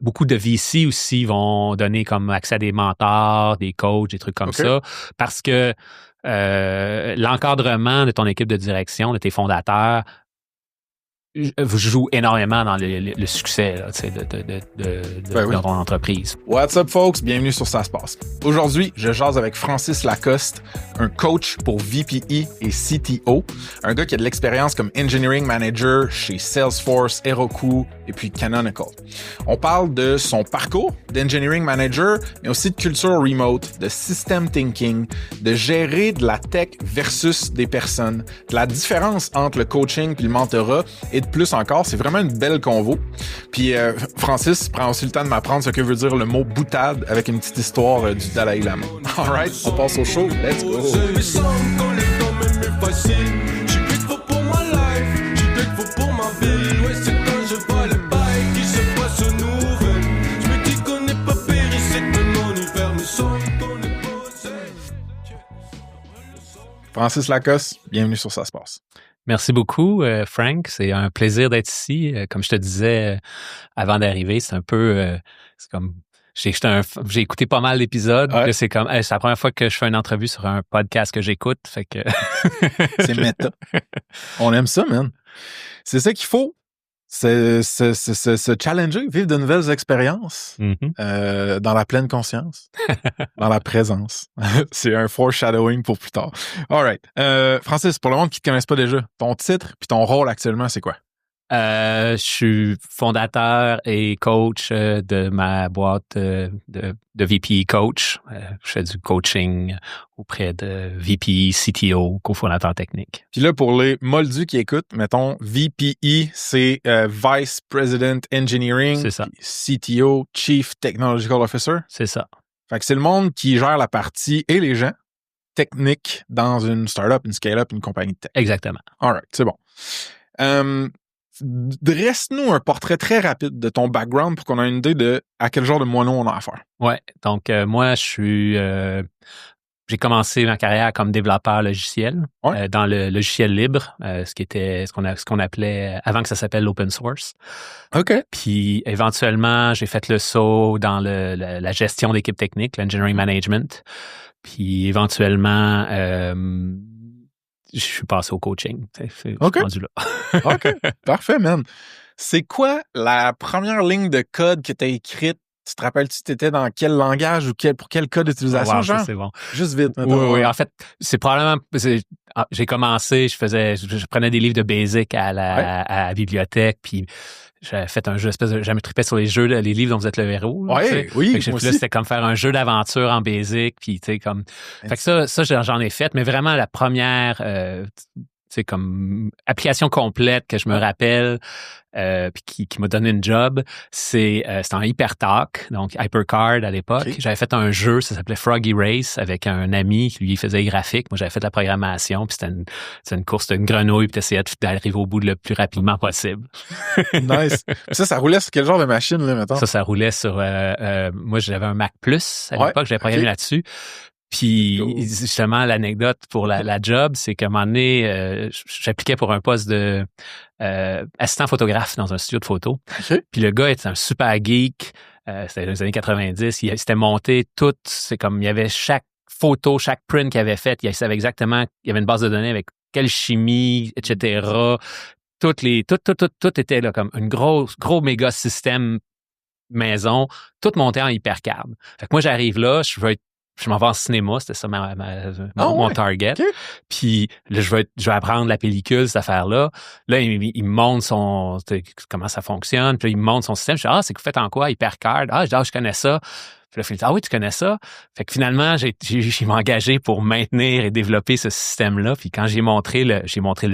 Beaucoup de VC aussi vont donner comme accès à des mentors, des coachs, des trucs comme ça, parce que l'encadrement de ton équipe de direction, de tes fondateurs, joue énormément dans le succès là, dans ton entreprise. What's up, folks? Bienvenue sur Ça se passe. Aujourd'hui, je jase avec Francis Lacoste, un coach pour VPE et CTO, un gars qui a de l'expérience comme engineering manager chez Salesforce, Heroku et puis Canonical. On parle de son parcours d'engineering manager, mais aussi de culture remote, de system thinking, de gérer de la tech versus des personnes, de la différence entre le coaching et le mentorat et de plus encore. C'est vraiment une belle convo. Puis Francis prend aussi le temps de m'apprendre ce que veut dire le mot boutade avec une petite histoire du Dalai Lama. Alright, on passe au show. Let's go! Francis Lacoste, bienvenue sur Ça se passe. Merci beaucoup, Frank. C'est un plaisir d'être ici. Comme je te disais avant d'arriver, c'est un peu... c'est comme... J'ai écouté pas mal d'épisodes. Ouais. Là, c'est comme... c'est la première fois que je fais une entrevue sur un podcast que j'écoute. Fait que... C'est méta. On aime ça, man. C'est ça qu'il faut. C'est se challenger, vivre de nouvelles expériences dans la pleine conscience, dans la présence. C'est un foreshadowing pour plus tard. All right. Francis, pour le monde qui ne te connaisse pas déjà, ton titre puis ton rôle actuellement, c'est quoi? Je suis fondateur et coach de ma boîte de VPE Coach. Je fais du coaching auprès de VPE, CTO, cofondateur technique. Puis là, pour les moldus qui écoutent, mettons, VPE, c'est Vice President Engineering. C'est ça. CTO, Chief Technological Officer. C'est ça. Fait que c'est le monde qui gère la partie et les gens techniques dans une startup, une scale-up, une compagnie de tech. Exactement. All right, c'est bon. Dresse-nous un portrait très rapide de ton background pour qu'on ait une idée de à quel genre de moineau on a affaire. Ouais. Donc, moi, j'ai commencé ma carrière comme développeur logiciel dans le logiciel libre, ce qu'on appelait avant que ça s'appelle l'open source. OK. Puis éventuellement, j'ai fait le saut dans la gestion d'équipe technique, l'engineering management. Puis éventuellement, je suis passé au coaching. C'est rendu là. OK. Parfait, man. C'est quoi la première ligne de code que tu as écrite? Tu te rappelles-tu, tu étais dans quel langage ou pour quel code d'utilisation, wow, genre? Ça, c'est bon. Juste vite. Oui. En fait, c'est probablement... j'ai commencé, je prenais des livres de basic à la bibliothèque, puis j'avais fait un jeu, j'aime triper sur les livres dont vous êtes le héros. Oui, moi là, aussi. C'était comme faire un jeu d'aventure en basic, puis tu sais, comme... Fait que ça, j'en ai fait, mais vraiment la première... c'est comme application complète que je me rappelle puis qui m'a donné une job, c'était en HyperTalk, donc HyperCard à l'époque. Okay. J'avais fait un jeu, ça s'appelait Froggy Race avec un ami qui lui faisait les graphiques. Moi, j'avais fait la programmation, puis c'était une course de grenouille, puis t'essayais d'arriver au bout le plus rapidement possible. Nice. Ça roulait sur quel genre de machine, là, mettons? Ça roulait sur... moi, j'avais un Mac Plus à l'époque, j'avais programmé là-dessus. Puis, justement, l'anecdote pour la job, c'est qu'à un moment donné, j'appliquais pour un poste de assistant photographe dans un studio de photo. Okay. Puis le gars était un super geek. C'était dans les années 90. Il s'était monté tout. C'est comme, il y avait chaque photo, chaque print qu'il avait fait. Il savait exactement, il y avait une base de données avec quelle chimie, etc. Tout était là comme un gros méga système maison. Tout monté en HyperCard. Fait que moi, j'arrive là, je m'en vais en cinéma, c'était ça mon target. Okay. Puis là, je vais apprendre la pellicule, cette affaire-là. Là, il me montre comment ça fonctionne. Puis là, il me montre son système. Je dis, c'est que vous faites en quoi? HyperCard. Je connais ça. Puis là, il dit, oui, tu connais ça? Fait que finalement, j'ai engagé pour maintenir et développer ce système-là. Puis quand j'ai montré le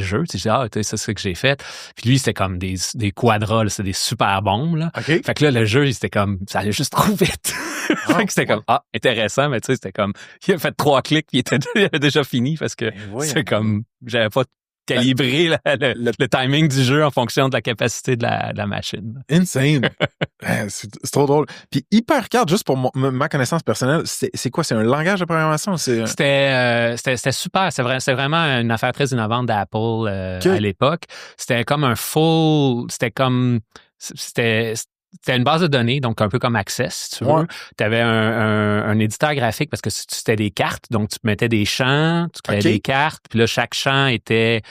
jeu, j'ai dit, c'est ce que j'ai fait. Puis lui, c'était comme des quadras, là, c'était des super bombes, là. Okay. Fait que là, le jeu, c'était comme, ça allait juste trop vite. Fait que c'était comme, intéressant, mais tu sais, c'était comme, il a fait 3 clics, puis il avait déjà fini parce que c'est comme, j'avais pas calibrer le timing du jeu en fonction de la capacité de la machine. Insane! C'est trop drôle. Puis HyperCard, juste pour ma connaissance personnelle, c'est quoi? C'est un langage de programmation? C'était super. C'est vraiment une affaire très innovante d'Apple à l'époque. C'était comme c'était c'était une base de données, donc un peu comme Access, si tu veux. Tu avais un éditeur graphique parce que c'était des cartes, donc tu mettais des champs, tu créais des cartes, puis là, chaque champ était,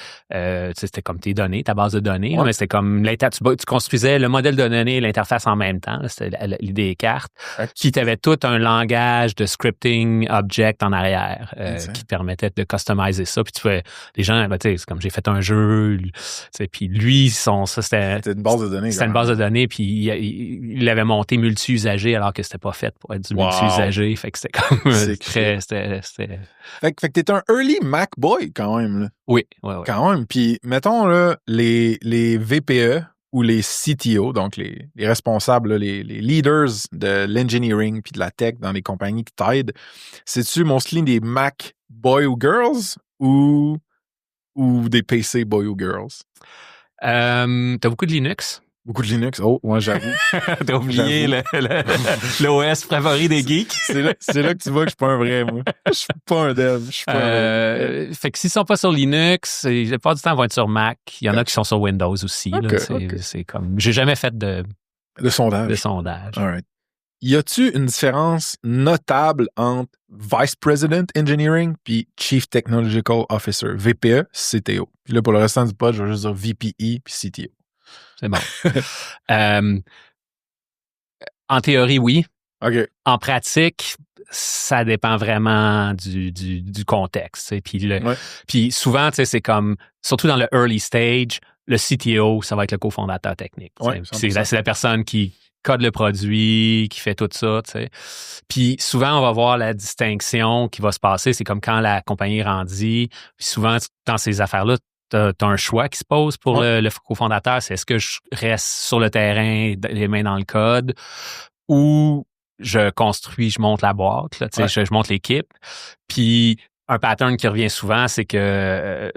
c'était comme tes données, ta base de données, mais c'était comme tu construisais le modèle de données et l'interface en même temps. Là, c'était l'idée des cartes. Puis tu avais tout un langage de scripting object en arrière qui te permettait de customiser ça. Puis tu fais, les gens, tu sais, c'est comme j'ai fait un jeu, puis lui, c'était une base de données. C'était une base de données, puis il l'avait monté multi-usager alors que c'était pas fait pour être du multi-usager. Fait que c'était comme Fait que t'es un early Mac boy quand même. Là. Oui. Quand même. Puis mettons là, les VPE ou les CTO, donc les responsables, là, les leaders de l'engineering puis de la tech dans les compagnies qui t'aident, c'est-tu mostly des Mac boy ou girls ou des PC boy ou girls? T'as beaucoup de Linux? Beaucoup de Linux. Oh, moi, j'avoue. T'as oublié l'OS favori des geeks. c'est là que tu vois que je suis pas un vrai, moi. Je suis pas un dev. Fait que s'ils sont pas sur Linux, la plupart du temps, ils vont être sur Mac. Il y en a qui sont sur Windows aussi. C'est comme... J'ai jamais fait de sondage. All right. Y a-tu une différence notable entre Vice President Engineering puis Chief Technological Officer, VPE, CTO? Puis là, pour le restant du pod, je vais juste dire VPE puis CTO. C'est bon. En théorie, oui. OK. En pratique, ça dépend vraiment du contexte. Puis souvent, c'est comme, surtout dans le early stage, le CTO, ça va être le cofondateur technique. C'est la personne qui code le produit, qui fait tout ça. Puis souvent, on va voir la distinction qui va se passer. C'est comme quand la compagnie grandit. Puis souvent, dans ces affaires-là, t'as un choix qui se pose pour le cofondateur. C'est est-ce que je reste sur le terrain, les mains dans le code, ou je construis, je monte la boîte, là, je monte l'équipe. Puis un pattern qui revient souvent, c'est que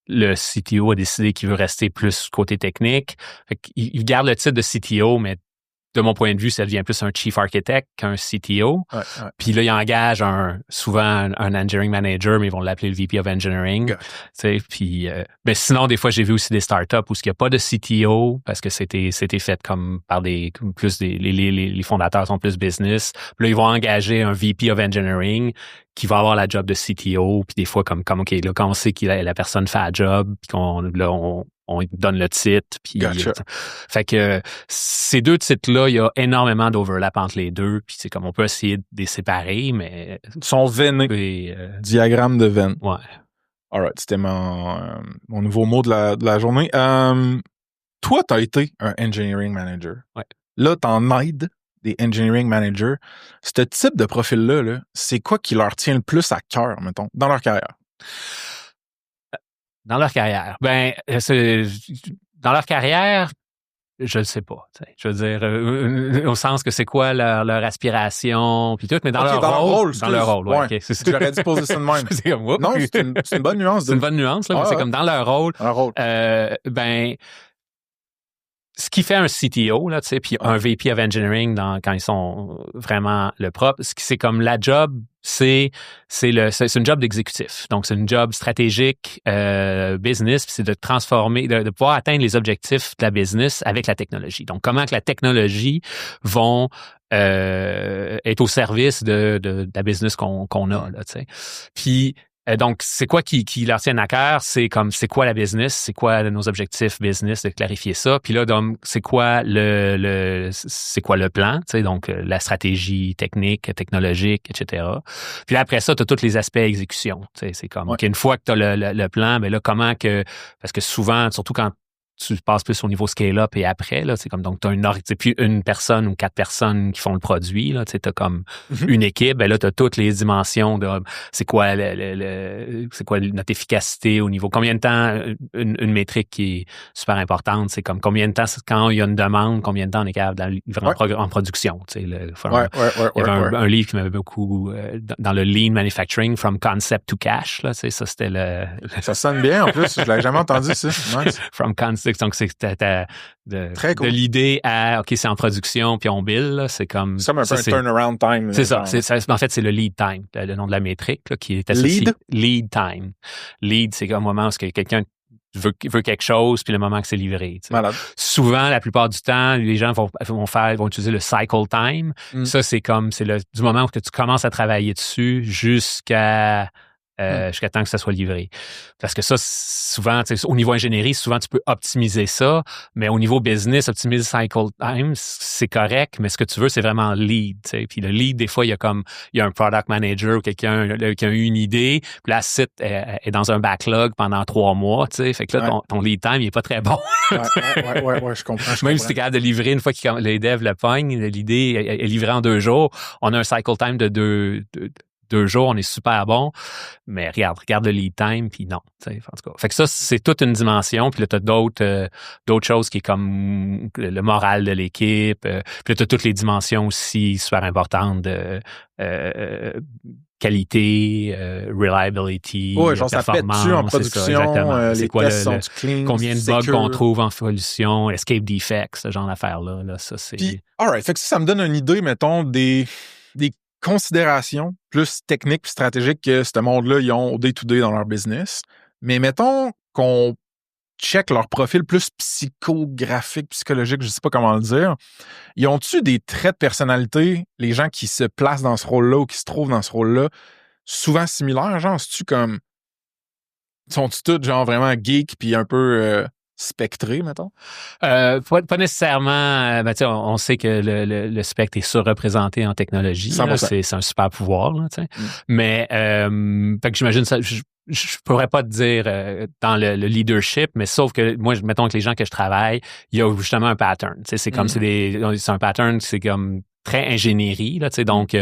le CTO a décidé qu'il veut rester plus côté technique. Fait qu'il garde le titre de CTO, mais de mon point de vue, ça devient plus un chief architect qu'un CTO. Puis là, il engage souvent un engineering manager, mais ils vont l'appeler le VP of Engineering. Puis, sinon, des fois, j'ai vu aussi des startups où il n'y a pas de CTO parce que c'était fait comme par les fondateurs sont plus business. Puis là, ils vont engager un VP of Engineering qui va avoir la job de CTO. Puis des fois, comme OK, là, quand on sait que la personne fait la job, puis on donne le titre. Puis, fait que ces deux titres-là, il y a énormément d'overlap entre les deux. Puis c'est comme on peut essayer de les séparer, mais... Ils sont veinés. Diagramme de veine. Ouais. All right, c'était mon nouveau mot de la journée. Toi, tu as été un engineering manager. Ouais. Là, tu en aides des engineering managers. Ce type de profil-là, là, c'est quoi qui leur tient le plus à cœur, mettons, dans leur carrière? Dans leur carrière? Dans leur carrière, je le sais pas. Je veux dire, au sens que c'est quoi leur aspiration, puis tout, mais dans leur rôle. Dans leur rôle, ouais. Okay, c'est ça. J'aurais dû poser ça de même. C'est comme, non, c'est une bonne nuance. C'est une bonne nuance, là, mais c'est comme dans leur rôle. Ce qui fait un CTO, là, tu sais, puis un VP of Engineering quand ils sont vraiment le propre, c'est comme la job, c'est une job d'exécutif. Donc, c'est une job stratégique, business, puis c'est de transformer, de pouvoir atteindre les objectifs de la business avec la technologie. Donc, comment que la technologie vont être au service de la business qu'on a, là, tu sais. Puis, donc, c'est quoi qui leur tient à cœur? C'est comme, c'est quoi la business? C'est quoi nos objectifs business? De clarifier ça. Puis là, donc, c'est quoi c'est quoi le plan? Tu sais, donc, la stratégie technique, technologique, etc. Puis là, après ça, tu as tous les aspects exécution. Tu sais, c'est comme, une fois que tu as le plan, ben là, parce que souvent, surtout quand tu passes plus au niveau scale-up et après, là, c'est comme, donc, tu as plus une personne ou 4 personnes qui font le produit, là, tu sais, t'as comme une équipe, ben là, t'as toutes les dimensions de, c'est quoi c'est quoi notre efficacité au niveau, combien de temps, une métrique qui est super importante, c'est comme combien de temps, quand il y a une demande, combien de temps on est capable de livrer en production, tu sais, il y avait un livre qui m'avait beaucoup, dans le lean manufacturing, from concept to cash, là, tu sais, ça, c'était ça sonne bien, en plus, je l'avais jamais entendu, ça. Nice. From concept. Donc, c'est très cool. De l'idée à, OK, c'est en production, puis on bill, là, c'est comme... C'est comme un peu un turnaround time. C'est ça. En fait, c'est le lead time, le nom de la métrique, là, qui est associé. Lead? Lead time. Lead, c'est un moment où quelqu'un veux quelque chose, puis le moment que c'est livré. Malade. Souvent, la plupart du temps, les gens vont utiliser le cycle time. Ça, c'est du moment où tu commences à travailler dessus jusqu'à temps que ça soit livré. Parce que ça, souvent, au niveau ingénierie, souvent, tu peux optimiser ça, mais au niveau business, optimiser cycle time, c'est correct, mais ce que tu veux, c'est vraiment lead. T'sais. Puis le lead, des fois, il y a un product manager ou quelqu'un qui a eu une idée, puis la site est dans un backlog pendant 3 mois. T'sais. Fait que là, ton lead time, il est pas très bon. Je comprends. Même si tu es capable de livrer une fois que les devs le pognent, l'idée est livrée en 2 jours, on a un cycle time de 2 jours, on est super bon, mais regarde le lead time, puis non. En tout cas. Fait que ça, c'est toute une dimension, puis là, tu as d'autres choses qui est comme le moral de l'équipe, puis là, tu as toutes les dimensions aussi super importantes de qualité, reliability, genre ça pète dessus en production, les tests sont clean, combien de bugs qu'on trouve en solution, escape defects, ce genre d'affaires-là. Là, ça, c'est... Puis, alright, fait que ça me donne une idée, mettons, des considérations plus techniques et stratégiques que ce monde-là, ils ont au day-to-day dans leur business. Mais mettons qu'on check leur profil plus psychographique, psychologique, je sais pas comment le dire. Ils ont-tu des traits de personnalité, les gens qui se placent dans ce rôle-là ou qui se trouvent dans ce rôle-là, souvent similaires? Genre, c'est-tu comme... Sont-ils tous, genre, vraiment geeks puis un peu... spectré, mettons? Pas nécessairement. On sait que le spectre est surreprésenté en technologie. Là, c'est un super pouvoir. Là, mais fait que j'imagine ça. Je pourrais pas te dire dans le leadership, mais sauf que moi, mettons que les gens que je travaille, il y a justement un pattern. C'est comme c'est un pattern, c'est comme très ingénierie. Là, donc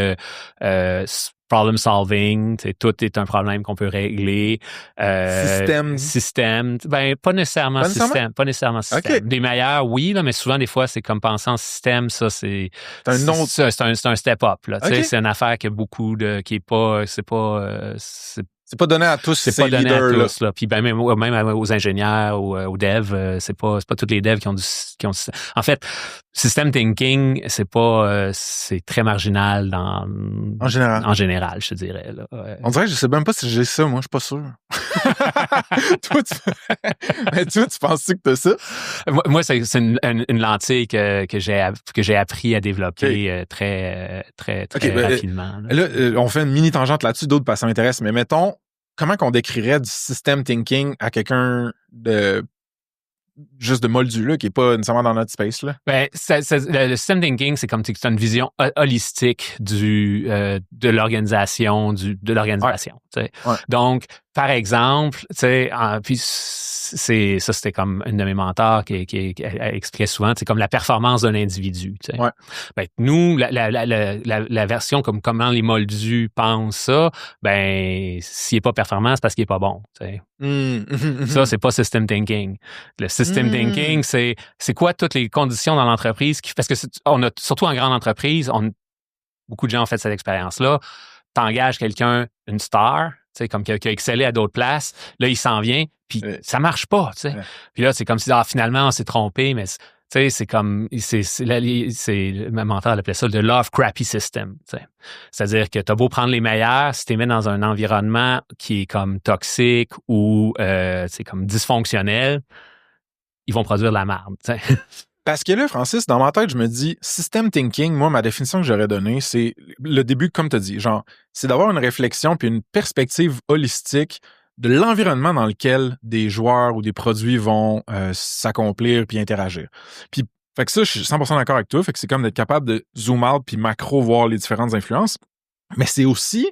problem solving, tout est un problème qu'on peut régler. Système. Ben, pas nécessairement système. Okay. Des meilleurs, oui, là, mais souvent, des fois, c'est comme penser en système, ça, c'est un step-up, là. Okay. C'est une affaire qui a beaucoup qui est pas, c'est pas donné à tous ces leaders, là. Puis ben, même aux ingénieurs, aux devs, c'est pas tous les devs qui ont en fait, system thinking, c'est très marginal en général, je te dirais, là. On dirait que je sais même pas si j'ai ça, moi, je suis pas sûr. Toi, tu penses-tu que t'as ça? Moi, c'est une lentille que j'ai appris à développer très rapidement. Là, on fait une mini tangente là-dessus, d'autres parce que ça m'intéresse, mais mettons, comment qu'on décrirait du system thinking à quelqu'un juste de moldu, là, qui est pas nécessairement dans notre space, là? Ben, le system thinking, c'est comme si tu as une vision holistique de l'organisation, Ouais. Donc, par exemple, tu sais, puis c'était comme une de mes mentors qui expliquait souvent, c'est comme la performance d'un individu. Tu sais. Ouais. Ben, nous, la version comme comment les moldus pensent ça, ben s'il est pas performant, c'est parce qu'il est pas bon. Tu sais. Ça, c'est pas system thinking. Le system thinking, c'est quoi toutes les conditions dans l'entreprise parce que on a surtout en grande entreprise, beaucoup de gens ont fait cette expérience-là. T'engages quelqu'un, une star, tu sais, comme qui a excellé à d'autres places, là, il s'en vient, puis ça marche pas, tu sais. Puis là, c'est comme si, finalement, on s'est trompé, mais, tu sais, c'est comme, ma mentor appelait ça le law of crappy system, tu sais. C'est-à-dire que t'as beau prendre les meilleurs, si t'es mis dans un environnement qui est comme toxique ou, c'est comme dysfonctionnel, ils vont produire de la merde, tu sais. Parce que là, Francis, dans ma tête, je me dis, system thinking, moi, ma définition que j'aurais donnée, c'est le début, comme tu as dit, genre, c'est d'avoir une réflexion puis une perspective holistique de l'environnement dans lequel des joueurs ou des produits vont s'accomplir puis interagir. Puis, fait que ça, je suis 100% d'accord avec toi, fait que c'est comme d'être capable de zoom out puis macro voir les différentes influences, mais c'est aussi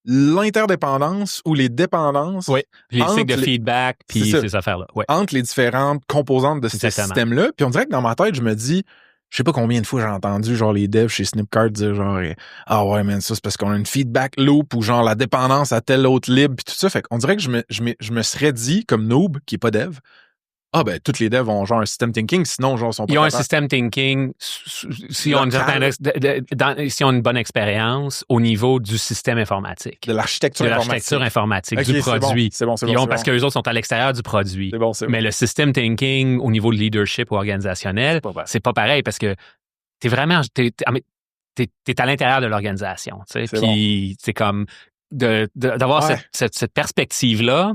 l'interdépendance ou les dépendances. Oui, les cycles de feedback, puis ces affaires-là. Ouais. Entre les différentes composantes de ce système-là. Puis on dirait que dans ma tête, je me dis, je sais pas combien de fois j'ai entendu genre les devs chez Snipcart dire genre ah ouais, man, ça c'est parce qu'on a une feedback loop ou genre la dépendance à tel autre lib puis tout ça. Fait qu'on dirait que je me serais dit, comme noob, qui est pas dev, ah ben toutes les devs ont genre un system thinking, sinon genre sont pas ils ont capables. Un system thinking s'ils ont une bonne expérience au niveau du système informatique. De l'architecture informatique okay, du produit. C'est bon. Parce qu'eux autres sont à l'extérieur du produit. C'est bon. Mais le system thinking au niveau de leadership ou organisationnel, c'est pas pareil parce que t'es vraiment t'es à l'intérieur de l'organisation. Puis c'est comme d'avoir Ouais. cette perspective-là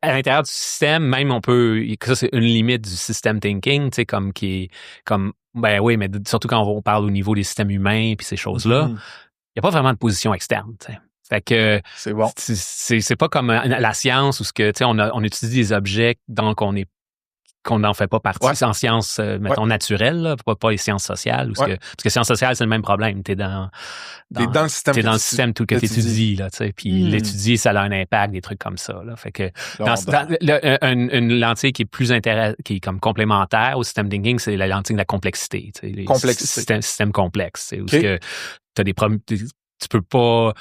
à l'intérieur du système, même on peut, ça c'est une limite du system thinking, tu sais, comme qui est, comme, ben oui, mais surtout quand on parle au niveau des systèmes humains puis ces choses-là, il n'y a pas vraiment de position externe, tu sais. Fait que C'est bon. c'est pas comme la science où ce que, tu sais, on étudie des objets donc qu'on n'en fait pas partie. Ouais. C'est en sciences, mettons, naturelles, là, pas les sciences sociales. Parce que sciences sociales, c'est le même problème. T'es dans le système. T'es dans le système tout que t'étudies, là, tu sais. Puis l'étudier, ça a un impact, des trucs comme ça, là. Fait que, une lentille qui est qui est comme complémentaire au système thinking, c'est la lentille de la complexité, tu sais. Les systèmes complexes, c'est où que t'as des problèmes, tu peux pas,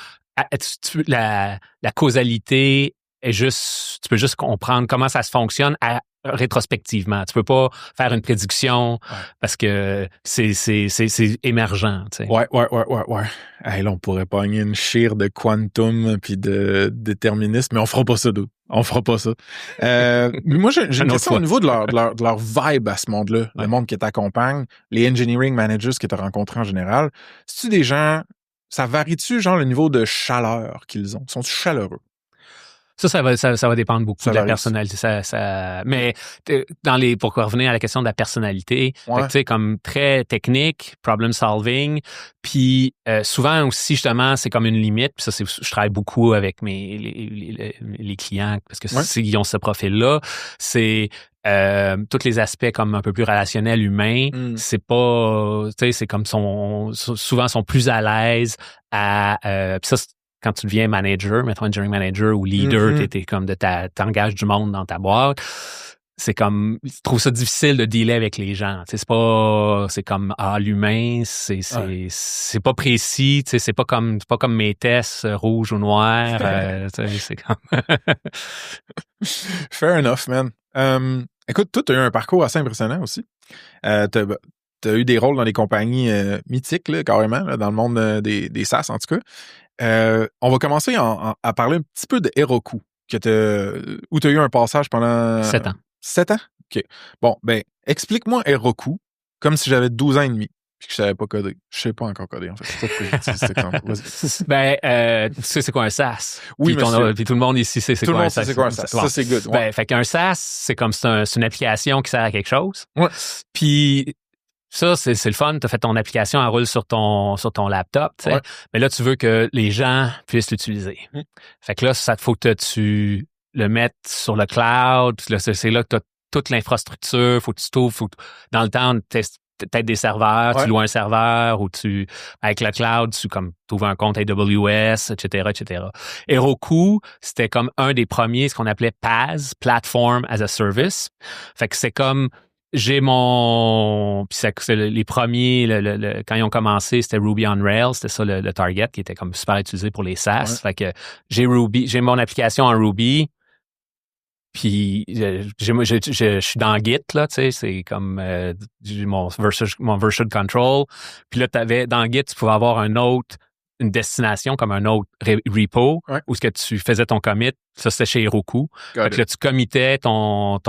la causalité est juste, tu peux juste comprendre comment ça se fonctionne rétrospectivement. Tu peux pas faire une prédiction parce que c'est émergent, tu sais. Ouais. Hey, là, on pourrait pogner une chire de quantum puis de déterminisme, mais on fera pas ça, dude. On fera pas ça. Moi, j'ai une question au niveau de leur vibe à ce monde-là, le monde qui t'accompagne, les engineering managers que tu as rencontrés en général. C'est-tu des gens, ça varie-tu, genre, le niveau de chaleur qu'ils ont? Sont-ils chaleureux? Ça va dépendre beaucoup de la personnalité. Mais pour revenir à la question de la personnalité, fait que, tu sais, comme très technique, problem solving, puis souvent aussi justement c'est comme une limite. Puis ça, je travaille beaucoup avec les clients parce que s'ils ont ce profil-là, c'est tous les aspects comme un peu plus relationnels, humains, c'est pas, tu sais, c'est comme souvent sont plus à l'aise à puis ça, quand tu deviens manager, mettons engineering manager ou leader, t'es comme t'engages du monde dans ta boîte. C'est comme, je trouve ça difficile de dealer avec les gens. Tu sais, c'est comme, l'humain, c'est pas précis, tu sais, c'est pas comme mes tests rouge ou noir, tu sais, c'est comme. Fair enough, man. Écoute, toi, t'as eu un parcours assez impressionnant aussi. T'as eu des rôles dans des compagnies mythiques, là, carrément, là, dans le monde des SaaS, en tout cas. On va commencer à parler un petit peu de Heroku, où tu as eu un passage pendant... 7 ans. 7 ans? OK. Bon, ben, explique-moi Heroku comme si j'avais 12 ans et demi puis que je savais pas coder. Je sais pas encore coder, en fait. C'est pas pourquoi j'utilise cet exemple. Ben, tu sais c'est quoi un SaaS? Oui, monsieur. Puis tout le monde ici sait c'est quoi un SaaS. Tout le monde sait c'est quoi un SaaS. Ça, c'est good. Ouais. Ben, fait qu'un SaaS, c'est comme c'est une application qui sert à quelque chose. Ouais. Puis ça, c'est le fun. Tu as fait ton application, elle roule sur ton laptop, tu sais. Ouais. Mais là, tu veux que les gens puissent l'utiliser. Fait que là, ça te faut que tu le mettes sur le cloud. Là, c'est là que tu as toute l'infrastructure. Faut que tu trouves, dans le temps, peut-être des serveurs, tu loues un serveur ou avec le cloud, tu trouves un compte AWS, etc., etc. Heroku, c'était comme un des premiers, ce qu'on appelait PaaS, Platform as a Service. Fait que c'est comme, j'ai puis les premiers, quand ils ont commencé, c'était Ruby on Rails, c'était ça le target qui était comme super utilisé pour les SaaS. Fait que j'ai mon application en Ruby. Puis je suis dans Git, là, tu sais, c'est comme mon version control. Puis là, dans Git, tu pouvais avoir une destination comme un autre repo où ce que tu faisais ton commit, ça c'était chez Heroku. Fait que là, tu committais en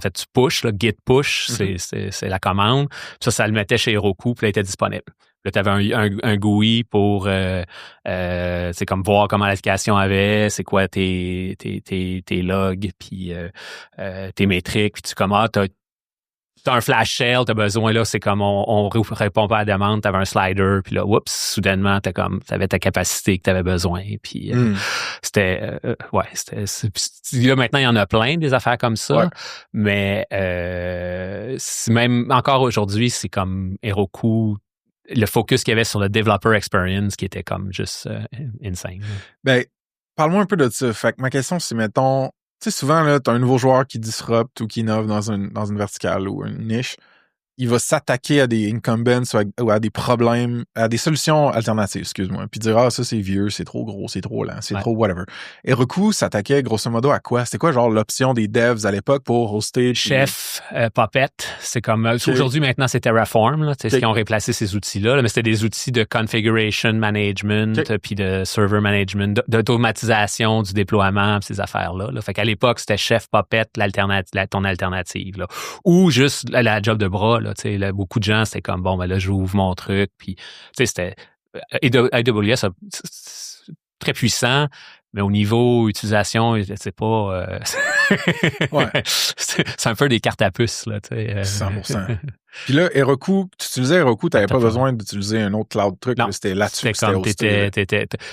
fait, tu push, là, Git push, c'est la commande. Ça le mettait chez Heroku, puis là, il était disponible. Là, tu avais un GUI pour c'est comme voir comment l'application avait, c'est quoi tes logs, puis tes métriques, puis tu t'as un flash shell, t'as besoin, là, c'est comme on répond pas à la demande, t'avais un slider, puis là, oups, soudainement, t'avais ta capacité que t'avais besoin, puis c'était là, maintenant, il y en a plein des affaires comme ça, mais même encore aujourd'hui, c'est comme Heroku, le focus qu'il y avait sur le developer experience qui était comme juste insane. Ben, parle-moi un peu de ça. Fait que ma question, c'est, mettons, tu sais, souvent, là, t'as un nouveau joueur qui disrupte ou qui innove dans une verticale ou une niche. Il va s'attaquer à des incumbents ou à des problèmes, à des solutions alternatives, excuse-moi. Puis dire, ça, c'est vieux, c'est trop gros, c'est trop lent, c'est trop whatever. Heroku s'attaquait grosso modo à quoi? C'était quoi, genre, l'option des devs à l'époque pour hoster? Chef, Puppet, c'est comme, aujourd'hui, maintenant, c'est Terraform, là, c'est ce qui ont remplacé ces outils-là, mais c'était des outils de configuration management, puis de server management, d'automatisation du déploiement, ces affaires-là. Là. Fait qu'à l'époque, c'était Chef, Puppet, ton alternative, là. Ou juste la job de bras, là, beaucoup de gens, c'était comme, bon, ben là, j'ouvre mon truc. Puis, tu sais, c'était... AWS, très puissant, mais au niveau utilisation, c'est pas... Ouais. c'est un peu des cartes à puce, là, tu sais. 100%. Puis là, Heroku, tu utilisais Heroku, tu n'avais pas besoin d'utiliser un autre cloud truc. Non, là, c'était là-dessus que c'était hosté.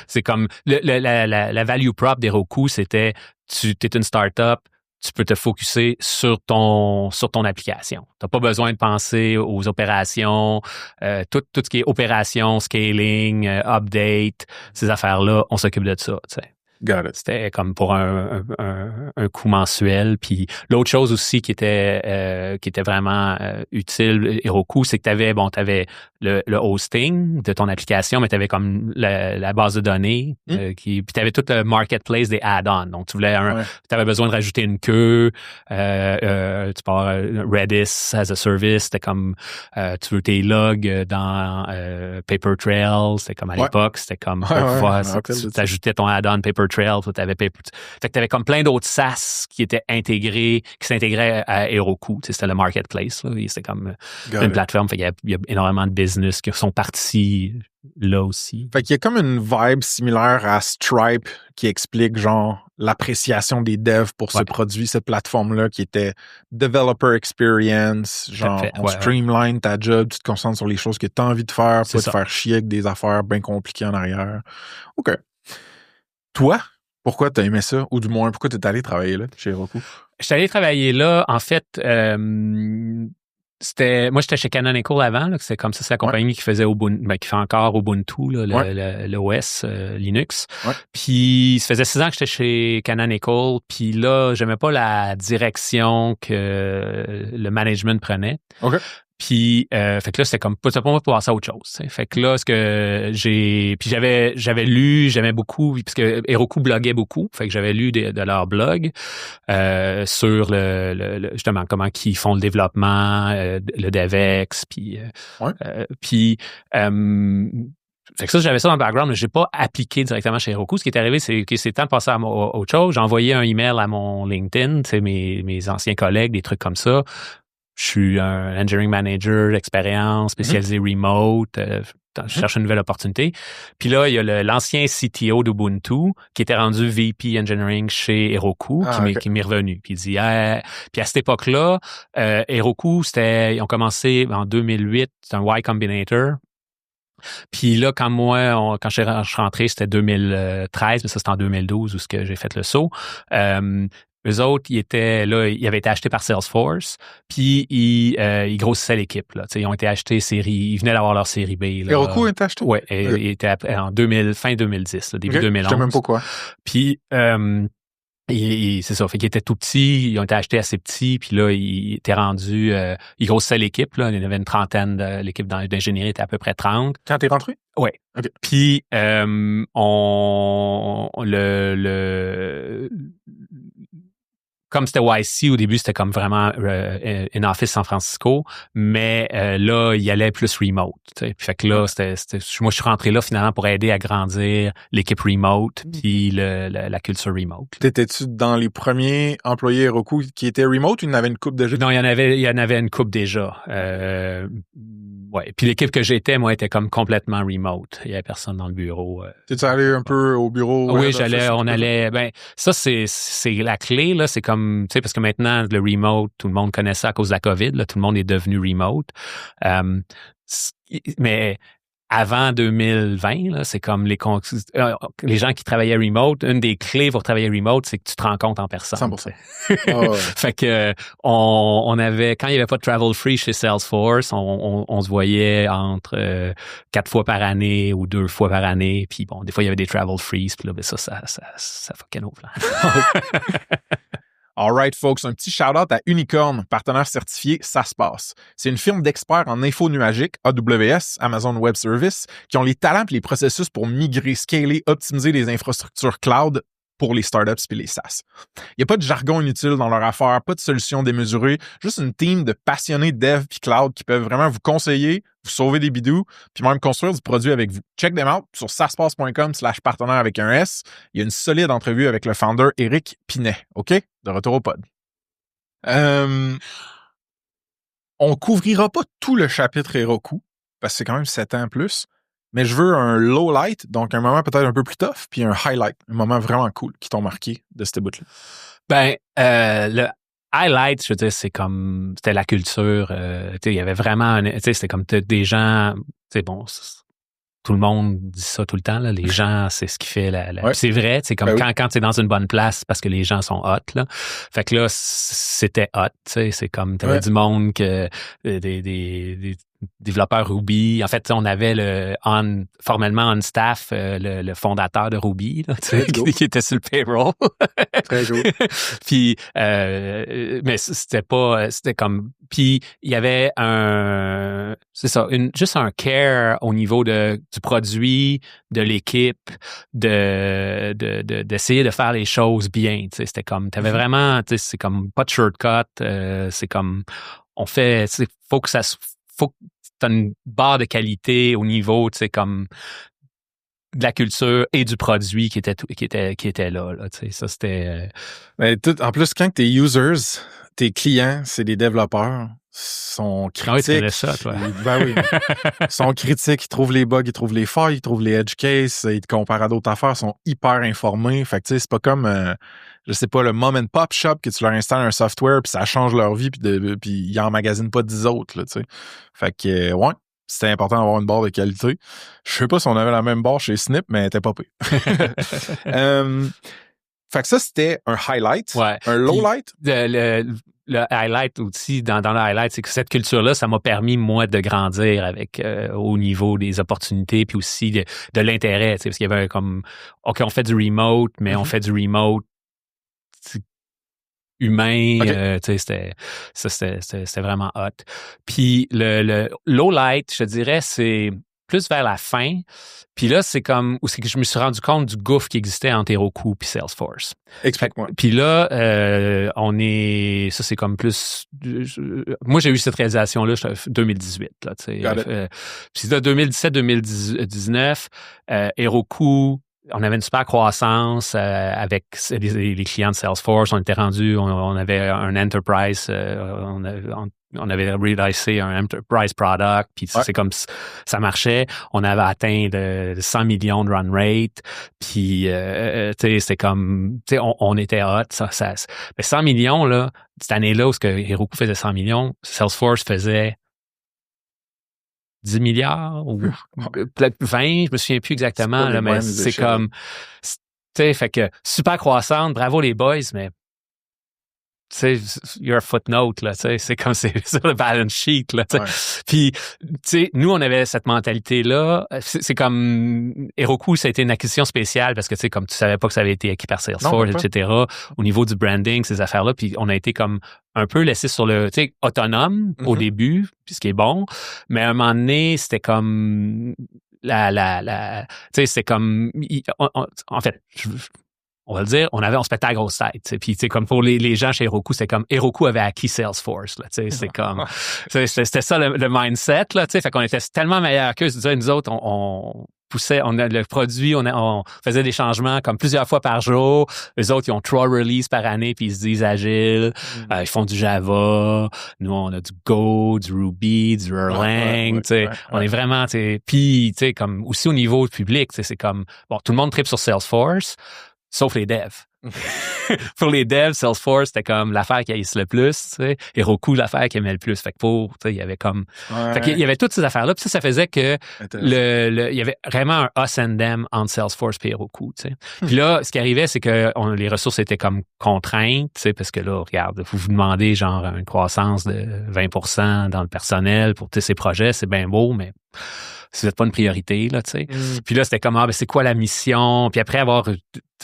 C'est comme la value prop d'Heroku, c'était tu es une startup, tu peux te focuser sur ton application. Tu n'as pas besoin de penser aux opérations, tout ce qui est opération, scaling, update, ces affaires-là, on s'occupe de ça, tu sais. Got it. C'était comme pour un coût mensuel. Puis l'autre chose aussi qui était vraiment utile, Heroku, c'est que t'avais le hosting de ton application, mais t'avais comme la base de données, puis t'avais tout le marketplace des add-ons. Donc tu voulais t'avais besoin de rajouter une queue, tu peux avoir Redis as a service, c'était comme tu veux tes logs dans Paper Trail, c'était comme à l'époque, c'était comme tu ajoutais ton add-on Paper Trail, fait que t'avais comme plein d'autres SaaS qui étaient intégrés, qui s'intégraient à Heroku. Tu sais, c'était le marketplace, là. C'était comme une plateforme. Fait qu'il y a énormément de business qui sont partis là aussi. Fait qu'il y a comme une vibe similaire à Stripe qui explique genre l'appréciation des devs pour ce produit, cette plateforme-là qui était developer experience, genre on streamline ta job, tu te concentres sur les choses que tu as envie de faire, pas te faire chier avec des affaires bien compliquées en arrière. OK. Toi, pourquoi tu as aimé ça? Ou du moins, pourquoi tu es allé travailler là, chez Heroku? Je suis allé travailler là, en fait, moi, j'étais chez Canonical avant, là, c'est comme ça, c'est la compagnie qui faisait qui fait encore Ubuntu, là, l'OS Linux. Ouais. Puis, ça faisait 6 ans que j'étais chez Canonical, puis là, j'aimais pas la direction que le management prenait. OK. Puis, fait que là, c'était comme, pas pour passer à autre chose. T'sais. Fait que là, j'avais lu, j'aimais beaucoup, parce que Heroku bloguait beaucoup. Fait que j'avais lu de leur blog sur justement comment ils font le développement, le DevEx, puis fait que ça, j'avais ça dans le background, mais j'ai pas appliqué directement chez Heroku. Ce qui est arrivé, c'est que c'est temps de passer à autre chose. J'ai envoyé un email à mon LinkedIn, tu sais, mes anciens collègues, des trucs comme ça. Je suis un engineering manager d'expérience, spécialisé remote. Je cherche une nouvelle opportunité. Puis là, il y a l'ancien CTO d'Ubuntu qui était rendu VP Engineering chez Heroku, qui m'est revenu. Puis il dit, puis à cette époque-là, Heroku, ils ont commencé en 2008, c'est un Y Combinator. Puis là, quand je suis rentré, c'était 2013, mais ça, c'était en 2012 où j'ai fait le saut. Eux autres, ils avaient été achetés par Salesforce, puis ils grossissaient l'équipe. Là. Ils ont été achetés ils venaient d'avoir leur série B. Heroku a été acheté? Oui, ils étaient en fin 2010, début 2011. Je sais même pas quoi. Puis, c'est ça, fait qu'ils étaient tout petits, ils ont été achetés assez petits, puis là, ils étaient rendus, ils grossissaient l'équipe, là, il y avait une trentaine, l'équipe d'ingénierie était à peu près 30. Quand t'es rentré? Oui. Okay. Puis, comme c'était YC, au début, c'était comme vraiment in office San Francisco, mais là, il y allait plus remote. T'sais. Puis fait que là, moi, je suis rentré là finalement pour aider à grandir l'équipe remote puis la culture remote. T'étais-tu dans les premiers employés Heroku qui étaient remote ou il y en avait une couple déjà? Non, il y en avait une couple déjà. Ouais. Puis l'équipe que j'étais, moi, était comme complètement remote. Il y avait personne dans le bureau. T'es-tu allé un peu au bureau? Oui, on allait. Ben, ça, c'est la clé, là. C'est comme, tu sais, parce que maintenant, le remote, tout le monde connaît ça à cause de la COVID, là. Tout le monde est devenu remote. Mais avant 2020, là, c'est comme les gens qui travaillaient remote. Une des clés pour travailler remote, c'est que tu te rencontres en personne. 100%. Oh, ouais. Fait que on avait, quand il n'y avait pas de travel free chez Salesforce, on se voyait entre 4 fois par année ou 2 fois par année. Puis bon, des fois il y avait des travel frees. Puis là, ben ça fuckait nos plans. All right, folks, un petit shout-out à Unicorn, partenaire certifié, ça se passe. C'est une firme d'experts en info nuagique, AWS, Amazon Web Services, qui ont les talents et les processus pour migrer, scaler, optimiser les infrastructures cloud pour les startups et les SaaS. Il n'y a pas de jargon inutile dans leur affaire, pas de solution démesurée, juste une team de passionnés dev puis cloud qui peuvent vraiment vous conseiller, vous sauver des bidous, puis même construire du produit avec vous. Check them out sur saspace.com/partenaire avec un S. Il y a une solide entrevue avec le founder Éric Pinet. OK? De retour au pod. On couvrira pas tout le chapitre Heroku, parce que c'est quand même 7 ans plus, mais je veux un low light, donc un moment peut-être un peu plus tough, puis un highlight, un moment vraiment cool qui t'ont marqué de cette bout-là. Ben, le highlight, je veux dire, c'était la culture. Il y avait vraiment, c'était comme des gens, bon, tout le monde dit ça tout le temps, là. Les gens, c'est ce qui fait Ouais. C'est vrai, c'est comme Ben quand tu es dans une bonne place parce que les gens sont hot, là. Fait que là, c'était hot, tu sais. C'est comme, t'avais du monde que, des développeurs Ruby. En fait, on avait formellement on staff le fondateur de Ruby, là, qui était sur le payroll. Très cool. Puis, mais c'était comme, puis il y avait juste un care au niveau du produit, de l'équipe, d'essayer de faire les choses bien. Tu sais, c'était comme, t'avais vraiment, tu sais, c'est comme pas de shortcut. C'est comme, faut que t'as une barre de qualité au niveau, tu sais, comme de la culture et du produit qui était là, tu sais. Ça, c'était... En plus, quand tes users, tes clients, c'est des développeurs, sont critiques. Ah oui, tu connais ça, toi. Ben oui. Ils sont critiques, ils trouvent les bugs, ils trouvent les failles, ils trouvent les edge cases, ils te comparent à d'autres affaires, ils sont hyper informés. Fait que, tu sais, c'est pas comme, je sais pas, le mom and pop shop que tu leur installes un software puis ça change leur vie puis ils emmagasinent pas 10 autres, là, tu sais. Fait que, ouais. C'était important d'avoir une barre de qualité. Je sais pas si on avait la même barre chez Snip, mais elle était pas pire. Fait que ça, c'était un highlight. Ouais. Un low light. Le highlight aussi, dans le highlight, c'est que cette culture-là, ça m'a permis, moi, de grandir avec au niveau des opportunités puis aussi de l'intérêt. Parce qu'il y avait comme, OK, on fait du remote, mais on fait du remote humain. Okay. C'était vraiment hot. Puis le low light, je dirais, c'est plus vers la fin. Puis là, c'est comme où c'est que je me suis rendu compte du gouffre qui existait entre Heroku puis Salesforce. Explique-moi. Puis là, ça c'est comme plus... moi, j'ai eu cette réalisation-là 2018. Là, puis là, 2017-2019, Heroku... On avait une super croissance avec les clients de Salesforce. On était rendu, on avait un enterprise, on avait réalisé un enterprise product, puis c'est comme ça marchait. On avait atteint de 100 millions de run rate, puis c'est comme, on était hot. Mais 100 millions, là, cette année-là où Heroku faisait 100 millions, Salesforce faisait 10 milliards ou peut-être 20, je me souviens plus exactement, là, mais c'est comme, tu sais, fait que super croissante, bravo les boys, mais tu sais, you're a footnote, là, tu sais, c'est comme c'est sur le balance sheet, là, tu sais. Ouais. Puis, tu sais, nous, on avait cette mentalité-là. C'est comme, Heroku, ça a été une acquisition spéciale parce que, tu sais, comme tu savais pas que ça avait été acquis par Salesforce, etc. Au niveau du branding, ces affaires-là, puis on a été comme un peu laissé sur le, tu sais, autonome au début, puis ce qui est bon. Mais à un moment donné, c'était comme, tu sais, c'était comme, en fait, on va le dire, on se pétait la grosse tête. Puis, tu sais, comme pour les gens chez Heroku, c'est comme Heroku avait acquis Salesforce. Là, tu sais, c'est comme, c'était ça le mindset. Là, tu sais, fait qu'on était tellement meilleurs qu'eux. Nous autres, on poussait, le produit, on faisait des changements comme plusieurs fois par jour. Eux autres, ils ont 3 releases par année, puis ils se disent agile. Ils font du Java. Nous, on a du Go, du Ruby, du Erlang. Tu sais, on est vraiment, tu sais, puis, tu sais, comme aussi au niveau public, tu sais, c'est comme, bon, tout le monde tripe sur Salesforce. Sauf les devs. Pour les devs, Salesforce, c'était comme l'affaire qui haïssait le plus, tu sais. Heroku, l'affaire qui aimait le plus. Fait que tu sais, il y avait comme... Fait qu'il y avait toutes ces affaires-là. Puis ça faisait que il y avait vraiment un us and them entre Salesforce et Heroku, tu sais. Puis là, ce qui arrivait, c'est que les ressources étaient comme contraintes, tu sais, parce que là, regarde, vous demandez genre une croissance de 20% dans le personnel pour ces projets, c'est bien beau, mais... c'est pas une priorité, là, tu sais. Puis là, c'était comme, c'est quoi la mission? Puis après avoir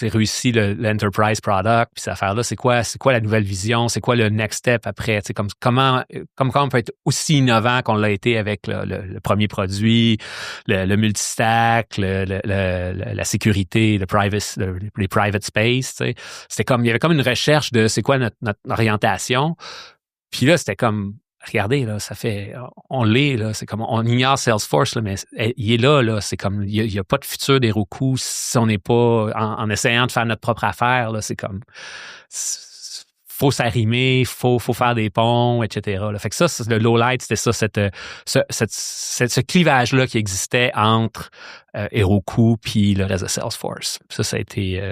réussi l'enterprise product, puis cette affaire-là, c'est quoi la nouvelle vision? C'est quoi le next step après? Tu sais, comment on peut être aussi innovant qu'on l'a été avec le premier produit, le multistack, la sécurité, les private space, tu sais. C'était comme, il y avait comme une recherche de c'est quoi notre orientation. Puis là, c'était comme, regardez, là, on l'est, là, c'est comme, on ignore Salesforce, là, mais il est là, c'est comme, il y a pas de futur d'Heroku si on n'est pas, en essayant de faire notre propre affaire, là, c'est comme, faut s'arrimer, faut faire des ponts, etc. Là. Fait que ça, le lowlight, c'était ça, ce clivage-là qui existait entre Heroku puis le reste de Salesforce. Ça a été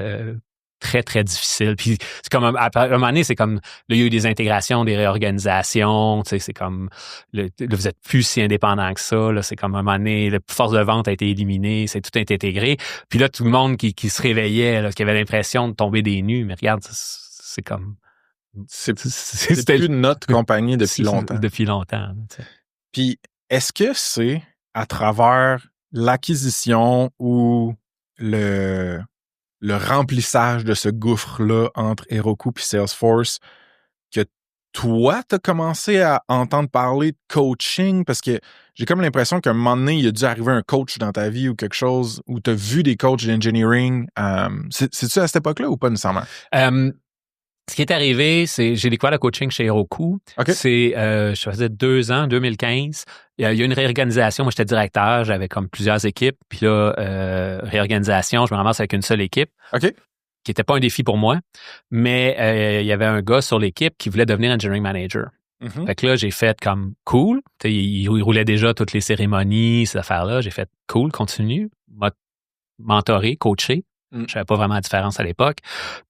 très, très difficile. Puis c'est comme, à un moment donné, c'est comme, là, il y a eu des intégrations, des réorganisations, tu sais, c'est comme, là, vous êtes plus si indépendant que ça, là, c'est comme, à un moment donné, la force de vente a été éliminée, c'est tout intégré. Puis là, tout le monde qui se réveillait, là, qui avait l'impression de tomber des nues, mais regarde, c'est comme... C'était plus notre compagnie depuis longtemps. Depuis longtemps. Tu sais. Puis, est-ce que c'est à travers l'acquisition ou le remplissage de ce gouffre-là entre Heroku et Salesforce que toi, tu as commencé à entendre parler de coaching? Parce que j'ai comme l'impression qu'à un moment donné, il a dû arriver un coach dans ta vie ou quelque chose où tu as vu des coachs d'engineering. C'est-tu à cette époque-là ou pas nécessairement? Ce qui est arrivé, c'est j'ai découvert le coaching chez Heroku. Okay. C'est, je faisais 2 ans, 2015. Il y a une réorganisation. Moi, j'étais directeur. J'avais comme plusieurs équipes. Puis là, réorganisation, je me ramasse avec une seule équipe. OK. Qui était pas un défi pour moi. Mais il y avait un gars sur l'équipe qui voulait devenir engineering manager. Mm-hmm. Fait que là, j'ai fait comme cool. Il roulait déjà toutes les cérémonies, ces affaires-là. J'ai fait cool, continue. M'a mentoré, coaché. Je savais pas vraiment la différence à l'époque.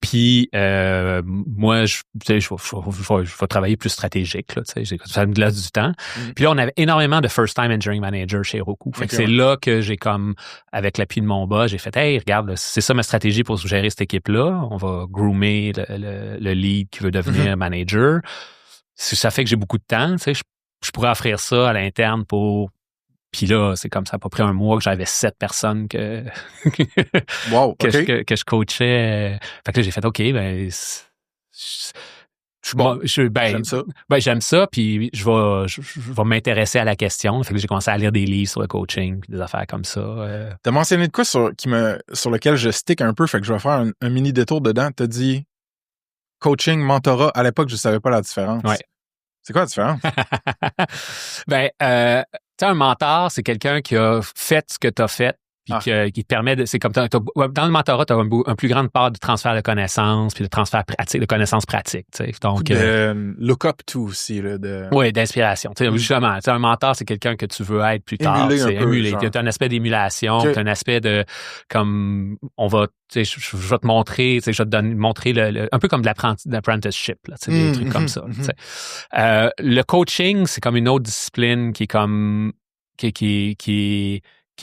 Puis moi, je vais travailler plus stratégique. Là, ça me laisse du temps. Puis là, on avait énormément de first-time engineering manager chez Heroku. Fait que c'est là que j'ai comme, avec l'appui de mon boss, j'ai fait « Hey, regarde, c'est ça ma stratégie pour gérer cette équipe-là. On va groomer le lead qui veut devenir manager. » Ça fait que j'ai beaucoup de temps. Je pourrais offrir ça à l'interne pour... Puis là, c'est comme ça, à peu près un mois que j'avais 7 personnes que je coachais. Fait que là, j'ai fait, OK, ben, j'aime ça. Ben, j'aime ça, puis je vais m'intéresser à la question. Fait que j'ai commencé à lire des livres sur le coaching, puis des affaires comme ça. T'as mentionné de quoi sur lequel je stick un peu, fait que je vais faire un mini détour dedans. T'as dit coaching, mentorat. À l'époque, je savais pas la différence. Ouais. C'est quoi la différence? Ben, tu sais, un mentor, c'est quelqu'un qui a fait ce que tu as fait, puis qui te permet de... C'est comme dans le mentorat, tu as un plus grande part de transfert de connaissances, puis de transfert pratique, de connaissances pratiques. Tu sais. Donc, look up to aussi. Oui, d'inspiration. Tu sais, justement, tu sais, un mentor, c'est quelqu'un que tu veux être plus tard. C'est émuler. Tu as un aspect d'émulation, tu as un aspect de... comme on va... Tu sais, je vais te montrer, tu sais, je vais te montrer un peu comme de l'apprenticeship, là, tu sais, des trucs comme ça. Tu sais. Le coaching, c'est comme une autre discipline qui est comme qui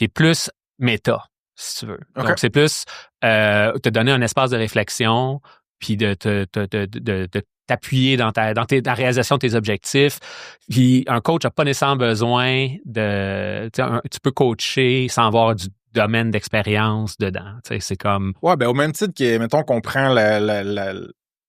est plus méta, si tu veux. Okay. Donc, c'est plus te donner un espace de réflexion, puis de t'appuyer dans la réalisation de tes objectifs. Puis un coach n'a pas nécessairement besoin de... Tu peux coacher sans avoir du domaine d'expérience dedans. C'est comme... Ouais, ben au même titre que, mettons, qu'on prend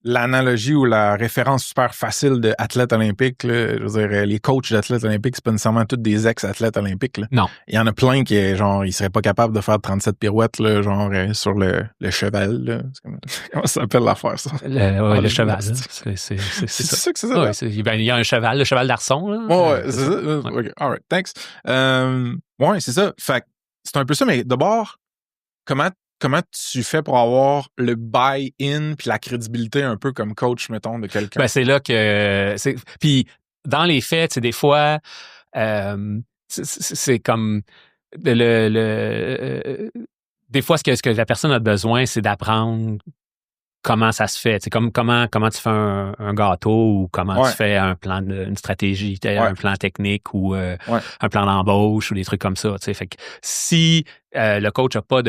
l'analogie ou la référence super facile d'athlète olympique, là, je veux dire, les coachs d'athlètes olympiques, c'est pas nécessairement tous des ex-athlètes olympiques. Là. Non. Il y en a plein qui, genre, ils seraient pas capables de faire 37 pirouettes, là, genre, sur le cheval, là. Comment ça s'appelle l'affaire, ça? Le cheval, c'est ça que c'est ça? Ouais, il y a un cheval, le cheval d'Arçon, là. Ouais, c'est ça. OK, all right, thanks. Ouais, c'est ça. Fait que c'est un peu ça, mais d'abord, comment tu fais pour avoir le buy-in puis la crédibilité un peu comme coach, mettons, de quelqu'un? Ben, c'est là que... Puis, dans les faits, c'est des fois, c'est comme... des fois, ce que la personne a besoin, c'est d'apprendre comment ça se fait. C'est comme comment tu fais un gâteau ou comment tu fais une stratégie, un plan technique ou un plan d'embauche ou des trucs comme ça. Fait que si le coach n'a pas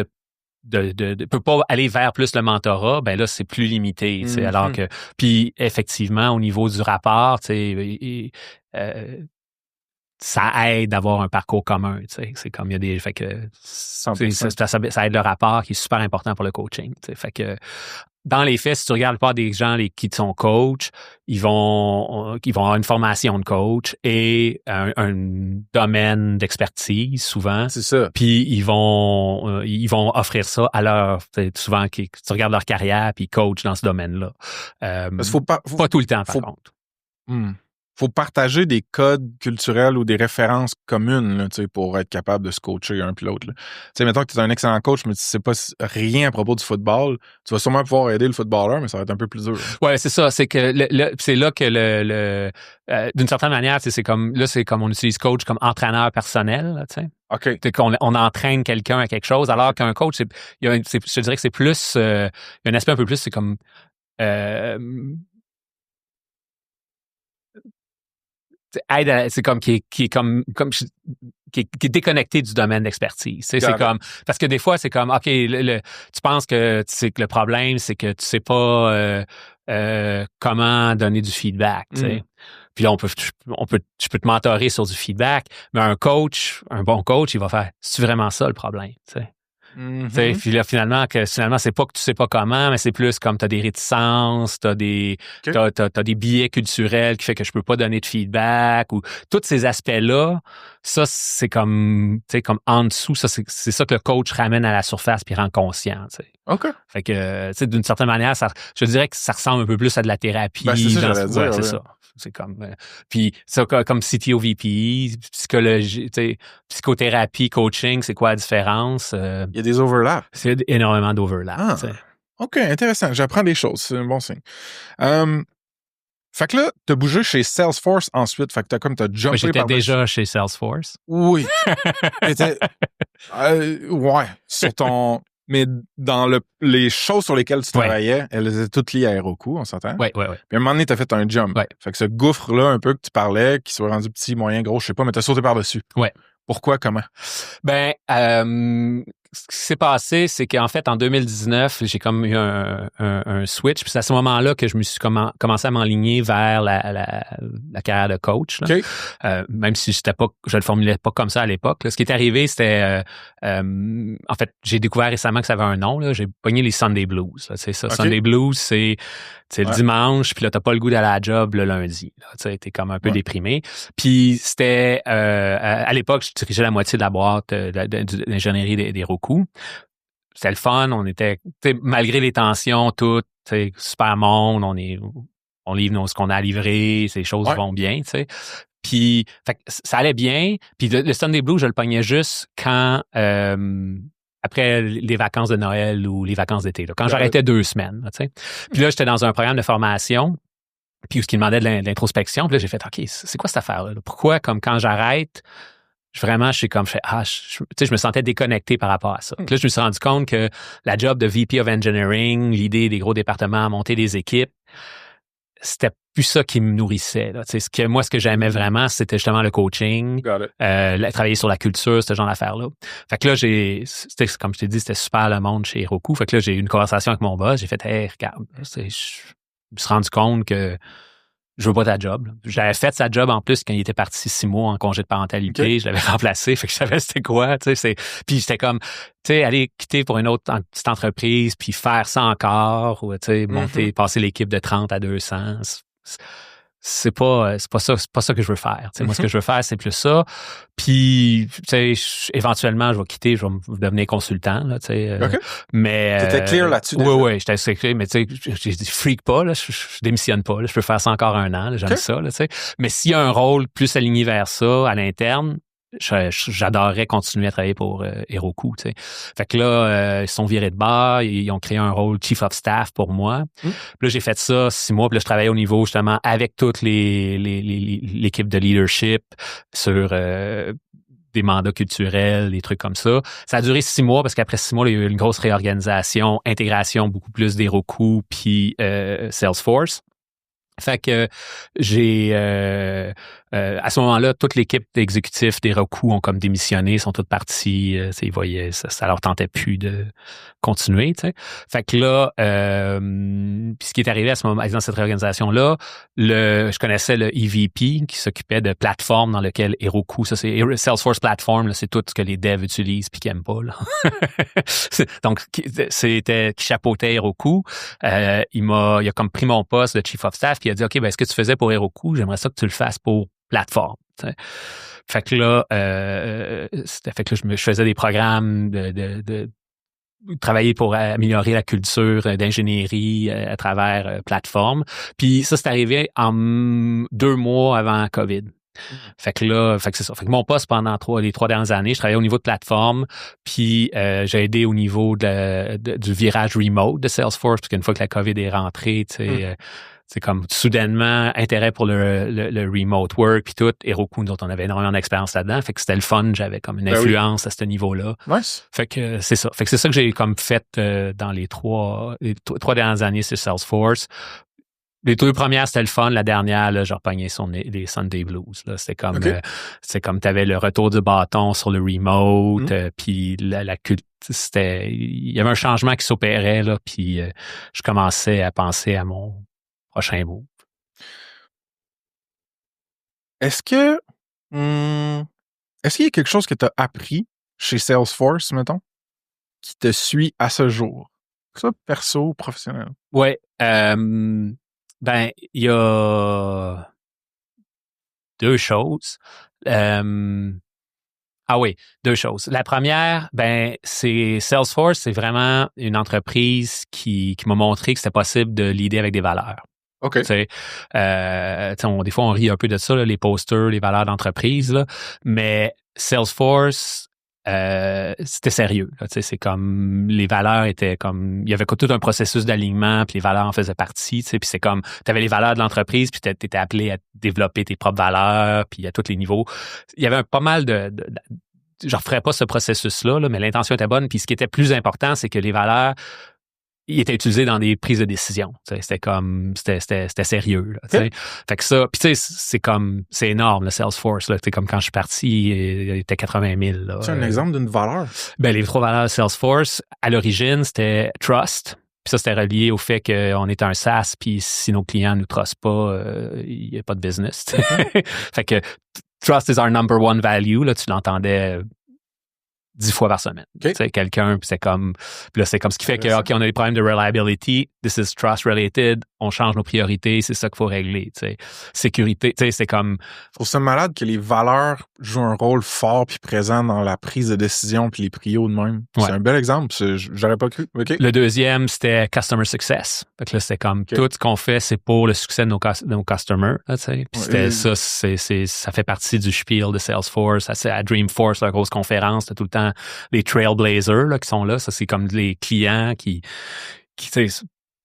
peut pas aller vers plus le mentorat, ben là, c'est plus limité. Alors que, puis effectivement, au niveau du rapport, ça aide d'avoir un parcours commun. C'est comme il y a des... Fait que ça aide le rapport qui est super important pour le coaching. Fait que dans les faits, si tu regardes pas des gens qui sont coachs, ils vont avoir une formation de coach et un domaine d'expertise souvent. C'est ça. Puis ils vont offrir ça à leur... Souvent, tu regardes leur carrière puis ils coachent dans ce domaine-là. Parce faut pas tout le temps, par contre. faut partager des codes culturels ou des références communes là, pour être capable de se coacher un puis l'autre. Tu sais, mettons que tu es un excellent coach, mais tu sais pas rien à propos du football, tu vas sûrement pouvoir aider le footballeur, mais ça va être un peu plus dur. Ouais, c'est ça. C'est que c'est là que d'une certaine manière, c'est comme on utilise coach comme entraîneur personnel, là, tu sais. OK. C'est qu'on entraîne quelqu'un à quelque chose, alors qu'un coach, je dirais que c'est plus, il y a un aspect un peu plus, c'est comme c'est comme qui est comme qui est déconnecté du domaine d'expertise. C'est comme parce que des fois c'est comme OK, tu penses que le problème c'est que tu sais pas comment donner du feedback, tu sais. Puis là je peux te mentorer sur du feedback, mais un bon coach, il va faire c'est vraiment ça le problème, tu sais. Mm-hmm. Puis là, finalement, c'est pas que tu sais pas comment, mais c'est plus comme t'as des réticences, t'as des biais culturels qui fait que je peux pas donner de feedback ou tous ces aspects-là, ça, c'est comme, tu sais, comme en dessous, ça, c'est ça que le coach ramène à la surface puis rend conscient, tu sais. OK. Fait que, tu sais, d'une certaine manière, je dirais que ça ressemble un peu plus à de la thérapie. Ben, c'est ça, j'allais dire. C'est ça. C'est comme puis ça comme CTO VP, psychologie, tu sais, psychothérapie, coaching, c'est quoi la différence? Il y a des overlaps. C'est énormément d'overlap. OK, intéressant. J'apprends des choses. C'est un bon signe. Fait que là, t'as bougé chez Salesforce ensuite. Fait que t'as jumpé par... J'étais déjà chez Salesforce. Oui. Ouais. Sur ton... Mais dans les choses sur lesquelles tu travaillais, elles étaient toutes liées à Heroku, on s'entend? Oui. Puis à un moment donné, t'as fait un jump. Ouais. Fait que ce gouffre-là, un peu que tu parlais, qui soit rendu petit, moyen, gros, je sais pas, mais t'as sauté par-dessus. Ouais. Pourquoi? Comment? Ben, ce qui s'est passé, c'est qu'en fait, en 2019, j'ai comme eu un switch. Puis c'est à ce moment-là que je me suis commencé à m'enligner vers la carrière de coach. Là. Okay. Même si je le formulais pas comme ça à l'époque. Là. Ce qui est arrivé, c'était... en fait, j'ai découvert récemment que ça avait un nom. Là. J'ai pogné les Sunday Blues. C'est ça. Okay. Sunday Blues, c'est le dimanche, puis là, t'as pas le goût d'aller à la job le lundi. Tu t'es comme un peu déprimé. Puis c'était... à l'époque, je dirigeais la moitié de la boîte d'ingénierie des Roku. C'était le fun, on était, malgré les tensions, tout, super monde, on livre ce qu'on a à livrer, ces choses vont bien, tu sais. Puis, ça allait bien. Puis le Sunday Blue, je le pognais juste quand, après les vacances de Noël ou les vacances d'été, là, quand j'arrêtais 2 semaines, tu sais. Puis là, j'étais dans un programme de formation, puis ce qui demandait de l'introspection. Puis là, j'ai fait, OK, c'est quoi cette affaire-là? Pourquoi, comme quand j'arrête, vraiment, je me sentais déconnecté par rapport à ça. Là, je me suis rendu compte que la job de VP of Engineering, l'idée des gros départements, monter des équipes, c'était plus ça qui me nourrissait. Là. Ce que j'aimais vraiment, c'était justement le coaching, travailler sur la culture, ce genre d'affaires-là. Fait que là, comme je t'ai dit, c'était super le monde chez Heroku. Fait que là, j'ai eu une conversation avec mon boss. J'ai fait, hey, regarde, je me suis rendu compte que je veux pas ta job. J'avais fait sa job en plus quand il était parti 6 mois en congé de parentalité. Okay. Je l'avais remplacé, fait que je savais c'était quoi. Puis j'étais comme, aller quitter pour une autre petite entreprise, puis faire ça encore, ou passer l'équipe de 30 à 200. C'est pas ça que je veux faire. Moi, ce que je veux faire, c'est plus ça. Puis, éventuellement, je vais quitter, je vais devenir consultant. Là, okay. Mais t'étais clear là-dessus. Oui, j'étais assez clair. Mais j'ai dit freak pas, là, je démissionne pas. Là, je peux faire ça encore 1 an. Là, j'aime ça. Là, mais s'il y a un rôle plus aligné vers ça à l'interne, j'adorerais continuer à travailler pour Heroku. T'sais. Fait que là, ils sont virés de bord, ils ont créé un rôle Chief of Staff pour moi. Puis là, j'ai fait ça 6 mois, puis là, je travaillais au niveau justement avec toute l'équipe de leadership sur des mandats culturels, des trucs comme ça. Ça a duré 6 mois parce qu'après 6 mois, il y a eu une grosse réorganisation, intégration beaucoup plus d'Heroku puis Salesforce. Fait que j'ai à ce moment-là, toute l'équipe d'exécutifs des Heroku ont comme démissionné, sont toutes partis. Ils voyaient, ça leur tentait plus de continuer. T'sais. Fait que là, puis ce qui est arrivé à ce moment, dans cette réorganisation-là, je connaissais le EVP qui s'occupait de plateformes dans lesquelles Heroku, ça c'est Salesforce Platform, là, c'est tout ce que les devs utilisent puis qu'ils n'aiment pas. Là. Donc, c'était qui chapeautait Heroku. Il a comme pris mon poste de Chief of Staff puis il a dit, OK, ben, ce que tu faisais pour Heroku, j'aimerais ça que tu le fasses pour plateforme. T'sais. Fait que là, je faisais des programmes travailler pour améliorer la culture d'ingénierie à travers plateforme. Puis ça, c'est arrivé en 2 mois avant COVID. Fait que c'est ça. Fait que mon poste pendant les 3 dernières années, je travaillais au niveau de plateforme, puis j'ai aidé au niveau du virage remote de Salesforce, parce qu'une fois que la COVID est rentrée, tu sais, c'est comme soudainement intérêt pour le remote work puis tout. Heroku, nous autres, on avait énormément d'expérience là-dedans. Fait que c'était le fun. J'avais comme une influence à ce niveau-là. Nice. Fait que c'est ça. Fait que c'est ça que j'ai comme fait dans les trois dernières années sur Salesforce. Les 2 premières, c'était le fun. La dernière, là, j'ai repogné les Sunday Blues. Là. C'est comme t'avais le retour du bâton sur le remote, puis la culture. Il y avait un changement qui s'opérait, là, puis je commençais à penser à mon prochain move. Est-ce qu'il y a quelque chose que tu as appris chez Salesforce, mettons, qui te suit à ce jour? Que ce soit perso ou professionnel? Oui. Ben, il y a 2 choses. Oui, 2 choses. La première, ben, c'est Salesforce, c'est vraiment une entreprise qui m'a montré que c'était possible de leader avec des valeurs. OK. Des fois, on rit un peu de ça, là, les posters, les valeurs d'entreprise, là, mais Salesforce, c'était sérieux. Là, c'est comme les valeurs étaient comme il y avait tout un processus d'alignement, puis les valeurs en faisaient partie. Puis c'est comme tu avais les valeurs de l'entreprise, puis tu étais appelé à développer tes propres valeurs, puis à tous les niveaux. Il y avait pas mal je ne referais pas ce processus-là, là, mais l'intention était bonne. Puis ce qui était plus important, c'est que les valeurs il était utilisé dans des prises de décision. C'était sérieux. Là, fait que ça, puis tu sais, c'est énorme, le Salesforce. Là, comme quand je suis parti, il était 80 000. Là. C'est un exemple d'une valeur? Ben, les 3 valeurs de Salesforce, à l'origine, c'était trust. Puis ça, c'était relié au fait qu'on est un SaaS, puis si nos clients ne nous trustent pas, il n'y a pas de business. Fait que trust is our number one value. Là, tu l'entendais 10 fois par semaine. Okay. Tu sais, quelqu'un, puis c'est comme ce qui fait que, OK, on a des problèmes de reliability, this is trust related, on change nos priorités, c'est ça qu'il faut régler, tu sais. Sécurité, tu sais, c'est comme... Je trouve ça malade que les valeurs jouent un rôle fort puis présent dans la prise de décision puis les prios de même. Ouais. C'est un bel exemple, j'aurais pas cru. Okay. Le deuxième, c'était customer success. Fait que là, c'était comme tout ce qu'on fait, c'est pour le succès de nos customers, là, tu sais. Puis c'était ça, ça fait partie du spiel de Salesforce, à Dreamforce, la grosse conférence, t'as tout le temps les trailblazers là, qui sont là. Ça, c'est comme les clients qui tu sais,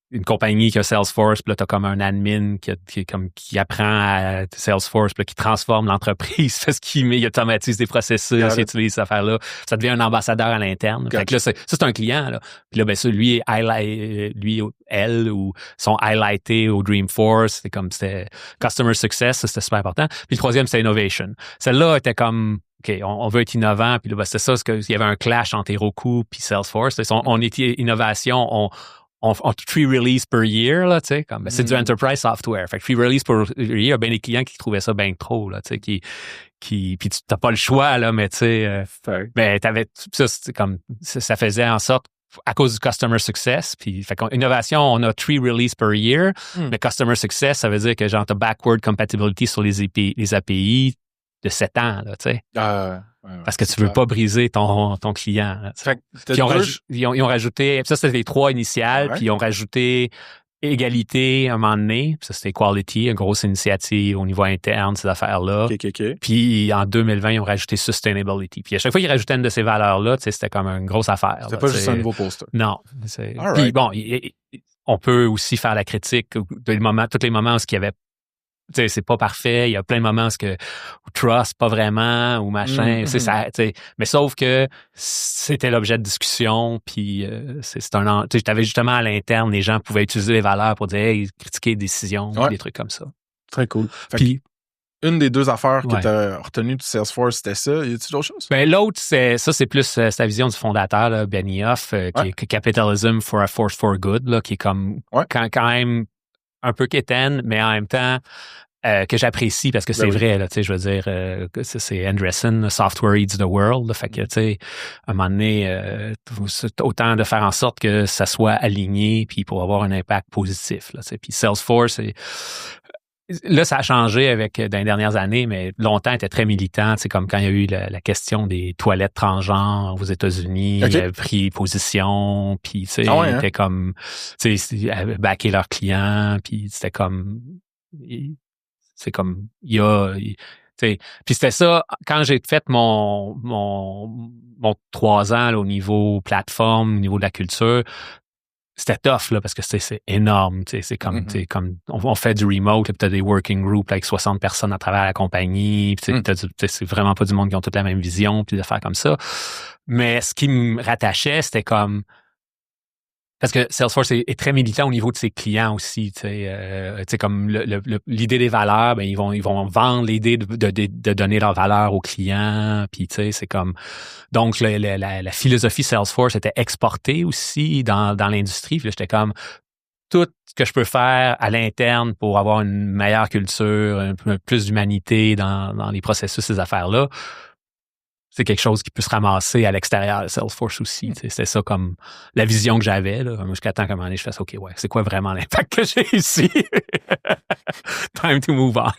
une compagnie qui a Salesforce, puis là, t'as comme un admin qui apprend à Salesforce, puis là, qui transforme l'entreprise parce qu'il automatise des processus, il utilise cette affaire-là. Ça devient un ambassadeur à l'interne. Fait que là, c'est un client, là. Puis là, ben ça, elle, ou sont highlightés au Dreamforce. C'était Customer Success, ça, c'était super important. Puis le troisième, c'était Innovation. Celle-là était comme OK, on veut être innovant, puis là, ben, c'était ça, il y avait un clash entre Heroku puis Salesforce. On était innovation, on 3 release per year, là, tu sais, comme, c'est du enterprise software. Fait que 3 release per year, il y a bien des clients qui trouvaient ça bien trop, là, tu sais, puis tu t'as pas le choix, là, mais tu sais, ben, ça faisait en sorte, à cause du customer success, puis, fait innovation, on a 3 release per year, mais customer success, ça veut dire que, genre, t'as backward compatibility sur les API de 7 ans, là, tu sais. Parce que tu veux pas briser ton client. Fait que ils ont rajouté, ça c'était les 3 initiales, puis ils ont rajouté égalité à un moment donné, ça c'était equality, une grosse initiative au niveau interne, ces affaires-là. Puis en 2020, ils ont rajouté sustainability. Puis à chaque fois qu'ils rajoutaient une de ces valeurs-là, tu sais, c'était comme une grosse affaire. C'était pas juste un nouveau poster. Non. Puis bon, on peut aussi faire la critique tous les moments où il y avait tu sais, c'est pas parfait, il y a plein de moments où trust pas vraiment ou machin, c'est ça, tu sais, mais sauf que c'était l'objet de discussion, puis tu sais, t'avais justement à l'interne, les gens pouvaient utiliser les valeurs pour dire hey, critiquer les décisions, des trucs comme ça. Très cool. Puis une des 2 affaires que tu as retenues de Salesforce, c'était ça. Y a-t-il d'autres choses? Ben, l'autre, c'est plus sa vision du fondateur, là, Benioff, qui est Capitalism for a Force for Good, là, qui est comme quand même un peu quétaine, mais en même temps que j'apprécie parce que c'est vrai, là, tu sais, je veux dire, c'est Andreessen, Software Eats the World, là, fait que, tu sais, à un moment donné, autant de faire en sorte que ça soit aligné puis pour avoir un impact positif, là, tu sais. Puis Salesforce, là, ça a changé dans les dernières années, mais longtemps, il était très militant. C'est comme quand il y a eu la question des toilettes transgenres aux États-Unis. Il avait pris position, puis il était comme, backer leurs clients, puis c'était comme, c'est comme, puis c'était ça, quand j'ai fait mon 3 ans là, au niveau plateforme, au niveau de la culture, c'était tough, là, parce que c'est énorme. C'est comme, comme on fait du remote, puis t'as des working groups avec 60 personnes à travers la compagnie. C'est vraiment pas du monde qui ont toute la même vision, puis des affaires comme ça. Mais ce qui me rattachait, c'était comme... Parce que Salesforce est très militant au niveau de ses clients aussi. Comme l'idée des valeurs, ben ils vont vendre l'idée de donner leurs valeurs aux clients. Puis c'est comme donc la philosophie Salesforce était exportée aussi dans l'industrie. Puis là, j'étais comme tout ce que je peux faire à l'interne pour avoir une meilleure culture, un peu plus d'humanité dans les processus, ces affaires-là. C'est quelque chose qui peut se ramasser à l'extérieur de Salesforce aussi. C'était ça comme la vision que j'avais. Là. Jusqu'à temps qu'à un moment donné, je fasse OK, ouais, c'est quoi vraiment l'impact que j'ai ici? Time to move on.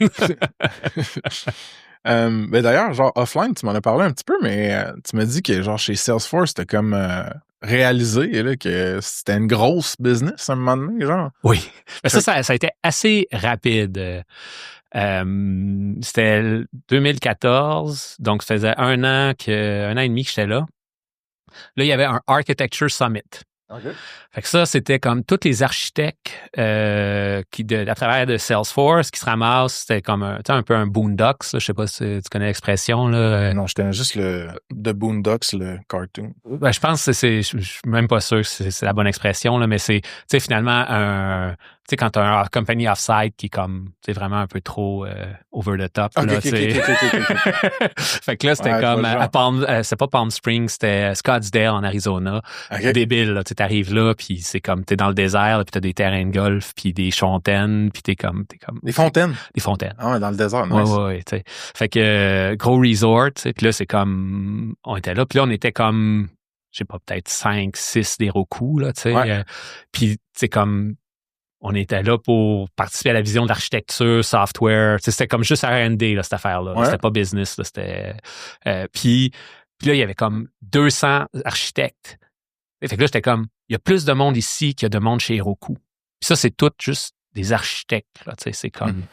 Ben d'ailleurs, genre offline, tu m'en as parlé un petit peu, mais tu m'as dit que genre chez Salesforce, t'as comme réalisé là, que c'était une grosse business à un moment donné, genre. Oui. Mais ça a été assez rapide. C'était 2014, donc ça faisait un an et demi que j'étais là. Là, il y avait un Architecture Summit. Okay. Fait que ça, c'était comme tous les architectes à travers de Salesforce qui se ramassent. C'était comme un peu un Boondocks. Là. Je sais pas si tu connais l'expression. Là. Non, je connais juste The Boondocks, le cartoon. Ben, je pense que je suis même pas sûr que c'est la bonne expression, là, mais c'est finalement quand tu as un company offsite qui est comme vraiment un peu trop over the top. Okay, là, okay. Fait que là, c'était comme c'est pas Palm Springs, c'était Scottsdale en Arizona. Okay. Débile, là, tu arrives là, puis c'est comme t'es dans le désert, puis t'as des terrains de golf, puis des fontaines, puis t'es comme des fontaines. Des fontaines. Ah ouais, dans le désert, nice. Ouais, tu sais. Fait que gros resort, puis là c'est comme on était là, puis là on était comme je sais pas, peut-être 5, 6 des Roku, là, tu sais. Ouais. Puis c'est comme on était là pour participer à la vision d'architecture, software. C'était comme juste R&D, là, cette affaire-là. Ouais. C'était pas business. Là, c'était, puis là, il y avait comme 200 architectes. Et fait que là, j'étais comme, il y a plus de monde ici qu'il y a de monde chez Heroku. Puis ça, c'est tout juste des architectes. Là, c'est comme...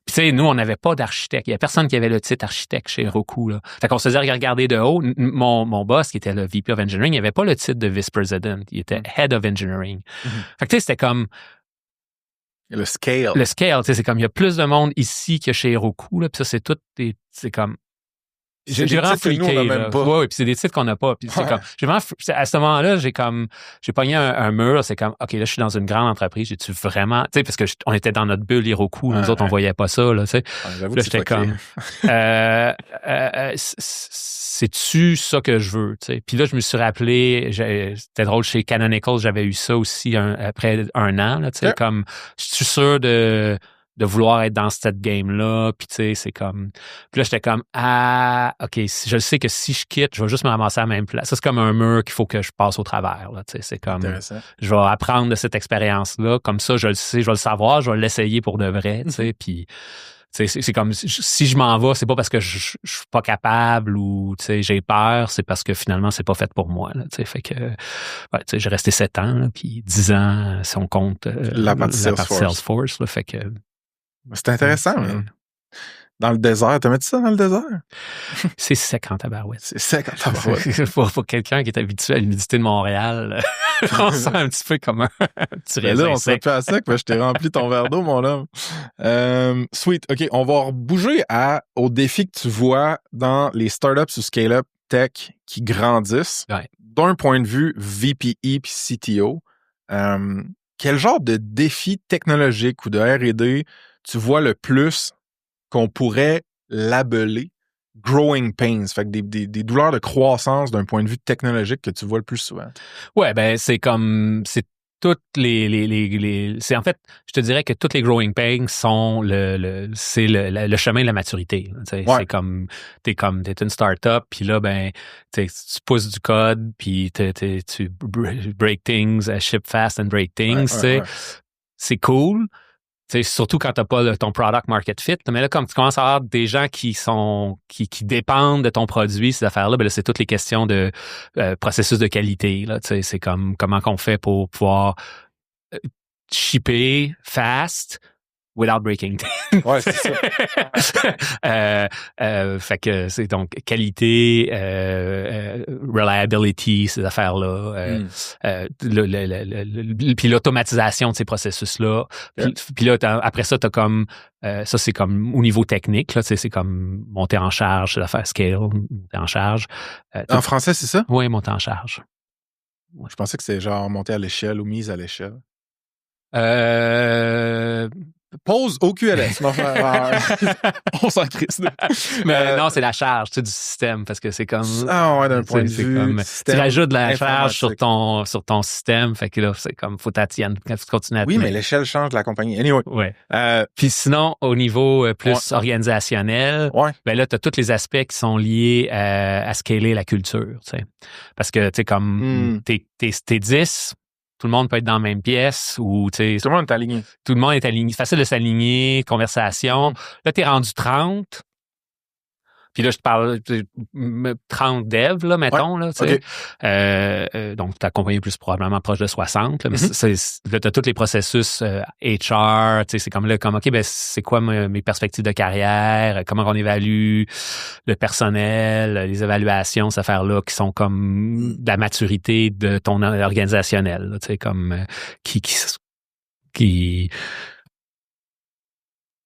Puis nous, on n'avait pas d'architecte. Il n'y a personne qui avait le titre architecte chez Heroku. Là. Fait qu'on se faisait regarder de haut. Mon boss, qui était le VP of Engineering, il n'avait pas le titre de Vice President. Il était Head of Engineering. Fait que c'était comme... Le scale. Le scale, c'est comme il y a plus de monde ici que chez Heroku, là, puis ça, c'est tout, c'est comme... J'ai vraiment freaké, là. Oui, puis c'est des titres qu'on n'a pas. Puis c'est comme, j'ai vraiment, à ce moment-là, j'ai pogné un mur, c'est comme, OK, là, je suis dans une grande entreprise, j'ai-tu vraiment, tu sais, parce que on était dans notre bulle Heroku, nous autres, on voyait pas ça, là, tu sais. Là, j'étais comme, c'est-tu ça que je veux, tu sais. Puis là, je me suis rappelé, c'était drôle, chez Canonical, j'avais eu ça aussi après un an, là, tu sais, comme, je suis sûr de vouloir être dans cette game-là, puis tu sais, c'est comme... Puis là, j'étais comme, OK, je sais que si je quitte, je vais juste me ramasser à la même place. Ça, c'est comme un mur qu'il faut que je passe au travers, là, tu sais, c'est comme... Je vais apprendre de cette expérience-là, comme ça, je le sais, je vais le savoir, je vais l'essayer pour de vrai, tu sais, puis... C'est comme, si je m'en vais, c'est pas parce que je suis pas capable ou, tu sais, j'ai peur, c'est parce que finalement, c'est pas fait pour moi, là, tu sais, fait que, ouais, tu sais, j'ai resté 7 ans, là, puis 10 ans, si on compte la partie Salesforce, là, fait que... C'est intéressant, là. Dans le désert, t'as mis ça dans le désert? C'est sec en tabarouette. C'est sec en tabarouette. pour quelqu'un qui est habitué à l'humidité de Montréal, on sent un petit peu comme un petit raisin. Là, on serait plus à sec, mais je t'ai rempli ton verre d'eau, mon homme. Sweet. OK, on va bouger aux défis que tu vois dans les startups ou scale-up tech qui grandissent. Ouais. D'un point de vue VPE puis CTO, quel genre de défi technologique ou de R&D tu vois le plus qu'on pourrait labeler growing pains, fait que des douleurs de croissance d'un point de vue technologique que tu vois le plus souvent? Ouais, ben c'est toutes c'est en fait, je te dirais que toutes les growing pains sont le chemin de la maturité. Ouais. C'est comme t'es une startup, puis là ben tu pousses du code, puis tu break things, ship fast and break things. Ouais. C'est cool. surtout quand t'as pas ton product market fit. Mais là, comme tu commences à avoir des gens qui dépendent de ton produit, ces affaires-là, ben là, c'est toutes les questions de processus de qualité. Là, c'est comme comment qu'on fait pour pouvoir shipper fast without breaking. Ouais, c'est ça. Fait que c'est donc qualité, reliability, ces affaires-là. Puis l'automatisation de ces processus-là. Puis là, après ça, t'as comme ça, c'est comme au niveau technique, là, c'est comme monter en charge, l'affaire scale, monter en charge. En français, c'est ça? Oui, monter en charge. Je pensais que c'est genre monter à l'échelle ou mise à l'échelle. Pause au QLS. Non, on s'en crisse. Mais non, c'est la charge du système parce que c'est comme. Ah ouais, d'un point de vue. Comme, tu rajoutes de la charge sur ton système. Fait que là, c'est comme faut t'attirer quand tu continues à. Oui, mais l'échelle change de la compagnie. Anyway. Ouais. Puis sinon, au niveau plus organisationnel, ben là, tu as tous les aspects qui sont liés à scaler la culture. T'sais. Parce que, tu sais, comme t'es 10. Tout le monde peut être dans la même pièce ou tu sais. Tout le monde est aligné. Tout le monde est aligné. Facile de s'aligner, conversation. Là, t'es rendu 30. Puis là, je te parle 30 devs, là, mettons. Là, tu sais. Donc, ta compagnie est plus probablement proche de 60. Là, mais là, tu as tous les processus HR. Tu sais, c'est comme là, OK, ben c'est quoi mes perspectives de carrière? Comment on évalue le personnel, les évaluations, ces affaires-là qui sont comme de la maturité de ton organisationnel. Là, tu sais, comme qui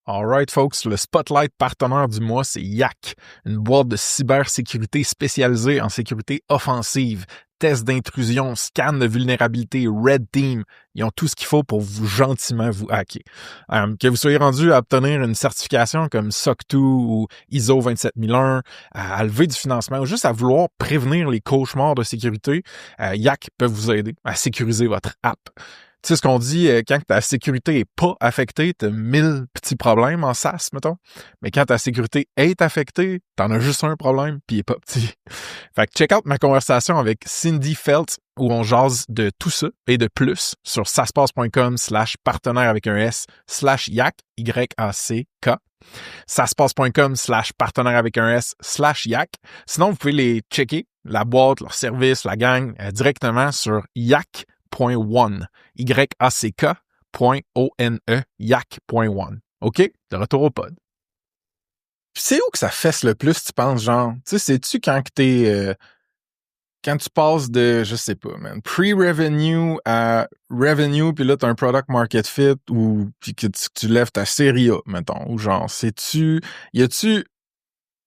All right, folks, le Spotlight partenaire du mois, c'est Yak, une boîte de cybersécurité spécialisée en sécurité offensive, tests d'intrusion, scan de vulnérabilité, Red Team. Ils ont tout ce qu'il faut pour gentiment vous hacker. Que vous soyez rendu à obtenir une certification comme SOC 2 ou ISO 27001, à lever du financement ou juste à vouloir prévenir les cauchemars de sécurité, Yak peut vous aider à sécuriser votre app. Tu sais ce qu'on dit, quand ta sécurité est pas affectée, t'as 1000 petits problèmes en SaaS, mettons. Mais quand ta sécurité est affectée, t'en as juste un problème, puis il est pas petit. Fait que check out ma conversation avec Cindy Felt, où on jase de tout ça et de plus sur saspace.com/partenaire avec un S/YAC, Y-A-C-K. saspace.com/partenaire avec un S/YAC. Sinon, vous pouvez les checker, la boîte, leur service, la gang, directement sur yak.one. YACK.one, yak.one. OK? De retour au pod. Puis c'est où que ça fesse le plus, tu penses, genre? Tu sais, sais-tu quand que quand tu passes de, je sais pas, man, pre-revenue à revenue, puis là, t'as un product market fit, ou puis que tu lèves ta série A, mettons, ou genre, y a-tu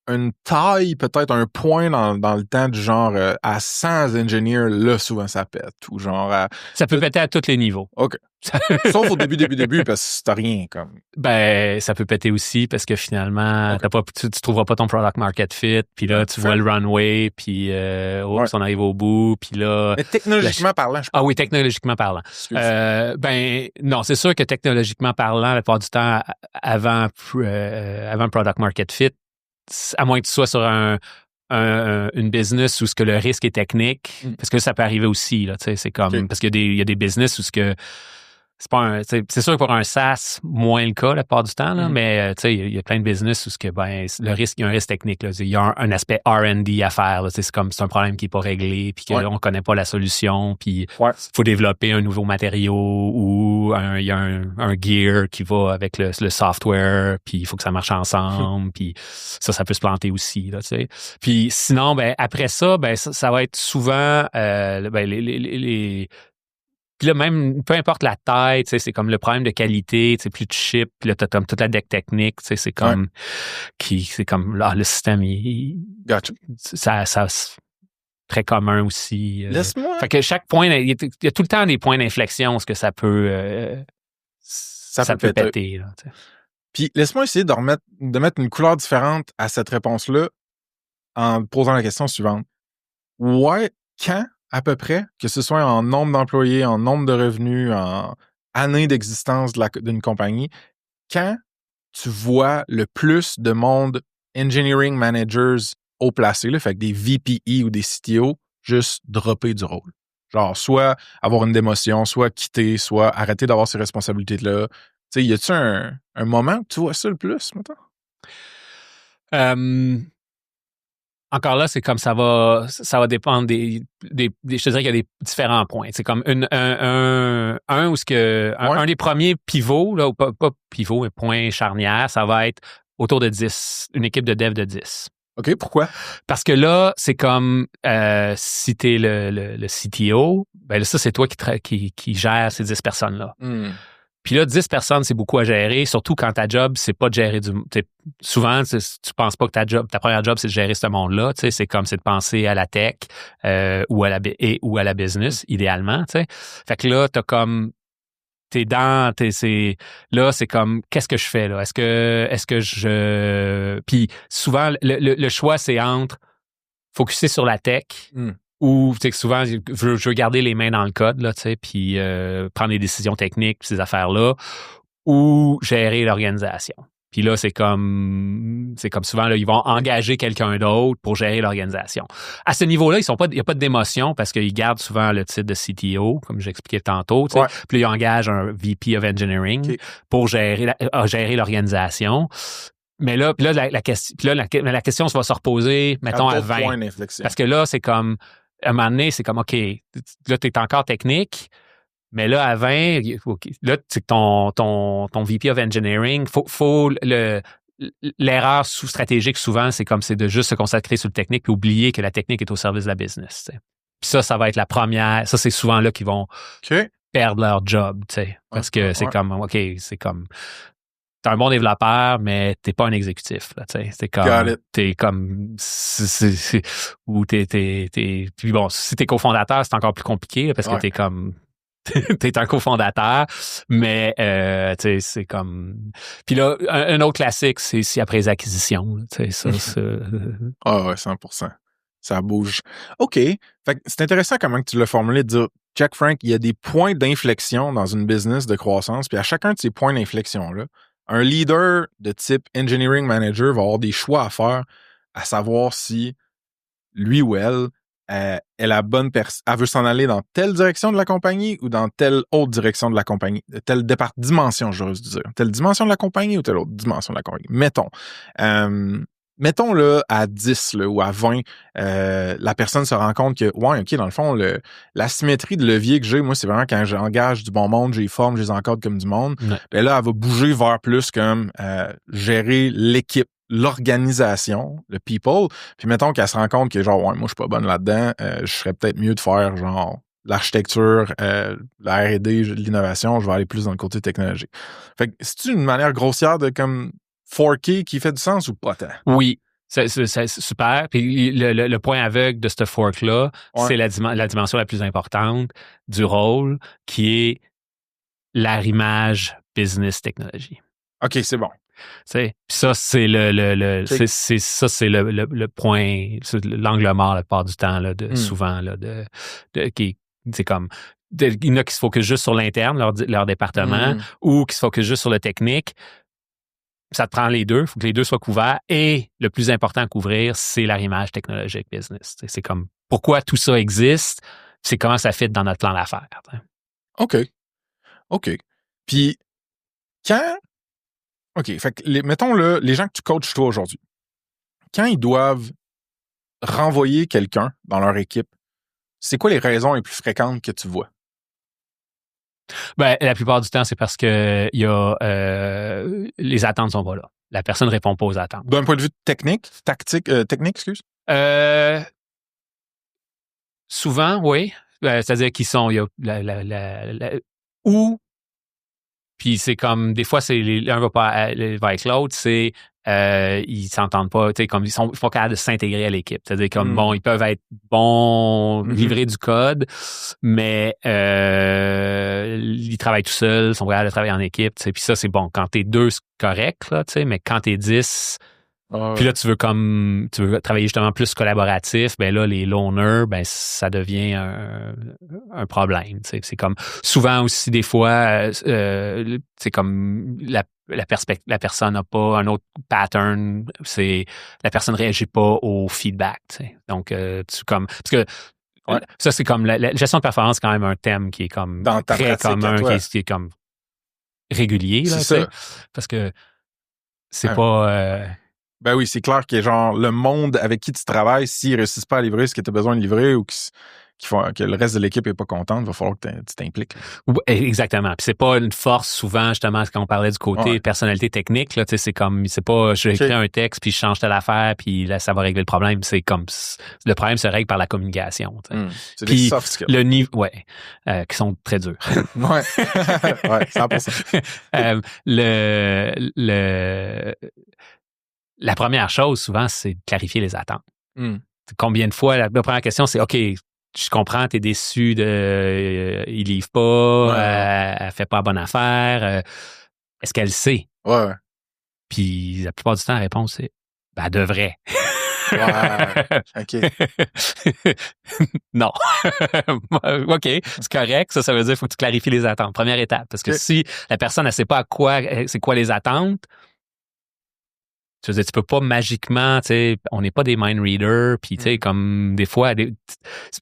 une taille, peut-être un point dans le temps du genre à 100 ingénieurs, là, souvent ça pète. Ou genre ça peut péter à tous les niveaux. OK. Sauf au début, parce que t'as rien comme. Ben, ça peut péter aussi parce que finalement, tu trouveras pas ton product market fit, puis là, tu vois le runway, puis on arrive au bout, puis là. Mais technologiquement parlant, je pense. Ah oui, technologiquement parlant. Ben, non, c'est sûr que technologiquement parlant, la plupart du temps, avant product market fit, à moins que tu sois sur une business où ce que le risque est technique, parce que ça peut arriver aussi, là, tu sais, c'est comme, parce qu'il y a des business où ce que, c'est pas c'est sûr que pour un SaaS, moins le cas la plupart du temps, là, mais tu sais, il y a plein de business où ce que, ben, le risque, il y a un risque technique, là, il y a un aspect R&D à faire, là, c'est comme, c'est un problème qui est pas réglé, puis qu'on connaît pas la solution, puis faut développer un nouveau matériau ou il y a un gear qui va avec le software, puis il faut que ça marche ensemble, puis ça peut se planter aussi, là, tu sais. Puis sinon, ben, après ça, ben, ça va être souvent, ben, puis là, même, peu importe la taille, tu sais, c'est comme le problème de qualité, tu sais, plus de chip, puis là, t'as comme toute la deck technique, tu sais, c'est comme, c'est comme, là, le système, Gotcha. Ça très commun aussi. Laisse-moi. Fait que chaque point, il y a tout le temps des points d'inflexion, ce que ça peut, ça peut péter, là, tu sais. Puis, laisse-moi essayer de mettre une couleur différente à cette réponse-là en posant la question suivante. Quand à peu près, que ce soit en nombre d'employés, en nombre de revenus, en années d'existence d'une compagnie, quand tu vois le plus de monde engineering managers haut placés, là, fait que des VPE ou des CTO, juste dropper du rôle. Genre, soit avoir une démotion, soit quitter, soit arrêter d'avoir ces responsabilités-là, sais, y a-tu un moment où tu vois ça le plus, maintenant? Encore là, c'est comme ça va dépendre je te dirais qu'il y a des différents points. C'est comme un des premiers pivots, là, ou pas pivot, mais point charnière, ça va être autour de 10, une équipe de dev de 10. OK, pourquoi? Parce que là, c'est comme si t'es le CTO, ben là, ça, c'est toi qui gères ces 10 personnes-là. Puis là, 10 personnes, c'est beaucoup à gérer, surtout quand ta job, c'est pas de gérer souvent, tu penses pas que ta première job, c'est de gérer ce monde-là. C'est de penser à la tech ou à la business, idéalement. T'sais. Fait que là, là, c'est comme, qu'est-ce que je fais là? Est-ce que je... Puis souvent, le choix, c'est entre focuser sur la tech ou, tu sais, souvent, je veux garder les mains dans le code, là, tu sais, puis prendre des décisions techniques, ces affaires-là, ou gérer l'organisation. Puis là, c'est comme souvent, là, ils vont engager quelqu'un d'autre pour gérer l'organisation. À ce niveau-là, il n'y a pas d'émotion parce qu'ils gardent souvent le titre de CTO, comme j'expliquais tantôt. Tu sais. Puis là, ils engagent un VP of Engineering pour gérer l'organisation. Mais là, la question va se reposer, mettons, à 20. Parce que là, c'est comme, à un moment donné, c'est comme, OK, là, tu es encore technique, mais là, à 20, là, c'est ton VP of Engineering, l'erreur stratégique, souvent, c'est de juste se consacrer sur le technique et oublier que la technique est au service de la business. T'sais. Puis ça va être la première. Ça, c'est souvent là qu'ils vont perdre leur job, tu sais. Parce que c'est comme, OK, c'est comme... T'es un bon développeur, mais t'es pas un exécutif. Là, c'est comme, t'es comme, ou puis bon, si t'es cofondateur, c'est encore plus compliqué là, parce que t'es comme, t'es un cofondateur, mais c'est comme. Puis là, un autre classique, c'est si après les acquisitions, tu sais, ça. Ah ouais, 100%. Ça bouge. OK. Fait que c'est intéressant comment tu l'as formulé de dire, Jack Frank, il y a des points d'inflexion dans une business de croissance, puis à chacun de ces points d'inflexion-là, un leader de type engineering manager va avoir des choix à faire, à savoir si lui ou elle est la bonne personne. Elle veut s'en aller dans telle direction de la compagnie ou dans telle autre direction de la compagnie, telle dimension, j'aurais dû dire. Telle dimension de la compagnie ou telle autre dimension de la compagnie. Mettons là, à 10 là, ou à 20, la personne se rend compte que, ouais, OK, dans le fond, la symétrie de levier que j'ai, moi, c'est vraiment quand j'engage du bon monde, je les forme, je les encadre comme du monde. Et là, elle va bouger vers plus comme gérer l'équipe, l'organisation, le people. Puis mettons qu'elle se rend compte que, genre, ouais, moi, je suis pas bonne là-dedans, je serais peut-être mieux de faire, genre, l'architecture, la R&D, l'innovation, je vais aller plus dans le côté technologique. Fait que c'est-tu une manière grossière de comme forker qui fait du sens ou pas tant? Oui, c'est super. Puis le point aveugle de ce fork-là, c'est la dimension la plus importante du rôle, qui est l'arrimage business-technologie. OK, c'est bon. Puis ça, c'est le point, c'est l'angle mort la plupart du temps, là, souvent, là, c'est comme... Il y en a qui se focusent juste sur l'interne, leur département, ou qui se focusent juste sur le technique. Ça te prend les deux, il faut que les deux soient couverts. Et le plus important à couvrir, c'est l'arrimage technologique business. C'est comme pourquoi tout ça existe, c'est comment ça fit dans notre plan d'affaires. OK. Puis, fait que mettons les gens que tu coaches toi aujourd'hui, quand ils doivent renvoyer quelqu'un dans leur équipe, c'est quoi les raisons les plus fréquentes que tu vois? Ben, la plupart du temps, c'est parce que les attentes sont pas là. La personne ne répond pas aux attentes. D'un point de vue technique, excuse? Souvent, oui. C'est-à-dire qu'ils sont... Puis c'est comme... Des fois, l'un va avec l'autre, c'est... ils s'entendent pas, tu sais, comme ils sont pas capables de s'intégrer à l'équipe. C'est-à-dire comme bon, ils peuvent être bons, livrer du code, mais ils travaillent tout seuls, sont capables de travailler en équipe. Tu sais, puis ça, c'est bon. Quand t'es 2, c'est correct, là, tu sais, mais quand t'es 10, puis là, tu veux travailler justement plus collaboratif, ben là, les loners, ben ça devient un problème. Tu sais. C'est comme souvent aussi des fois, c'est comme la personne n'a pas un autre pattern, la personne ne réagit pas au feedback. Tu sais. Donc, parce que ça, c'est comme la gestion de performance, c'est quand même un thème qui est comme très commun, qui est comme régulier, là, C'est ça. parce que c'est Ah. pas... Ben oui, c'est clair que genre le monde avec qui tu travailles, s'ils réussissent pas à livrer ce que tu as besoin de livrer ou que le reste de l'équipe est pas contente, il va falloir que tu t'impliques. Ouais, exactement. Puis c'est pas une force souvent, justement, quand on parlait du côté personnalité technique, là, c'est comme, c'est pas, je vais écrire un texte, puis je change telle affaire, puis là, ça va régler le problème. C'est comme, le problème se règle par la communication. C'est puis des soft skills. Le niveau, qui sont très durs. Ouais. 100%. La première chose, souvent, c'est de clarifier les attentes. Combien de fois, la première question, c'est, OK, je comprends, t'es déçu il livre pas, elle fait pas la bonne affaire. Est-ce qu'elle sait? Ouais. Puis la plupart du temps, la réponse, c'est, ben, elle devrait. Ouais. OK. Non. OK, c'est correct. Ça veut dire qu'il faut que tu clarifies les attentes. Première étape. Parce que si la personne, elle sait pas c'est quoi les attentes, tu veux dire, tu peux pas magiquement, tu sais, on n'est pas des mind readers, puis tu sais, comme des fois,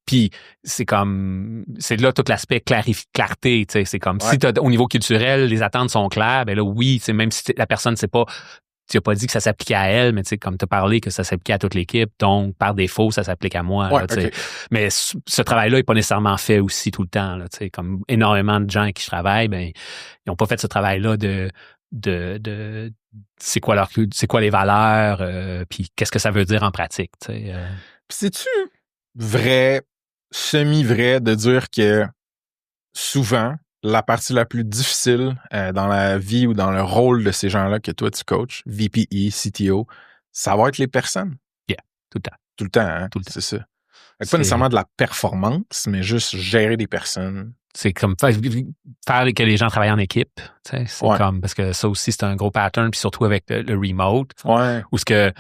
puis c'est comme, c'est là tout l'aspect clarté, tu sais, c'est comme si au niveau culturel, les attentes sont claires, ben là, oui, tu sais, même si la personne ne sait pas, tu n'as pas dit que ça s'appliquait à elle, mais tu sais, comme tu as parlé que ça s'appliquait à toute l'équipe, donc par défaut, ça s'applique à moi. Là, okay. Mais ce travail-là n'est pas nécessairement fait aussi tout le temps. Là, tu sais, comme énormément de gens avec qui je travaille, ben, ils n'ont pas fait ce travail-là de c'est quoi les valeurs, puis qu'est-ce que ça veut dire en pratique. Tu sais, C'est-tu vrai, semi-vrai de dire que souvent, la partie la plus difficile dans la vie ou dans le rôle de ces gens-là que toi tu coaches, VPE, CTO, ça va être les personnes? Yeah, tout le temps. Tout le temps, hein? Tout le temps. C'est ça. Pas nécessairement de la performance, mais juste gérer des personnes. C'est comme faire que les gens travaillent en équipe. C'est comme, parce que ça aussi, c'est un gros pattern, puis surtout avec le remote. Où ce que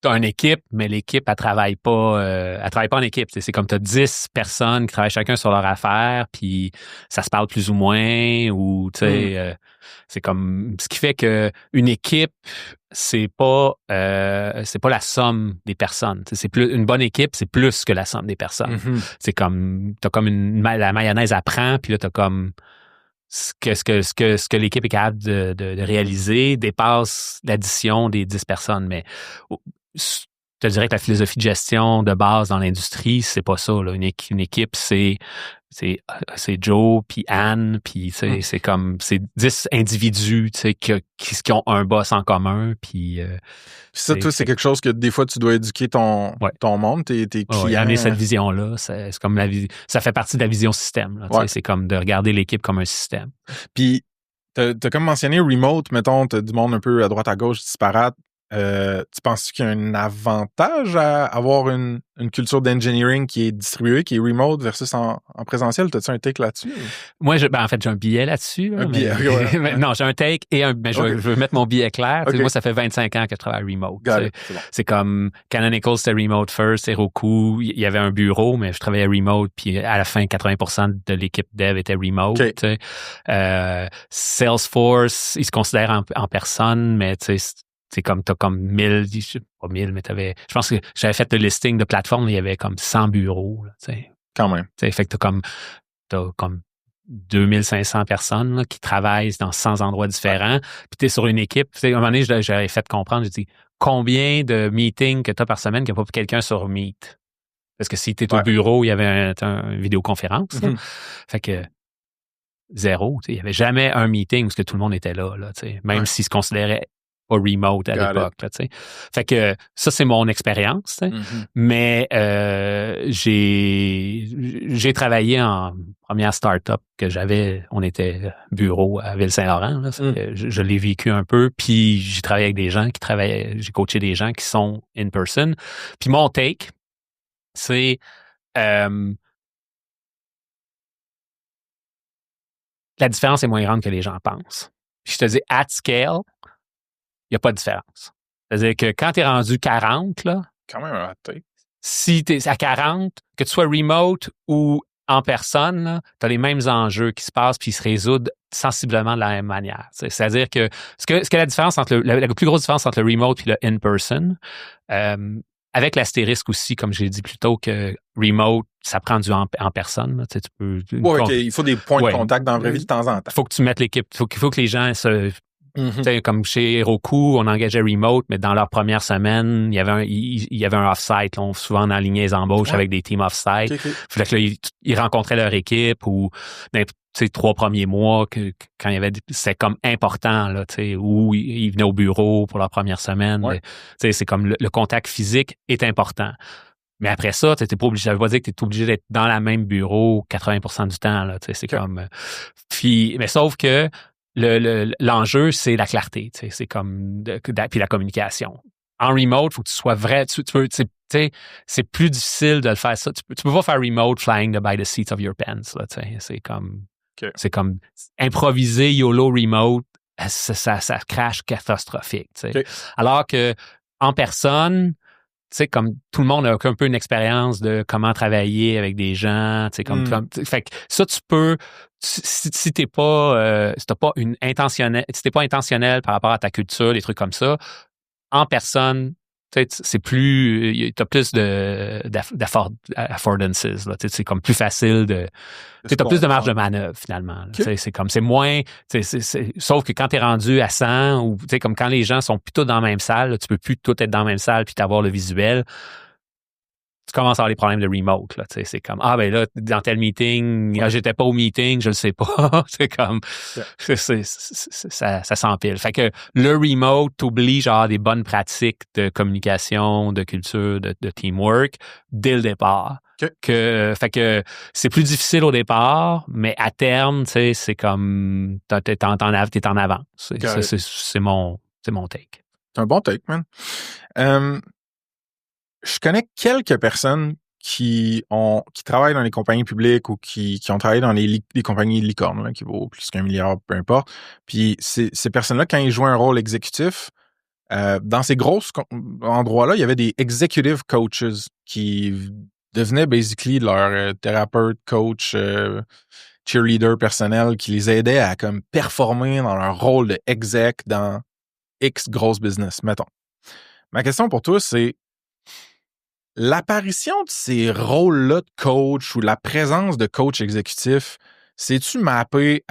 t'as une équipe, mais l'équipe, elle travaille pas en équipe. C'est comme t'as 10 personnes qui travaillent chacun sur leur affaire, puis ça se parle plus ou moins, ou tu sais, c'est comme ce qui fait que une équipe, c'est pas la somme des personnes. C'est plus une bonne équipe, c'est plus que la somme des personnes. C'est comme t'as comme la mayonnaise apprend, puis là t'as comme ce que l'équipe est capable de réaliser dépasse l'addition des 10 personnes, mais je te dirais que la philosophie de gestion de base dans l'industrie, c'est pas ça. Là. Une équipe, c'est Joe, puis Anne, puis c'est comme c'est 10 individus qui ont un boss en commun. Puis ça, toi, c'est quelque chose que des fois, tu dois éduquer ton monde, tes clients. Amener cette vision-là, c'est comme ça fait partie de la vision système. Là, c'est comme de regarder l'équipe comme un système. Puis, t'as comme mentionné remote, mettons, t'as du monde un peu à droite à gauche disparate. Tu penses qu'il y a un avantage à avoir une culture d'engineering qui est distribuée, qui est remote versus en présentiel? T'as-tu un take là-dessus? Moi, en fait, j'ai un billet là-dessus. Là, non, j'ai un take et mais je veux mettre mon billet clair. Moi, ça fait 25 ans que je travaille remote. C'est comme Canonical, c'était remote first. Heroku, il y avait un bureau, mais je travaillais remote. Puis à la fin, 80% de l'équipe dev était remote. Salesforce, ils se considèrent en personne, mais tu sais, c'est comme, t'as comme 1000, pas 1000, mais je pense que j'avais fait le listing de plateformes, il y avait comme 100 bureaux, là, quand même. Fait que t'as comme 2500 personnes là, qui travaillent dans 100 endroits différents, puis t'es sur une équipe. À un moment donné, j'avais fait comprendre, j'ai dit, combien de meetings que t'as par semaine qu'il n'y a pas quelqu'un sur Meet? Parce que si t'es au bureau, il y avait une vidéoconférence. Fait que zéro. Il n'y avait jamais un meeting où tout le monde était là même s'ils se considéraient pas remote à l'époque. Fait que ça, c'est mon expérience. Mais j'ai travaillé en première start-up que j'avais. On était bureau à Ville-Saint-Laurent. Là, je l'ai vécu un peu. Puis j'ai travaillé avec des gens qui travaillaient. J'ai coaché des gens qui sont in-person. Puis mon take, c'est la différence est moins grande que les gens pensent. Puis je te dis, at scale, il n'y a pas de différence. C'est-à-dire que quand tu es rendu 40, là, quand même un hot take. Si tu es à 40, que tu sois remote ou en personne, tu as les mêmes enjeux qui se passent puis ils se résoudent sensiblement de la même manière. C'est-à-dire que ce que la différence entre la plus grosse différence entre le remote et le in-person, avec l'astérisque aussi, comme j'ai dit plus tôt, que remote, ça prend du en personne. Là, tu peux. Il faut des points de contact dans la vraie vie de temps en temps. Il faut que tu mettes l'équipe. Il faut que les gens se. Comme chez Heroku, on engageait remote, mais dans leur première semaine, il y avait un off-site. On souvent on alignait les embauches avec des teams off-site. Fait que là, ils rencontraient leur équipe ou dans les 3 premiers mois, quand il y avait, c'était comme important, là, où ils venaient au bureau pour leur première semaine. Ouais. C'est comme le contact physique est important. Mais après ça, t'es pas obligé, ça veut pas dire que tu es obligé d'être dans la même bureau 80% du temps, là, c'est comme, puis, mais sauf que, l'enjeu, c'est la clarté, c'est comme puis la communication. En remote, il faut que tu sois vrai. C'est plus difficile de le faire ça. Tu peux pas faire remote flying by the seats of your pants. Là, c'est comme improviser YOLO remote, ça crash catastrophique. Alors que en personne, comme tout le monde a un peu une expérience de comment travailler avec des gens, fait que ça, tu peux, si t'es pas, si t'as pas une intentionnel, si t'es pas intentionnel par rapport à ta culture, des trucs comme ça, en personne, c'est plus, t'as plus d'affordances, là, c'est comme plus facile t'as plus de marge de manœuvre, finalement. Okay. C'est moins, sauf que quand t'es rendu à 100 ou, comme quand les gens sont plutôt dans la même salle, là, tu peux plus tout être dans la même salle puis t'avoir le visuel. Tu commences à avoir les problèmes de remote, là, c'est comme, ben là, dans tel meeting, j'étais pas au meeting, je le sais pas. C'est comme, ça s'empile. Fait que le remote t'oblige à avoir des bonnes pratiques de communication, de culture, de teamwork dès le départ. Okay. Fait que c'est plus difficile au départ, mais à terme, c'est comme, t'es en avant. C'est mon take. C'est un bon take, man. Je connais quelques personnes qui travaillent dans les compagnies publiques ou qui ont travaillé dans les compagnies licornes, là, qui vaut plus qu'1 milliard, peu importe. Puis ces personnes-là, quand ils jouent un rôle exécutif, dans ces gros endroits-là, il y avait des executive coaches qui devenaient basically leur thérapeute, coach, cheerleader personnel, qui les aidait à comme performer dans leur rôle de exec dans X grosse business, mettons. Ma question pour toi, c'est l'apparition de ces rôles-là de coach ou la présence de coach exécutif, c'est-tu mappé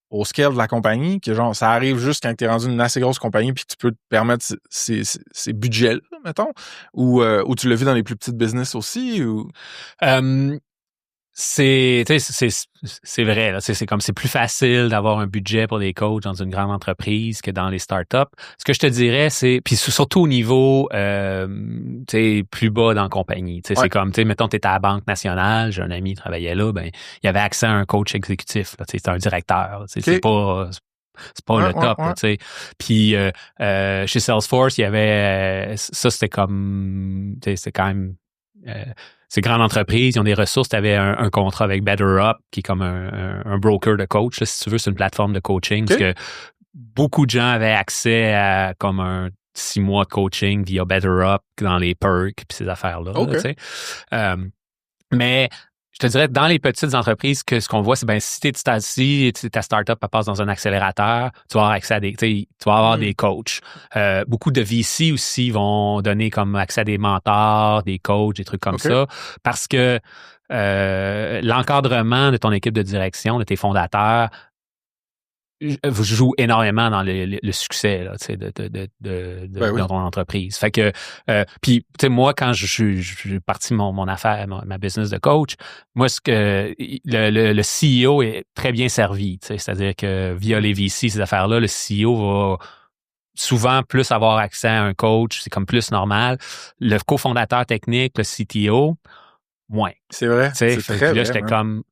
au scale de la compagnie, que genre, ça arrive juste quand tu es rendu une assez grosse compagnie puis que tu peux te permettre ces budgets-là, mettons, ou tu l'as vu dans les plus petites business aussi, ou... C'est vrai, là. C'est comme c'est plus facile d'avoir un budget pour des coachs dans une grande entreprise que dans les startups. Ce que je te dirais, c'est, puis surtout au niveau plus bas dans la compagnie. C'est comme, mettons, tu étais à la Banque nationale, j'ai un ami qui travaillait là, ben il avait accès à un coach exécutif. C'est un directeur. C'est pas le top, tu sais. Puis chez Salesforce, il y avait ça, c'était comme, c'était quand même. C'est grande entreprise, ils ont des ressources. Tu avais un contrat avec BetterUp, qui est comme un broker de coach, là, si tu veux, c'est une plateforme de coaching. Parce que beaucoup de gens avaient accès à comme un 6 mois de coaching via BetterUp dans les perks puis ces affaires-là. Là, tu sais. Mais je te dirais, dans les petites entreprises, que ce qu'on voit, c'est si ta startup passe dans un accélérateur, tu vas avoir accès à tu vas avoir des coachs. Beaucoup de VC aussi vont donner comme accès à des mentors, des coachs, des trucs comme ça, parce que l'encadrement de ton équipe de direction, de tes fondateurs, joue énormément dans le succès là, de ton entreprise. Fait que puis tu sais, moi quand je parti mon affaire, ma business de coach, moi ce que le CEO est très bien servi, tu sais, c'est-à-dire que via les VC, ces affaires-là, le CEO va souvent plus avoir accès à un coach, c'est comme plus normal. Le cofondateur technique, le CTO, moins. C'est vrai. C'est très vrai. Là, j'étais comme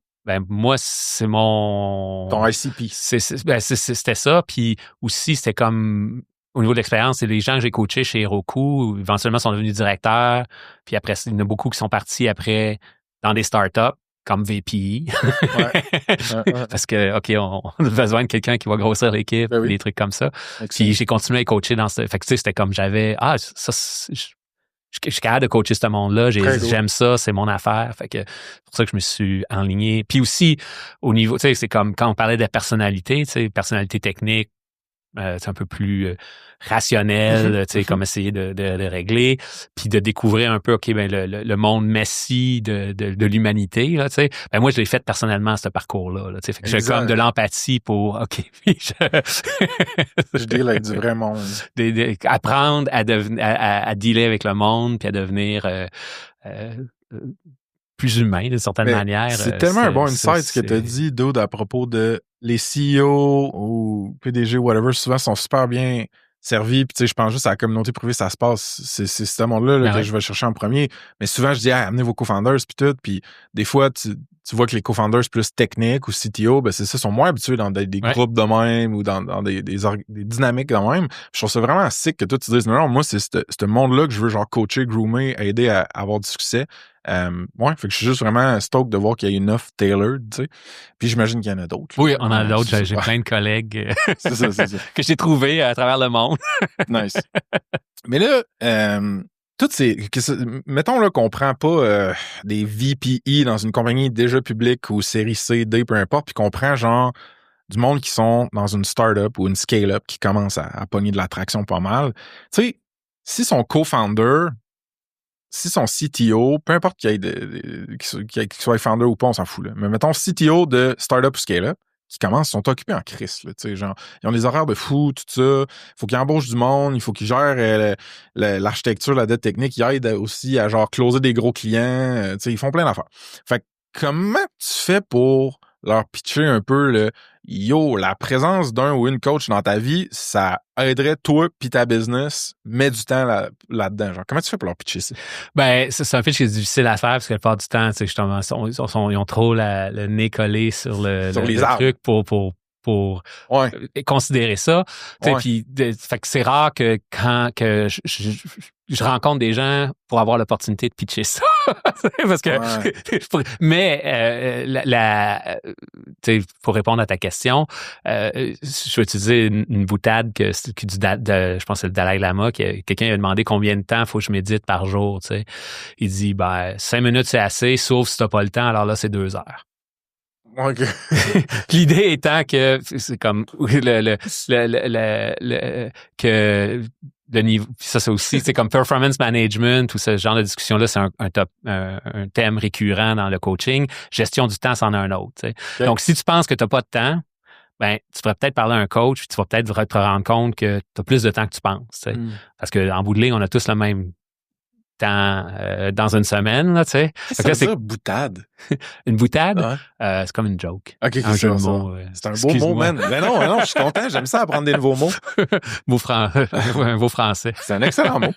moi, c'est mon... Ton ICP. C'était ça. Puis aussi, c'était comme... Au niveau de l'expérience, c'est les gens que j'ai coachés chez Heroku, éventuellement sont devenus directeurs. Puis après, il y en a beaucoup qui sont partis après dans des startups comme VP. Parce que, OK, on a besoin de quelqu'un qui va grossir l'équipe, des trucs comme ça. Puis j'ai continué à coacher dans ce... Fait que tu sais, c'était comme j'avais... Je suis capable de coacher ce monde-là. J'aime ça, c'est mon affaire. Fait que c'est pour ça que je me suis enligné. Puis aussi, au niveau, tu sais, c'est comme quand on parlait de personnalité, tu sais, personnalité technique, c'est un peu plus rationnel, comme essayer de régler, puis de découvrir un peu, OK, ben le monde messy de l'humanité, là, tu sais. Ben moi, je l'ai fait personnellement, ce parcours-là, là, tu sais. Fait que j'ai comme de l'empathie pour, OK, puis je deal avec du vrai monde. Apprendre à dealer avec le monde, puis à devenir plus humain d'une certaine manière. C'est tellement un bon insight ce que tu as dit, Dude, à propos de les CEO ou PDG, whatever, souvent sont super bien servis. Puis, tu sais, je pense juste à la communauté privée, ça se passe. C'est ce monde-là que je vais chercher en premier. Mais souvent, je dis, amenez vos co-founders, puis tout. Puis, des fois, tu vois que les co-founders plus techniques ou CTO, ben c'est ça, sont moins habitués dans des groupes de même ou dans des dynamiques de même. Puis je trouve ça vraiment sick que toi, tu dises, non, moi, c'est ce monde-là que je veux, genre, coacher, groomer, aider à avoir du succès. Fait que je suis juste vraiment stoked de voir qu'il y a une offre tailored, tu sais. Puis j'imagine qu'il y en a d'autres. Oui, on en a d'autres. J'ai plein de collègues c'est ça. que j'ai trouvés à travers le monde. Nice. Mais là, mettons là qu'on prend pas des VPE dans une compagnie déjà publique ou série C, D, peu importe, puis qu'on prend genre du monde qui sont dans une startup ou une scale-up qui commence à pogner de l'attraction pas mal. Tu sais, si son co-founder, si son CTO, peu importe qu'il soit founder ou pas, on s'en fout, là. Mais mettons CTO de startup ou scale-up, qui commencent, sont occupés en crise, là, tu sais, genre, ils ont des horaires de fou, tout ça. Il faut qu'ils embauchent du monde, il faut qu'ils gèrent l'architecture, la dette technique, ils aident aussi à, genre, closer des gros clients, tu sais, ils font plein d'affaires. Fait que, comment tu fais pour leur pitcher un peu la présence d'un ou une coach dans ta vie, ça aiderait toi pis ta business, mets du temps là-dedans. Genre, comment tu fais pour leur pitcher ça? Ben, c'est un pitch qui est difficile à faire parce que la plupart du temps, tu sais, justement, ils ont trop le nez collé sur le truc pour considérer ça. Ouais. Puis, fait que c'est rare que quand je rencontre des gens pour avoir l'opportunité de pitcher ça. Parce que, mais pour répondre à ta question, je vais utiliser une boutade je pense que c'est le Dalai Lama, quelqu'un a demandé combien de temps il faut que je médite par jour. T'sais. Il dit 5 minutes c'est assez, sauf si t'as pas le temps, alors là c'est 2 heures. Okay. L'idée étant que c'est comme que le niveau, ça c'est aussi, c'est comme performance management ou ce genre de discussion-là, c'est un thème récurrent dans le coaching. Gestion du temps, c'en est un autre. Okay. Donc, si tu penses que tu n'as pas de temps, ben, tu pourrais peut-être parler à un coach, puis tu vas peut-être te rendre compte que tu as plus de temps que tu penses. Parce qu'en bout de ligne, on a tous le même temps dans une semaine, là, tu sais. C'est ça, boutade. Une boutade? C'est comme une joke. OK, c'est un mot. C'est un beau mot, man. Mais non, je suis content. J'aime ça apprendre des nouveaux mots. Un beau français. C'est un excellent mot.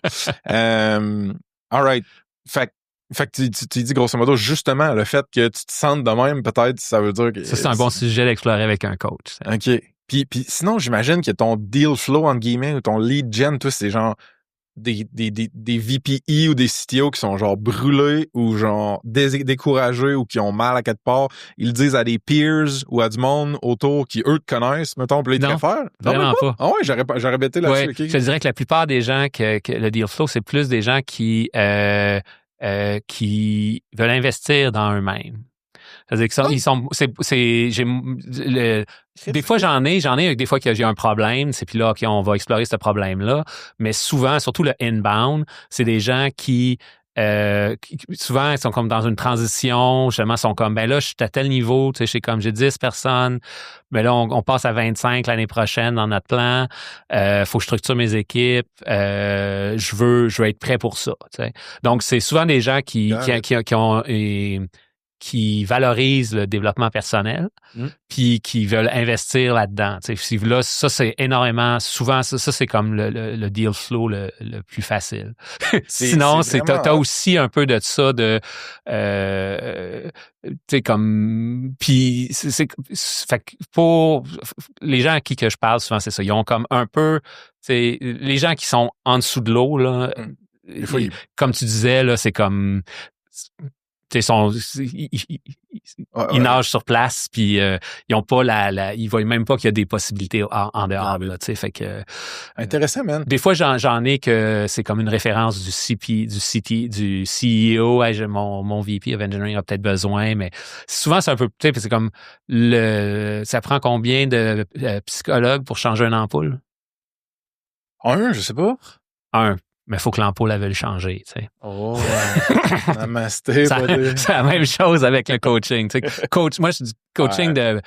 All right. Fait que tu dis grosso modo, justement, le fait que tu te sentes de même, peut-être, ça veut dire que... Ça, c'est un bon sujet d'explorer avec un coach. Ça. OK. Puis sinon, j'imagine que ton deal flow, entre guillemets, ou ton lead gen, tout, c'est genre des VPE ou des CTO qui sont genre brûlés ou genre découragés ou qui ont mal à quelque part, ils le disent à des peers ou à du monde autour qui, eux, te connaissent, mettons, puis ils te préfèrent? Vraiment pas. Ah ouais, j'aurais bêté là-dessus. Ouais, okay. Je te dirais que la plupart des gens que le deal flow, c'est plus des gens qui veulent investir dans eux-mêmes. C'est-à-dire que des fois, j'en ai avec des fois que j'ai un problème, c'est puis là, OK, on va explorer ce problème-là. Mais souvent, surtout le inbound, c'est des gens qui souvent, ils sont comme dans une transition, justement, sont comme, ben là, je suis à tel niveau, tu sais, j'ai 10 personnes, mais là, on passe à 25 l'année prochaine dans notre plan, faut que je structure mes équipes, je veux être prêt pour ça, tu sais. Donc, c'est souvent des gens qui valorisent le développement personnel, puis qui veulent investir là-dedans. Là, ça, c'est énormément... Souvent, ça c'est comme le deal flow le plus facile. Sinon, t'as aussi un peu de ça de... tu sais, comme... Puis, fait que pour les gens à qui que je parle, souvent, c'est ça. Ils ont comme un peu... Les gens qui sont en dessous de l'eau, là, comme tu disais, là, c'est comme... Ils nagent sur place, puis ils ont pas ils voient même pas qu'il y a des possibilités en dehors, là, tu sais, fait que... Intéressant, man. Des fois, j'en ai que c'est comme une référence du CEO, hey, mon VP of Engineering a peut-être besoin, mais souvent, c'est un peu, tu sais, c'est comme ça prend combien de psychologues pour changer une ampoule? Je sais pas. Mais il faut que l'ampoule elle veut le changer, tu sais. Oh, namasté. C'est la même chose avec le coaching. Tu sais. Moi, je dis coaching de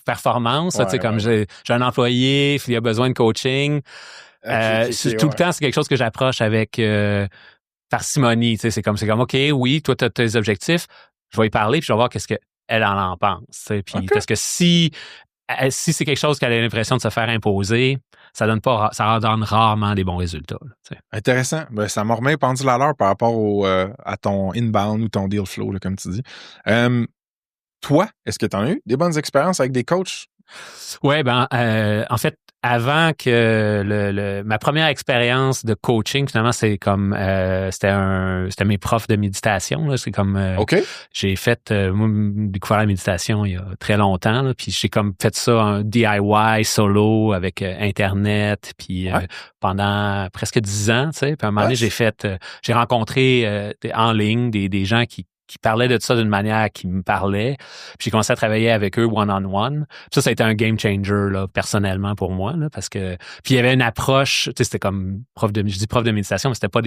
performance. Tu sais, comme j'ai un employé, il a besoin de coaching. Tout le temps, c'est quelque chose que j'approche avec parcimonie. Tu sais, c'est comme, OK, oui, toi, tu as tes objectifs. Je vais y parler, puis je vais voir qu'est-ce qu'elle en pense. Tu sais. Puis, parce que si c'est quelque chose qu'elle a l'impression de se faire imposer, ça donne rarement des bons résultats. Là, intéressant. Ben, ça m'a remis pendule à l'heure par rapport à ton inbound ou ton deal flow, là, comme tu dis. Toi, est-ce que tu en as eu des bonnes expériences avec des coachs? Oui, en fait, avant que ma première expérience de coaching, finalement, c'est comme c'était mes profs de méditation. Là, c'est comme j'ai fait découvert la méditation il y a très longtemps. Là, puis j'ai comme fait ça en DIY solo avec Internet, puis pendant presque 10 ans. Tu sais, puis à un moment donné, j'ai rencontré en ligne des gens qui parlaient de ça d'une manière qui me parlait. Puis j'ai commencé à travailler avec eux one-on-one. Puis ça a été un game changer là, personnellement pour moi. Là, parce que puis il y avait une approche, tu sais, c'était comme prof de méditation, mais c'était pas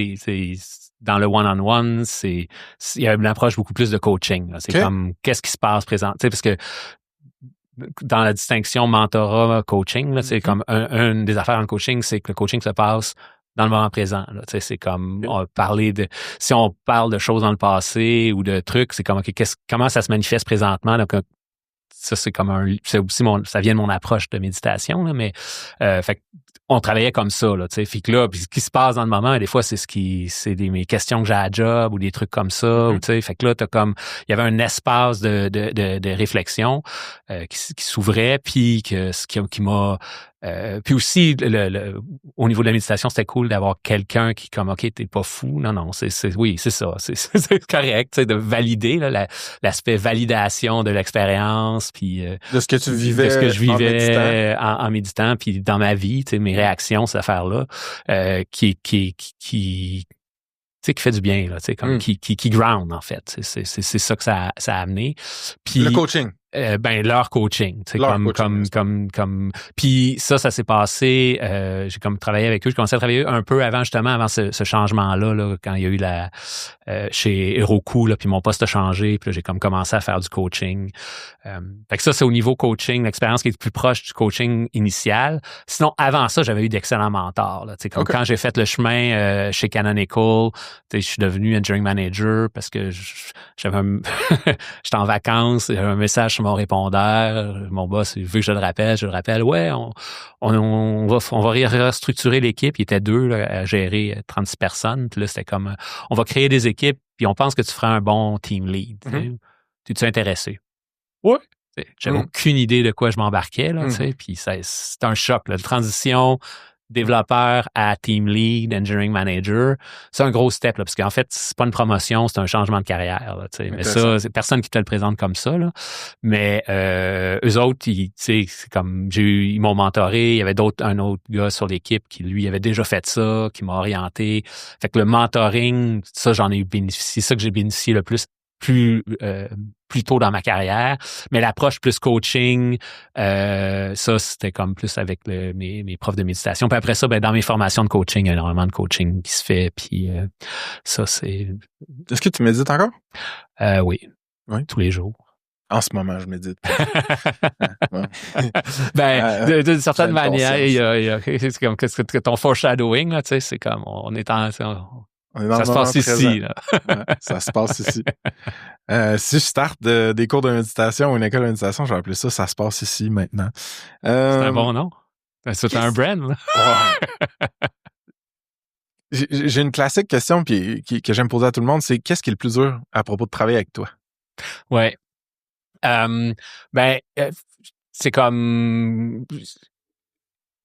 dans le one-on-one, il y avait une approche beaucoup plus de coaching. Là. C'est comme qu'est-ce qui se passe présent. Tu sais, parce que dans la distinction mentorat coaching, là, c'est comme une des affaires en coaching, c'est que le coaching se passe dans le moment présent. Là. C'est comme si on parle de choses dans le passé ou de trucs, c'est comme comment ça se manifeste présentement. Donc, ça, c'est comme c'est aussi ça vient de mon approche de méditation, là, mais fait on travaillait comme ça, là, tu sais. Fait que là, puis ce qui se passe dans le moment, des fois, c'est mes questions que j'ai à la job ou des trucs comme ça, ou tu sais. Fait que là, il y avait un espace de réflexion qui s'ouvrait, puis qui m'a puis aussi, au niveau de la méditation, c'était cool d'avoir quelqu'un qui comme, OK, t'es pas fou. Non, oui, c'est ça. C'est correct, tu sais, de valider là, l'aspect validation de l'expérience, puis de ce que tu vivais, de ce que je vivais en méditant, puis dans ma vie, tu sais, mes réactions, cette affaire-là, qui fait du bien, là, tu sais, comme qui ground, en fait. C'est ça que ça a amené. Puis le coaching. Leur coaching, tu sais, comme puis ça s'est passé, j'ai comme travaillé avec eux, j'ai commencé à travailler un peu avant ce changement-là, là, quand il y a eu chez Heroku, là, puis mon poste a changé, puis là, j'ai comme commencé à faire du coaching. Fait que ça, c'est au niveau coaching, l'expérience qui est plus proche du coaching initial. Sinon, avant ça, j'avais eu d'excellents mentors, là, tu sais, comme quand j'ai fait le chemin chez Canonical, tu sais, je suis devenu engineering manager parce que j'étais en vacances, j'avais un message sur mon répondeur, mon boss veut que je le rappelle, ouais, on va restructurer l'équipe, il était 2 là, à gérer 36 personnes, puis là c'était comme on va créer des équipes, puis on pense que tu feras un bon team lead. T'es-tu intéressé? Ouais. J'avais aucune idée de quoi je m'embarquais, là, tu sais, puis c'est un choc, là, de transition développeur à team lead, engineering manager, c'est un gros step, là, parce qu'en fait, c'est pas une promotion, c'est un changement de carrière, là, tu sais. Mais ça, c'est personne qui te le présente comme ça, là. Mais eux autres, c'est comme ils m'ont mentoré, il y avait un autre gars sur l'équipe qui, lui, avait déjà fait ça, qui m'a orienté. Fait que le mentoring, ça, j'en ai bénéficié, c'est ça que j'ai bénéficié le plus tôt dans ma carrière, mais l'approche plus coaching, ça c'était comme plus avec mes profs de méditation. Puis après ça, dans mes formations de coaching, il y a énormément de coaching qui se fait. Puis ça c'est. Est-ce que tu médites encore? Oui, tous les jours. En ce moment, je médite. D'une certaine manière, c'est comme que ton foreshadowing, là, tu sais, c'est comme on est dans ça se passe ici. Là. Ça se passe ici. Si je starte des cours de méditation ou une école de méditation, je vais appeler ça « Ça se passe ici maintenant ». C'est un bon nom. C'est un brand. Là. J'ai une classique question que j'aime poser à tout le monde, c'est qu'est-ce qui est le plus dur à propos de travailler avec toi? Oui. C'est comme...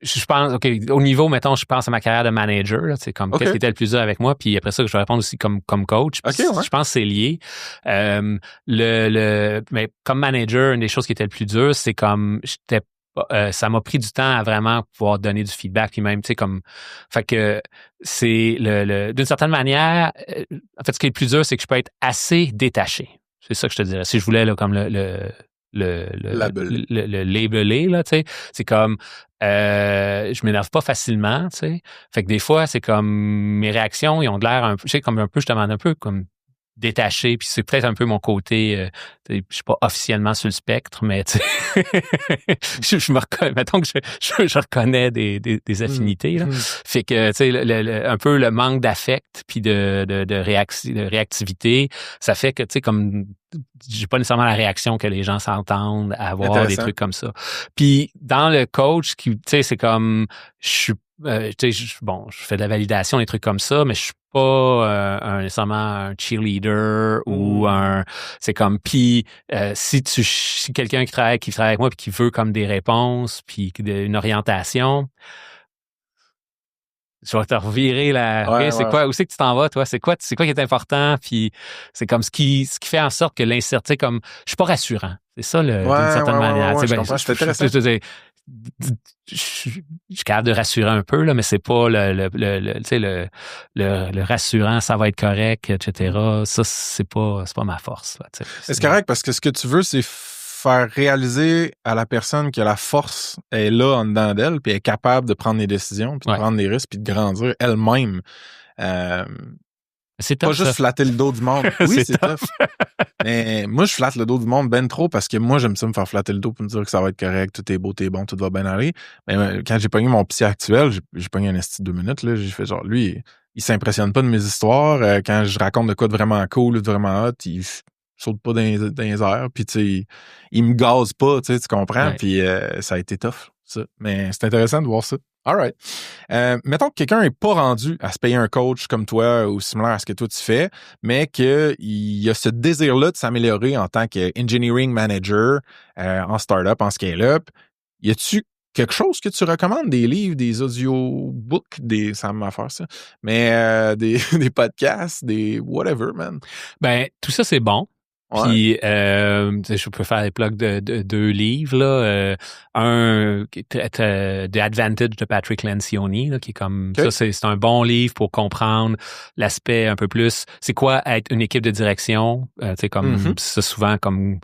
Je pense, OK, au niveau, mettons, je pense à ma carrière de manager, là, c'est comme qu'est-ce qui était le plus dur avec moi, puis après ça, je vais répondre aussi comme coach. Je pense que c'est lié. Mais comme manager, une des choses qui était le plus dur, c'est comme ça m'a pris du temps à vraiment pouvoir donner du feedback, puis même, tu sais, comme, fait que c'est d'une certaine manière, en fait, ce qui est le plus dur, c'est que je peux être assez détaché. C'est ça que je te dirais. Si je voulais, là, comme le labeler, là, tu sais, c'est comme je m'énerve pas facilement, tu sais. Fait que des fois, c'est comme mes réactions, ils ont de l'air un peu, je sais, comme un peu, je demande un peu comme détaché, puis c'est peut-être un peu mon côté, je suis pas officiellement sur le spectre, mais tu sais, je me reconnais, mettons que je reconnais des affinités, là. Fait que, tu sais, un peu le manque d'affect puis de réactivité, ça fait que, tu sais, comme j'ai pas nécessairement la réaction que les gens s'entendent à avoir, des trucs comme ça. Puis dans le coach, tu sais, c'est comme, je suis tu sais, je fais de la validation, des trucs comme ça, mais je suis pas nécessairement un cheerleader ou c'est comme, puis si quelqu'un qui travaille avec moi puis qui veut comme des réponses puis une orientation, je vais te revirer c'est quoi, où c'est que tu t'en vas, toi? C'est quoi qui est important? Puis c'est comme ce qui fait en sorte que l'incertitude, comme, je suis pas rassurant. C'est ça, d'une certaine manière. Je comprends, c'est intéressant. Je suis capable de rassurer un peu, là, mais c'est pas le rassurant, ça va être correct, etc. Ça, c'est pas ma force. Là, c'est correct parce que ce que tu veux, c'est faire réaliser à la personne que la force est là en dedans d'elle, puis elle est capable de prendre des décisions, puis de prendre des risques, puis de grandir elle-même. C'est tough, pas juste flatter le dos du monde. Oui, c'est tough. Mais moi, je flatte le dos du monde ben trop parce que moi, j'aime ça me faire flatter le dos pour me dire que ça va être correct, tout est beau, t'es bon, tout va bien aller. Mais quand j'ai pogné mon psy actuel, j'ai pogné un esti de 2 minutes, là, j'ai fait genre, lui, il s'impressionne pas de mes histoires. Quand je raconte de quoi de vraiment cool ou de vraiment hot, il saute pas dans les airs, puis tu sais, il me gaze pas, tu comprends? Ouais. Puis ça a été tough, ça. Mais c'est intéressant de voir ça. All right. Mettons que quelqu'un n'est pas rendu à se payer un coach comme toi ou similaire à ce que toi tu fais, mais qu'il y a ce désir-là de s'améliorer en tant qu'engineering manager en startup, en scale-up. Y a-tu quelque chose que tu recommandes? Des livres, des audiobooks, ça m'a fait ça, mais des podcasts, des whatever, man? Ben, tout ça, c'est bon. Ouais. Puis, je peux faire des plugs de 2 livres, là. Un, The Advantage de Patrick Lencioni, là, qui est comme, ça, c'est un bon livre pour comprendre l'aspect un peu plus, c'est quoi être une équipe de direction, tu sais, comme, c'est souvent comme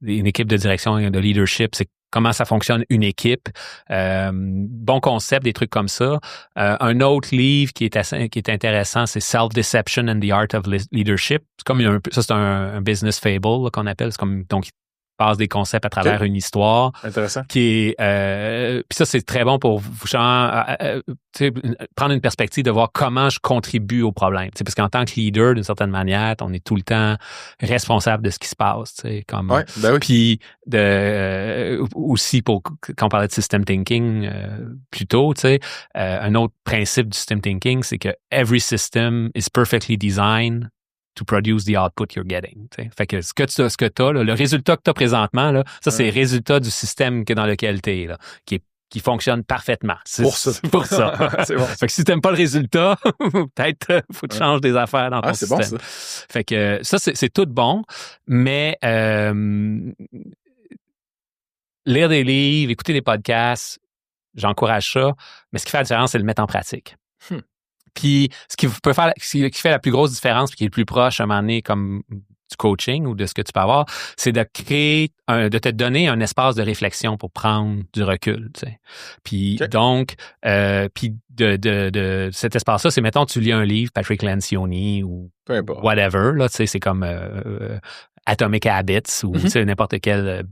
une équipe de direction, de leadership, c'est comment ça fonctionne une équipe, bon concept, des trucs comme ça. Un autre livre qui est intéressant, c'est Self-Deception and the Art of Leadership. C'est comme c'est un business fable là, qu'on appelle. C'est comme donc il passe des concepts à travers une histoire. Intéressant. Qui est puis ça c'est très bon pour prendre une perspective de voir comment je contribue au problème. Parce qu'en tant que leader, d'une certaine manière, on est tout le temps responsable de ce qui se passe. Comme, ouais, ben oui. Puis aussi quand on parlait de system thinking plus tôt, un autre principe du system thinking, c'est que every system is perfectly designed to produce the output you're getting. T'sais. Fait que ce que tu as, le résultat que tu as présentement, là, ça, c'est le résultat du système dans lequel tu es, là, qui fonctionne parfaitement. C'est pour ça. Pour ça. C'est bon. Fait que si tu n'aimes pas le résultat, peut-être faut que tu changes des affaires dans ton système. Bon, ça. Fait que ça, c'est tout bon, mais lire des livres, écouter des podcasts, j'encourage ça, mais ce qui fait la différence, c'est de le mettre en pratique. Puis, ce qui fait la plus grosse différence, puis qui est le plus proche à un moment donné, comme du coaching ou de ce que tu peux avoir, c'est de de te donner un espace de réflexion pour prendre du recul, tu sais. Puis, donc, puis de cet espace-là, c'est, mettons, tu lis un livre, Patrick Lencioni ou whatever, là, tu sais, c'est comme Atomic Habits ou, tu sais, n'importe quel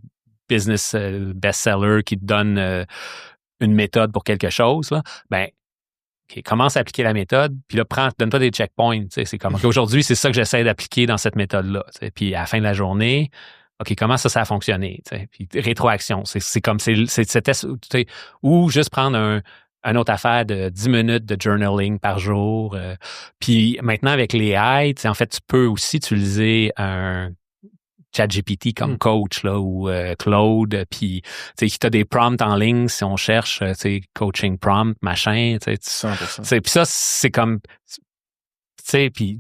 business bestseller qui te donne une méthode pour quelque chose, là, ben, OK, commence à appliquer la méthode, puis là, donne-toi des checkpoints. C'est comme, aujourd'hui, c'est ça que j'essaie d'appliquer dans cette méthode-là. Puis à la fin de la journée, OK, comment ça a fonctionné? Puis rétroaction, c'est comme, ou juste prendre une autre affaire de 10 minutes de journaling par jour. Puis maintenant, avec les AI, en fait, tu peux aussi utiliser un ChatGPT comme coach là ou Claude, puis tu as des prompts en ligne si on cherche coaching prompt machin, 100%. Puis ça c'est comme puis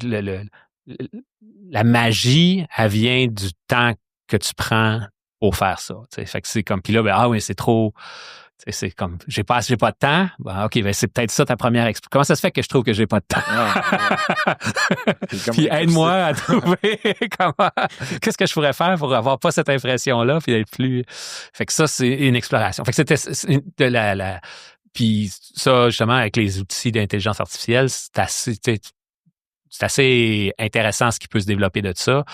la magie elle vient du temps que tu prends pour faire ça, fait que c'est comme puis là oui c'est trop C'est comme, j'ai pas de temps. Ben, OK, ben c'est peut-être ça ta première explication. Comment ça se fait que je trouve que j'ai pas de temps? Puis aide-moi à trouver qu'est-ce que je pourrais faire pour avoir pas cette impression-là, puis d'être plus... Fait que ça, c'est une exploration. Fait que c'était de puis ça, justement, avec les outils d'intelligence artificielle, c'est assez intéressant ce qui peut se développer de ça.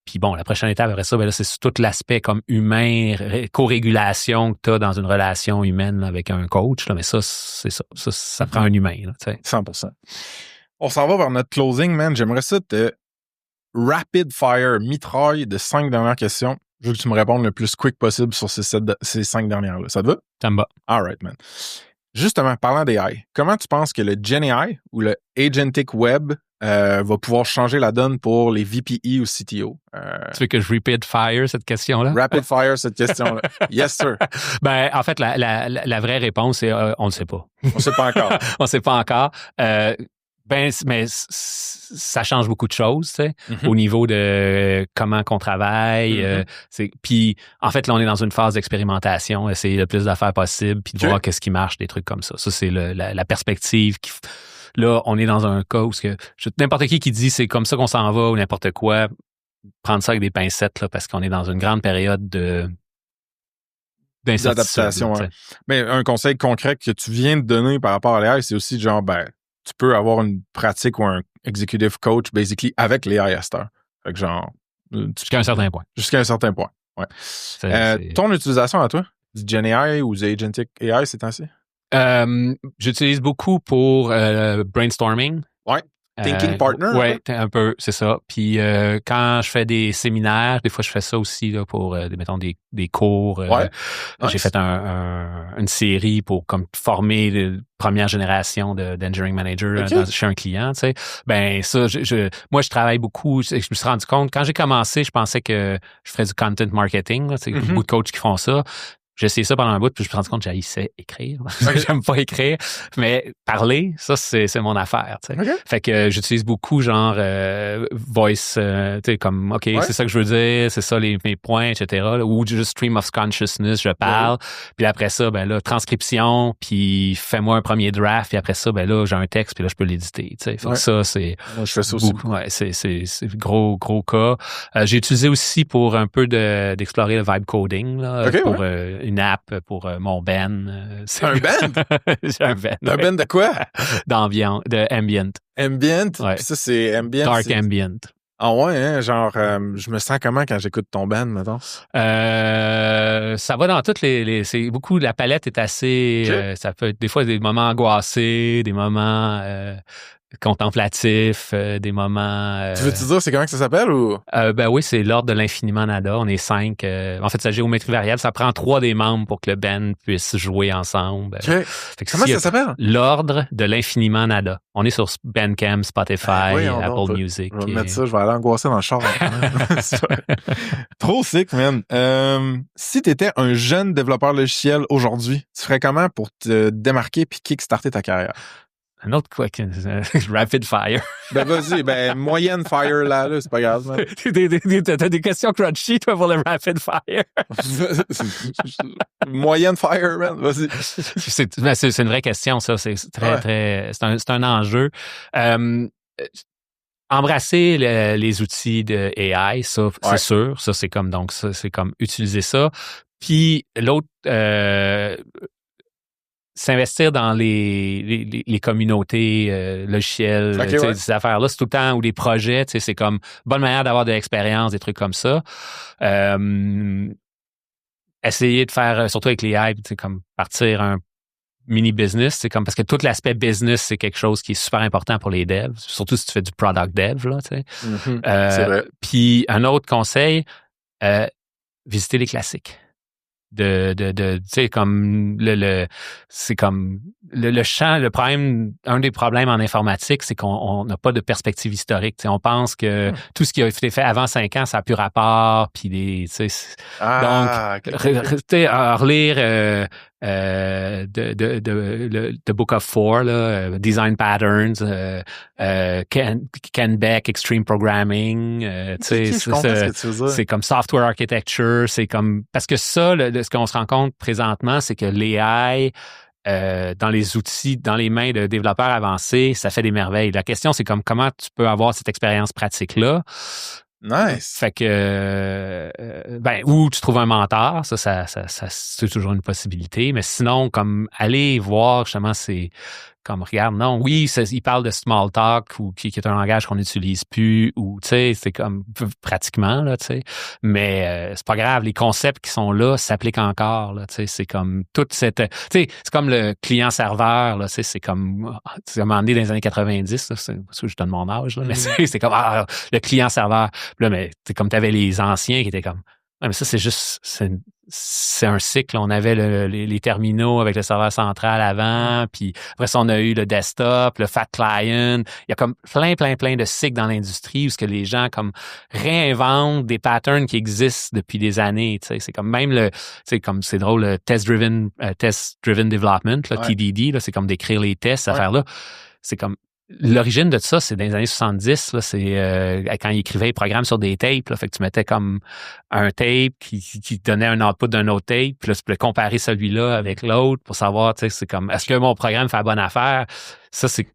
Puis bon, la prochaine étape après ça, ben là, c'est tout l'aspect comme humain, co-régulation que tu as dans une relation humaine là, avec un coach. Là, mais ça, c'est ça. Ça prend un humain. Là, 100%. On s'en va vers notre closing, man. J'aimerais ça te rapid fire, mitraille de 5 dernières questions. Je veux que tu me répondes le plus quick possible sur ces 5 dernières-là. Ça te va? Ça me va. All right, man. Justement, parlant d'AI, comment tu penses que le GenAI ou le Agentic Web va pouvoir changer la donne pour les VPE ou CTO? Tu veux que je rapid fire cette question-là? Rapid fire cette question-là. Yes, sir. Ben, en fait, la vraie réponse, c'est on ne sait pas. On ne sait pas encore. On ne sait pas encore. Mais ça change beaucoup de choses, tu sais, au niveau de comment qu'on travaille. Puis, en fait, là, on est dans une phase d'expérimentation, essayer le plus d'affaires possible, puis de voir qu'est-ce qui marche, des trucs comme ça. Ça, c'est la perspective qui... Là, on est dans un cas où n'importe qui dit c'est comme ça qu'on s'en va ou n'importe quoi, prendre ça avec des pincettes, là, parce qu'on est dans une grande période d'adaptation. Ouais. Mais un conseil concret que tu viens de donner par rapport à l'AI, c'est aussi genre, tu peux avoir une pratique ou un executive coach, basically, avec l'AI à cette heure. Fait que genre... Jusqu'à un certain point. Jusqu'à un certain point, ouais. Ton utilisation à toi, du GenAI ou du Agentic AI ces temps-ci? J'utilise beaucoup pour brainstorming. Ouais. Thinking partner? Oui, un peu, c'est ça. Puis quand je fais des séminaires, des fois je fais ça aussi là, pour, mettons, des cours. Ouais. J'ai fait une série pour comme former la première génération d'engineering manager chez un client. Tu sais. Ben ça, moi je travaille beaucoup. Je me suis rendu compte, quand j'ai commencé, je pensais que je ferais du content marketing. Là, beaucoup de coachs qui font ça. J'ai essayé ça pendant un bout, puis je me suis rendu compte que j'haïssais écrire. J'aime pas écrire. Mais parler, ça, c'est mon affaire. Fait que j'utilise beaucoup genre voice, tu sais, comme OK, c'est ça que je veux dire, c'est ça mes points, etc. Là, ou juste stream of consciousness, je parle. Puis après ça, ben là, transcription, puis fais-moi un premier draft, puis après ça, ben là, j'ai un texte, puis là, je peux l'éditer. Fait que ça, c'est... Moi, je fais ça aussi. Ouais, c'est gros cas. J'ai utilisé aussi pour un peu d'explorer le vibe coding, là, pour une app pour mon band. Un band? J'ai un band. Un band de quoi? D'ambient. Ambient? Ouais. Puis ça, c'est ambient. Dark ambient. Ah ouais, hein? Genre, je me sens comment quand j'écoute ton band, mettons? Ça va dans toutes c'est beaucoup, la palette est assez... ça peut être des fois des moments angoissés, des moments... contemplatif, des moments... Tu veux-tu dire c'est comment que ça s'appelle ou? Ben oui, c'est l'ordre de l'infiniment nada. On est 5. En fait, c'est la géométrie variable. Ça prend 3 des membres pour que le band puisse jouer ensemble. Fait que comment ça s'appelle? L'ordre de l'infiniment nada. On est sur Bandcamp, Spotify, Apple Music. Je vais mettre ça, je vais aller angoisser dans le char. Trop sick, man. Si tu étais un jeune développeur logiciel aujourd'hui, tu ferais comment pour te démarquer puis kickstarter ta carrière? Un autre quoi, rapid fire. Ben vas-y, moyenne fire là, c'est pas grave. Man. T'as des questions crunchy, toi, pour le rapid fire. Moyenne fire, man, vas-y. C'est une vraie question, ça. C'est très, c'est un enjeu. Embrasser les outils de AI, ça, c'est sûr. Ça, c'est comme, donc, ça, c'est comme utiliser ça. Puis l'autre, s'investir dans les communautés logicielles, ces affaires-là, c'est tout le temps, ou des projets, c'est comme bonne manière d'avoir de l'expérience, des trucs comme ça. Essayer de faire, surtout avec les AI, comme partir un mini-business, c'est comme parce que tout l'aspect business, c'est quelque chose qui est super important pour les devs, surtout si tu fais du product dev, là, tu sais. C'est vrai. Puis un autre conseil, visiter les classiques. Tu sais, comme c'est comme le champ, le problème, un des problèmes en informatique, c'est qu'on n'a pas de perspective historique. Tu sais, on pense que tout ce qui a été fait avant 5 ans, ça n'a plus rapport, puis donc, relire The Book of Four, là, Design Patterns, Ken Beck, Extreme Programming, c'est comme Software Architecture, c'est comme parce que ça, ce qu'on se rend compte présentement, c'est que l'AI dans les outils, dans les mains de développeurs avancés, ça fait des merveilles. La question, c'est comme comment tu peux avoir cette expérience pratique-là. Nice. Fait que, ou tu trouves un mentor, ça c'est toujours une possibilité. Mais sinon, comme aller voir, justement, c'est comme, regarde, non, oui, il parle de small talk ou qui est un langage qu'on n'utilise plus ou, tu sais, c'est comme pratiquement, là, tu sais. Mais c'est pas grave, les concepts qui sont là s'appliquent encore, là, tu sais. C'est comme toute cette, tu sais, c'est comme le client-serveur, là, tu sais, c'est comme, à un moment donné dans les années 90, là, c'est parce que je donne mon âge, là, mais c'est comme, le client-serveur. Là, mais c'est comme t'avais les anciens qui étaient comme, mais ça, c'est juste, c'est un cycle. On avait les terminaux avec le serveur central avant, puis après ça, on a eu le desktop, le fat client. Il y a comme plein de cycles dans l'industrie où ce que les gens comme réinventent des patterns qui existent depuis des années. Tu sais, c'est comme même c'est drôle, le test-driven development, le TDD, là, c'est comme d'écrire les tests, cette affaire-là. C'est comme l'origine de ça, c'est dans les années 70, là, c'est quand ils écrivaient les programmes sur des tapes, là, fait que tu mettais comme un tape qui donnait un output d'un autre tape, puis là, tu pouvais comparer celui-là avec l'autre pour savoir, tu sais, c'est comme, est-ce que mon programme fait la bonne affaire? Ça, c'est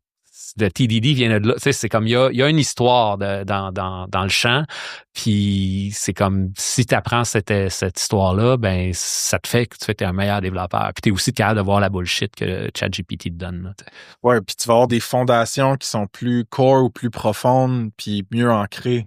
le TDD vient de là. Tu sais, c'est comme, il y a une histoire dans le champ, puis c'est comme, si tu apprends cette histoire-là, ben ça te fait que tu es un meilleur développeur. Puis tu es aussi capable de voir la bullshit que ChatGPT te donne. Là, ouais, puis tu vas avoir des fondations qui sont plus core ou plus profondes, puis mieux ancrées.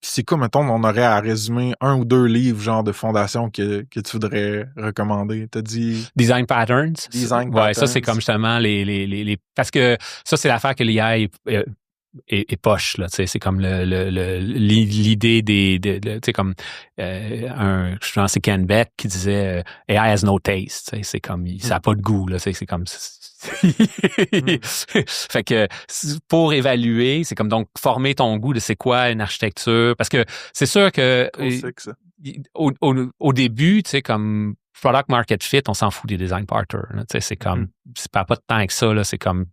C'est quoi, mettons, on aurait à résumer 1 ou 2 livres, genre, de fondations que tu voudrais recommander? T'as dit... Design Patterns. Design Patterns. Ouais, ça, c'est comme justement les... Parce que ça, c'est l'affaire que l'IA est poche, là, tu sais, c'est comme l'idée tu sais, comme je pense c'est Ken Beck qui disait AI has no taste, tu sais, c'est comme, ça n'a pas de goût, là, tu sais, c'est comme... Fait que pour évaluer, c'est comme donc former ton goût de c'est quoi une architecture, parce que c'est sûr que au début, tu sais, comme product market fit, on s'en fout des design partners, tu sais, c'est comme c'est pas de temps avec ça, là, c'est comme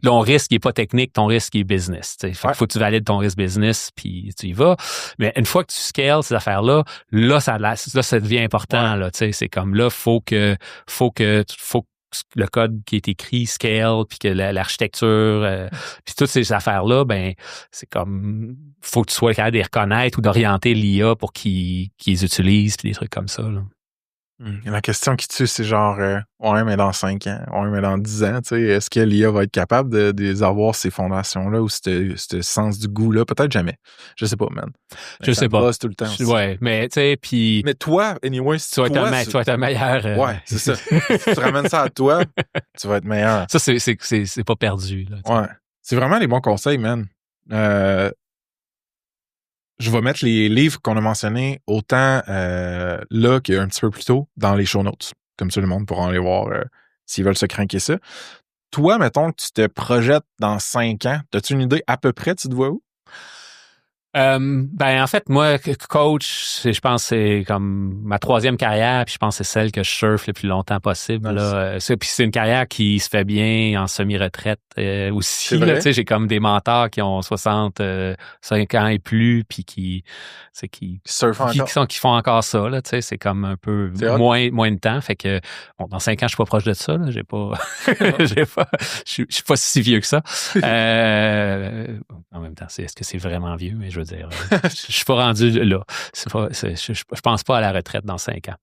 ton risque il est pas technique, ton risque il est business, tu sais, fait qu'il faut que tu valides ton risque business puis tu y vas, mais une fois que tu scales ces affaires-là, là ça devient important, là, tu sais, c'est comme là faut que le code qui est écrit scale, puis que l'architecture, puis toutes ces affaires-là, ben c'est comme, faut que tu sois capable de les reconnaître ou d'orienter l'IA pour qu'ils les utilisent, puis des trucs comme ça. Là. La question qui tue, c'est genre, ouais, mais dans 5 ans, ouais, mais dans 10 ans, tu sais, est-ce que l'IA va être capable de avoir ces fondations-là ou ce sens du goût-là? Peut-être jamais. Je sais pas, man. Je sais pas. Tout le temps. Ouais, mais tu sais, puis... Mais toi, anyway, tu vas être un meilleur... Ouais, c'est ça. Si tu ramènes ça à toi, tu vas être meilleur. Ça, c'est pas perdu. Là, ouais. C'est vraiment les bons conseils, man. Je vais mettre les livres qu'on a mentionnés autant là qu'un petit peu plus tôt dans les show notes. Comme ça, le monde pourra aller voir s'ils veulent se craquer ça. Toi, mettons que tu te projettes dans 5 ans, as-tu une idée à peu près, tu te vois où? Ben en fait, moi, coach, je pense que c'est comme ma 3e carrière, puis je pense que c'est celle que je surfe le plus longtemps possible. Là. Puis c'est une carrière qui se fait bien en semi-retraite aussi. Là, j'ai comme des mentors qui ont 65 ans et plus, puis qui font encore ça. Là, c'est comme un peu moins de temps. Fait que bon, dans 5 ans, je suis pas proche de ça. Là, je suis pas si vieux que ça. En même temps, est-ce que c'est vraiment vieux? Mais je veux dire, je suis pas rendu là. Je pense pas à la retraite dans 5 ans.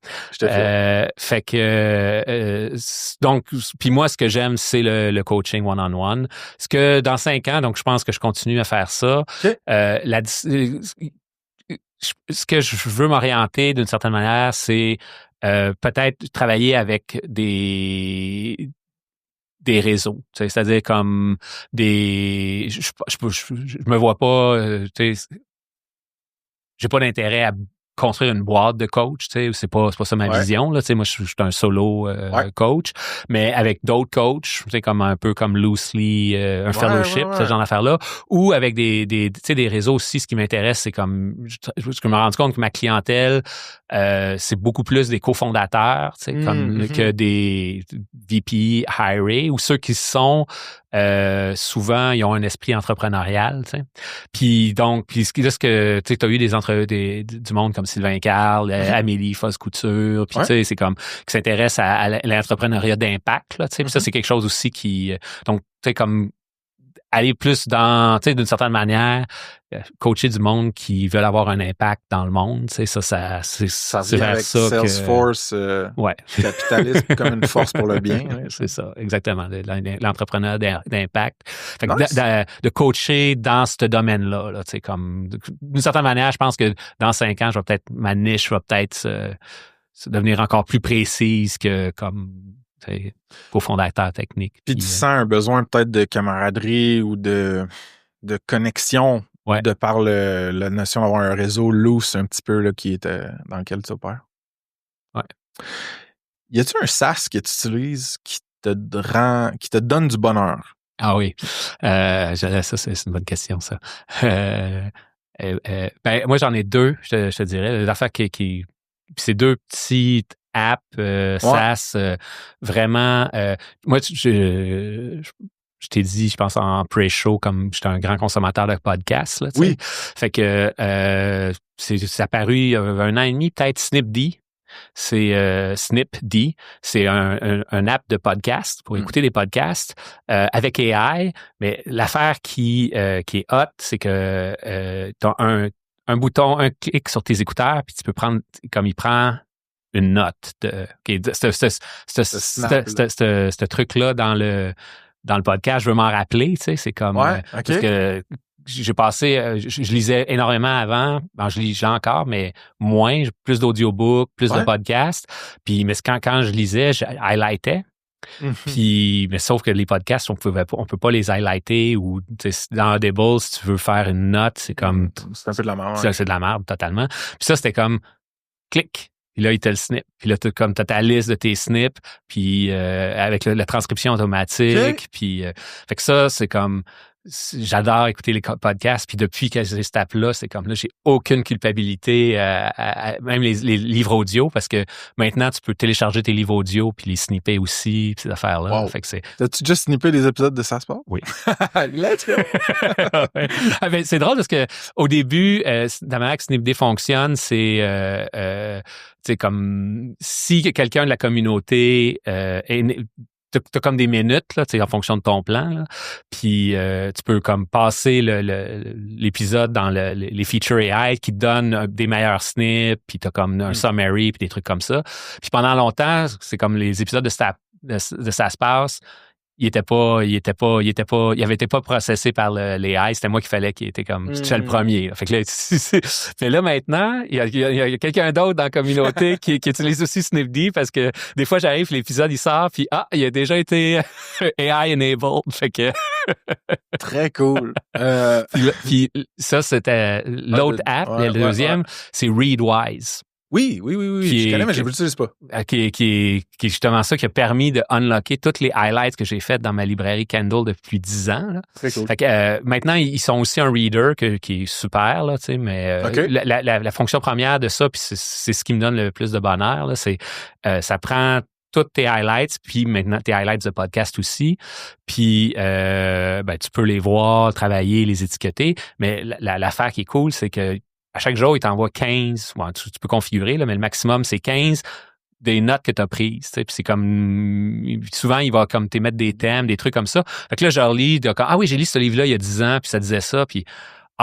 Fait que donc, puis moi, ce que j'aime, c'est le coaching one-on-one. Ce que dans 5 ans, donc je pense que je continue à faire ça. Okay. Ce que je veux m'orienter d'une certaine manière, c'est peut-être travailler avec des réseaux, c'est-à-dire comme des... Je me vois pas... j'ai pas d'intérêt à construire une boîte de coach, c'est pas ça ma vision, là, moi je suis un solo coach, mais avec d'autres coachs, comme un peu comme loosely un fellowship, ce genre d'affaires-là, ou avec des réseaux aussi. Ce qui m'intéresse, c'est comme je me rends compte que ma clientèle c'est beaucoup plus des cofondateurs, tu sais, comme que des VP hirés ou ceux qui sont souvent, ils ont un esprit entrepreneurial, tu sais. Puis donc, puis là, ce que tu sais, t'as eu du monde comme Sylvain Carle, Amélie Fosse Couture, puis tu sais, c'est comme qui s'intéresse à l'entrepreneuriat d'impact, là, tu sais. Puis ça, c'est quelque chose aussi qui, donc, tu sais, comme aller plus dans, tu sais, d'une certaine manière, coacher du monde qui veulent avoir un impact dans le monde, tu sais, c'est vers avec ça Salesforce, capitalisme comme une force pour le bien. Ouais. C'est ça, exactement, l'entrepreneur d'impact. Fait que Nice. de coacher dans ce domaine-là, là, tu sais, comme, d'une certaine manière, je pense que dans 5 ans, ma niche va peut-être devenir encore plus précise que comme cofondateur technique. Puis tu sens un besoin peut-être de camaraderie ou de connexion de par la notion d'avoir un réseau loose un petit peu là, qui est dans lequel tu opères. Ouais. Y a-tu un SaaS que tu utilises qui te donne du bonheur? Ah oui. Ça, c'est une bonne question, ça. Ben, moi, j'en ai 2, je te dirais. Les affaires qui c'est 2 petites apps SaaS vraiment. Moi, je t'ai dit, je pense en pre-show, comme j'étais un grand consommateur de podcasts. Là, oui. Fait que c'est apparu il y a 1 an et demi, peut-être SnipD. C'est SnipD. C'est un app de podcast pour écouter des podcasts avec AI. Mais l'affaire qui est hot, c'est que tu as un bouton, un clic sur tes écouteurs, puis tu peux prendre, comme il prend une note de ce truc-là dans le podcast. Je veux m'en rappeler, tu sais, c'est comme parce que j'ai passé, je lisais énormément avant, je lis encore, mais moins, plus d'audiobooks, plus de podcasts. Puis, mais quand je lisais, je highlightais. Puis, mais sauf que les podcasts, on peut pas les highlighter ou dans Audible, si tu veux faire une note, c'est comme c'est un peu de la merde. C'est de la merde totalement. Puis ça, c'était comme clic. Puis là, il te le snip. Puis là, t'as ta liste de tes snips, puis avec la transcription automatique. Puis fait que ça, c'est comme j'adore écouter les podcasts. Puis depuis que j'ai cette app-là, c'est comme là, j'ai aucune culpabilité, même les livres audio, parce que maintenant, tu peux télécharger tes livres audio puis les snipper aussi, puis ces affaires-là. Wow. Fait que c'est... T'as-tu déjà snippé des épisodes de Ça se passe? Oui. Let's go! Ben, c'est drôle parce que au début, la manière que SnipD fonctionne, c'est comme si quelqu'un de la communauté t'as comme des minutes là, en fonction de ton plan. Là. Puis tu peux comme passer l'épisode dans les feature AI qui te donnent des meilleurs snips, puis t'as comme un summary, puis des trucs comme ça. Puis pendant longtemps, c'est comme les épisodes de Ça se passe. Il avait été pas processé par l'AI. C'était moi qui fallait qu'il était comme, j'étais le premier. Là. Fait que là, mais là, maintenant, il y a quelqu'un d'autre dans la communauté qui utilise aussi SnipD parce que des fois, j'arrive, l'épisode, il sort, puis il a déjà été AI-enabled. Fait que... Très cool. Puis ça, c'était l'autre app. Le deuxième, c'est Readwise. Oui. Je connais, mais je ne l'utilise pas. Qui est justement ça qui a permis de unlocker toutes les highlights que j'ai faites dans ma librairie Kindle depuis 10 ans. Là. Très cool. Fait que, maintenant, ils sont aussi un reader qui est super, là, tu sais, mais la fonction première de ça, puis c'est ce qui me donne le plus de bonheur, là, c'est ça prend toutes tes highlights, puis maintenant tes highlights de podcast aussi, puis tu peux les voir, travailler, les étiqueter, mais l'affaire qui est cool, c'est que à chaque jour, il t'envoie 15. Bon, tu peux configurer, là, mais le maximum, c'est 15 des notes que tu as prises. Puis c'est comme... Souvent, il va comme t'émettre des thèmes, des trucs comme ça. Fait que là, je relis. Oui, j'ai lu ce livre-là il y a 10 ans, puis ça disait ça. Puis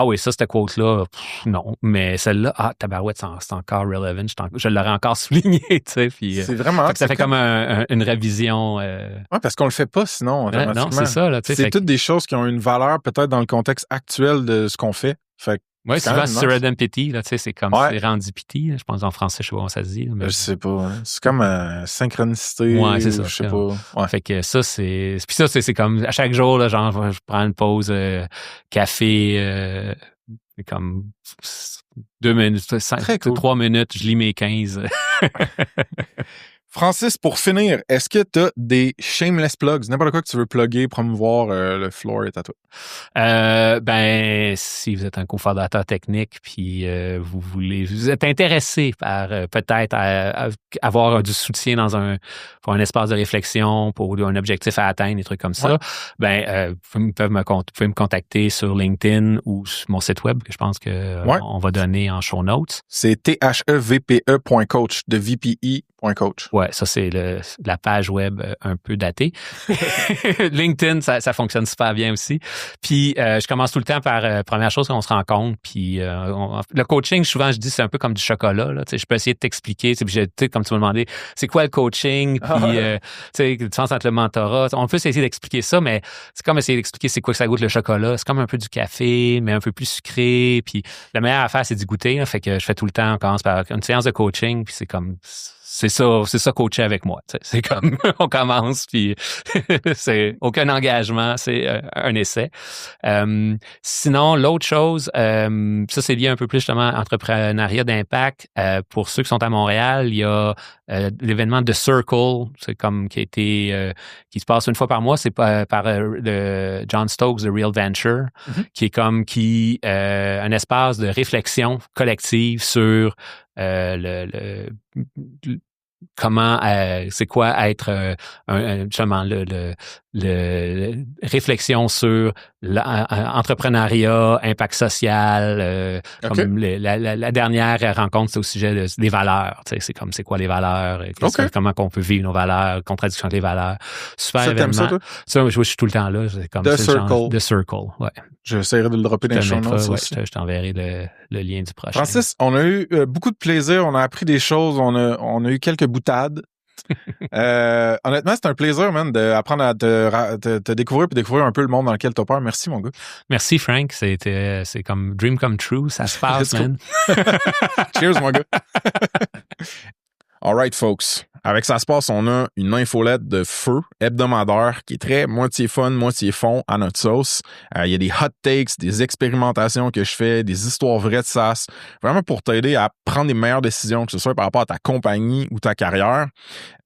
oui, ça, cette quote-là, non. Mais celle-là, tabarouette, c'est encore relevant. Je l'aurais encore souligné, tu sais. Puis, c'est vraiment... ça fait comme une révision. Oui, parce qu'on le fait pas, sinon. Non, c'est ça. Là, c'est toutes des choses qui ont une valeur peut-être dans le contexte actuel de ce qu'on fait. Fait oui, souvent, serendipity, là, tu sais, c'est comme serendipity, je pense en français, je sais pas comment ça se dit. Mais... Je sais pas. C'est comme synchronicité. Ouais, c'est ça. Je sais pas. Ouais. Fait que ça, c'est... Puis ça, c'est comme, à chaque jour, là, genre, je prends une pause café, comme 2 minutes, 3 minutes, je lis mes 15. Francis, pour finir, est-ce que tu as des shameless plugs? N'importe quoi que tu veux plugger, promouvoir, le floor est à toi. Si vous êtes un cofondateur technique puis vous êtes intéressé par peut-être à avoir du soutien pour un espace de réflexion, pour un objectif à atteindre, des trucs comme ça, vous pouvez me contacter sur LinkedIn ou sur mon site web que je pense que on va donner en show notes. C'est thevpe.coach de VPE.coach. Ouais, ça c'est la page web un peu datée. LinkedIn, ça fonctionne super bien aussi. Puis je commence tout le temps par première chose qu'on se rencontre. Puis le coaching, souvent je dis c'est un peu comme du chocolat. Là, je peux essayer de t'expliquer. Comme tu m'as demandé, c'est quoi le coaching? Puis la différence entre le mentorat. On peut essayer d'expliquer ça, mais c'est comme essayer d'expliquer c'est quoi que ça goûte le chocolat. C'est comme un peu du café, mais un peu plus sucré. Puis la meilleure affaire, c'est d'y goûter. Là, fait que je fais tout le temps, on commence par une séance de coaching. Puis c'est comme c'est ça coacher avec moi. C'est comme on commence, puis c'est aucun engagement, c'est un essai. Sinon, l'autre chose, ça c'est lié un peu plus justement à entrepreneuriat d'impact. Pour ceux qui sont à Montréal, il y a l'événement The Circle, c'est comme qui se passe une fois par mois, c'est par le John Stokes, The Real Venture, qui est comme un espace de réflexion collective sur comment c'est quoi être justement le réflexion sur l'entrepreneuriat, impact social, comme la dernière rencontre c'est au sujet des valeurs, tu sais, c'est comme c'est quoi les valeurs, comment qu'on peut vivre nos valeurs, contradiction avec les valeurs. Super ça, événement. Ça, je suis tout le temps là, c'est comme The Circle. The Circle, ouais. J'essaierai de le dropper dans les show notes. Je t'enverrai le lien du prochain. Francis, on a eu beaucoup de plaisir, on a appris des choses, on a eu quelques boutades. Honnêtement, c'est un plaisir, man, d'apprendre à te découvrir puis découvrir un peu le monde dans lequel tu opères. Merci, mon gars. Merci, Frank. C'est comme dream come true. Ça se passe, man. Cheers, mon gars. All right, folks. Avec Ça se passe, on a une infolette de feu hebdomadaire qui est très moitié fun, moitié fond à notre sauce. Il y a des hot takes, des expérimentations que je fais, des histoires vraies de SaaS, vraiment pour t'aider à prendre les meilleures décisions, que ce soit par rapport à ta compagnie ou ta carrière.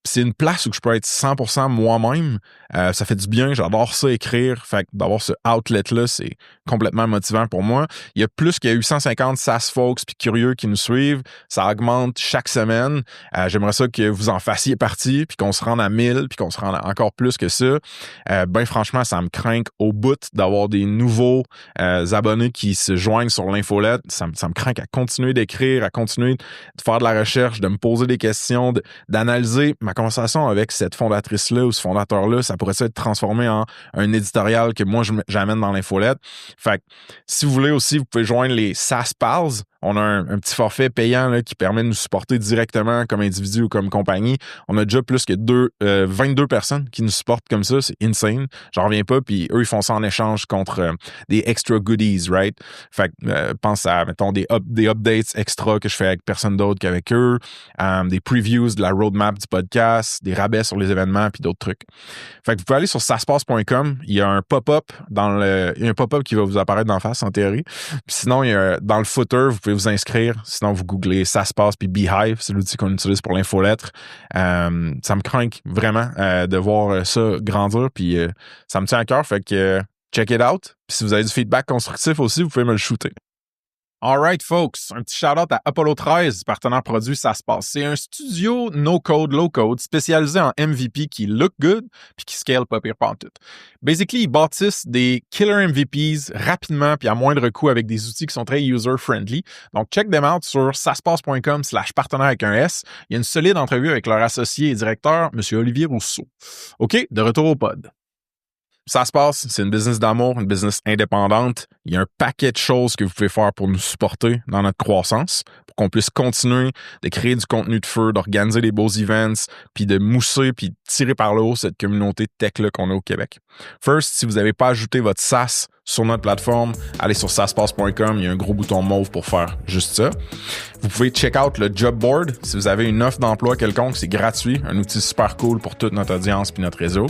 C'est une place où je peux être 100% moi-même. Ça fait du bien, j'adore ça écrire. Fait que d'avoir ce outlet-là, c'est complètement motivant pour moi. Il y a plus qu'il y a 850 SaaS folks puis curieux qui nous suivent. Ça augmente chaque semaine. J'aimerais ça que vous en fassiez partie puis qu'on se rende à 1000 puis qu'on se rende à encore plus que ça. Franchement, ça me craint au bout d'avoir des nouveaux abonnés qui se joignent sur l'infolette. Ça me craint à continuer d'écrire, à continuer de faire de la recherche, de me poser des questions, d'analyser ma conversation avec cette fondatrice-là ou ce fondateur-là. Ça pourrait être transformé en un éditorial que moi, j'amène dans l'infolette. Fait que, si vous voulez aussi, vous pouvez joindre les SaaS Pals. On a un petit forfait payant là, qui permet de nous supporter directement comme individu ou comme compagnie. On a déjà plus que 22 personnes qui nous supportent comme ça. C'est insane. J'en reviens pas. Puis eux, ils font ça en échange contre des extra goodies, right? Fait que pense à, mettons, des updates extra que je fais avec personne d'autre qu'avec eux, des previews de la roadmap du podcast, des rabais sur les événements puis d'autres trucs. Fait que vous pouvez aller sur saspace.com. Il y a un pop-up il y a un pop-up qui va vous apparaître d'en face en théorie. Puis sinon, il y a dans le footer, vous pouvez vous inscrire. Sinon, vous googlez Ça se passe puis Beehive, c'est l'outil qu'on utilise pour l'infolettre. Ça me craint vraiment de voir ça grandir, puis ça me tient à cœur. Fait que check it out. Puis si vous avez du feedback constructif aussi, vous pouvez me le shooter. All right, folks. Un petit shout-out à Apollo 13, partenaire produit Ça se passe. C'est un studio no-code, low-code spécialisé en MVP qui look good puis qui scale pas pire pantoute. Basically, ils bâtissent des killer MVPs rapidement puis à moindre coût avec des outils qui sont très user-friendly. Donc, check them out sur saspace.com/partenaire avec un S. Il y a une solide entrevue avec leur associé et directeur, M. Olivier Rousseau. OK, de retour au pod. Ça se passe, c'est une business d'amour, une business indépendante. Il y a un paquet de choses que vous pouvez faire pour nous supporter dans notre croissance, pour qu'on puisse continuer de créer du contenu de feu, d'organiser des beaux events, puis de mousser, puis de tirer par le haut cette communauté tech-là qu'on a au Québec. First, si vous n'avez pas ajouté votre SaaS sur notre plateforme, allez sur saspace.com, il y a un gros bouton mauve pour faire juste ça. Vous pouvez check out le job board. Si vous avez une offre d'emploi quelconque, c'est gratuit, un outil super cool pour toute notre audience puis notre réseau.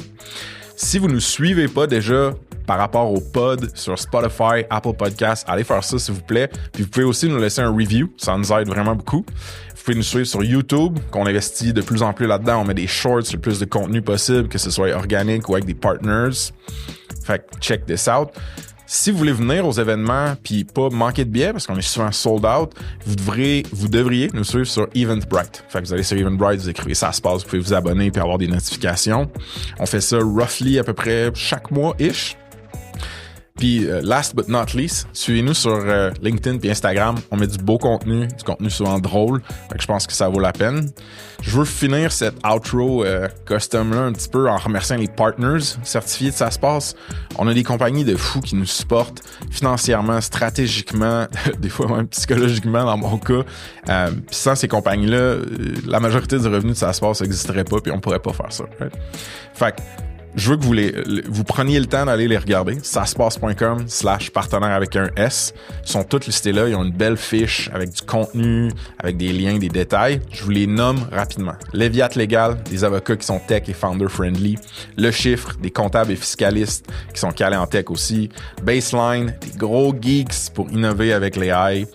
Si vous ne nous suivez pas déjà par rapport au pod sur Spotify, Apple Podcasts, allez faire ça s'il vous plaît. Puis vous pouvez aussi nous laisser un review, ça nous aide vraiment beaucoup. Vous Vous pouvez nous suivre sur YouTube, qu'on investit de plus en plus là-dedans. On met des shorts, le plus de contenu possible, que ce soit organique ou avec des partners. Fait que check this out. Si vous voulez venir aux événements puis pas manquer de billets, parce qu'on est souvent sold out, vous devriez nous suivre sur Eventbrite. Fait que vous allez sur Eventbrite, vous écrivez ça se passe, vous pouvez vous abonner puis avoir des notifications. On fait ça roughly à peu près chaque mois-ish. Puis last but not least, suivez-nous sur LinkedIn puis Instagram. On met du beau contenu, du contenu souvent drôle. Fait que je pense que ça vaut la peine. Je veux finir cette outro custom-là un petit peu en remerciant les partners certifiés de Ça se passe. On a des compagnies de fous qui nous supportent financièrement, stratégiquement, des fois même psychologiquement dans mon cas. Puis sans ces compagnies-là, la majorité du revenu de Ça se passe n'existerait pas puis on pourrait pas faire ça. Right? Fait que je veux que vous preniez le temps d'aller les regarder. saspace.com/partenaire avec un S. Ils sont tous listés là. Ils ont une belle fiche avec du contenu, avec des liens, des détails. Je vous les nomme rapidement. Leviat Légal, des avocats qui sont tech et founder friendly. Le Chiffre, des comptables et fiscalistes qui sont calés en tech aussi. Baseline, des gros geeks pour innover avec les AI.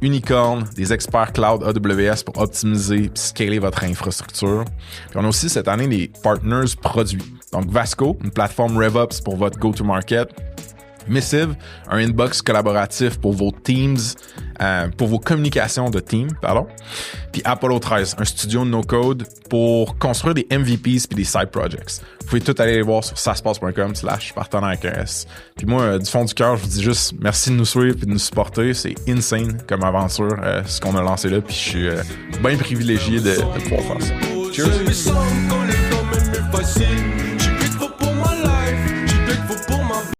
Unicorn, des experts cloud AWS pour optimiser et scaler votre infrastructure. Puis on a aussi cette année des partners produits. Donc Vasco, une plateforme RevOps pour votre go-to-market. Missive, un inbox collaboratif pour vos teams, pour vos communications de team, pardon. Puis Apollo 13, un studio de no-code pour construire des MVPs puis des side projects. Vous pouvez tout aller les voir sur saspace.com/partenaire avec un S. Puis moi, du fond du cœur, je vous dis juste merci de nous suivre et de nous supporter. C'est insane comme aventure, ce qu'on a lancé là. Puis je suis bien privilégié de pouvoir faire ça. Cheers!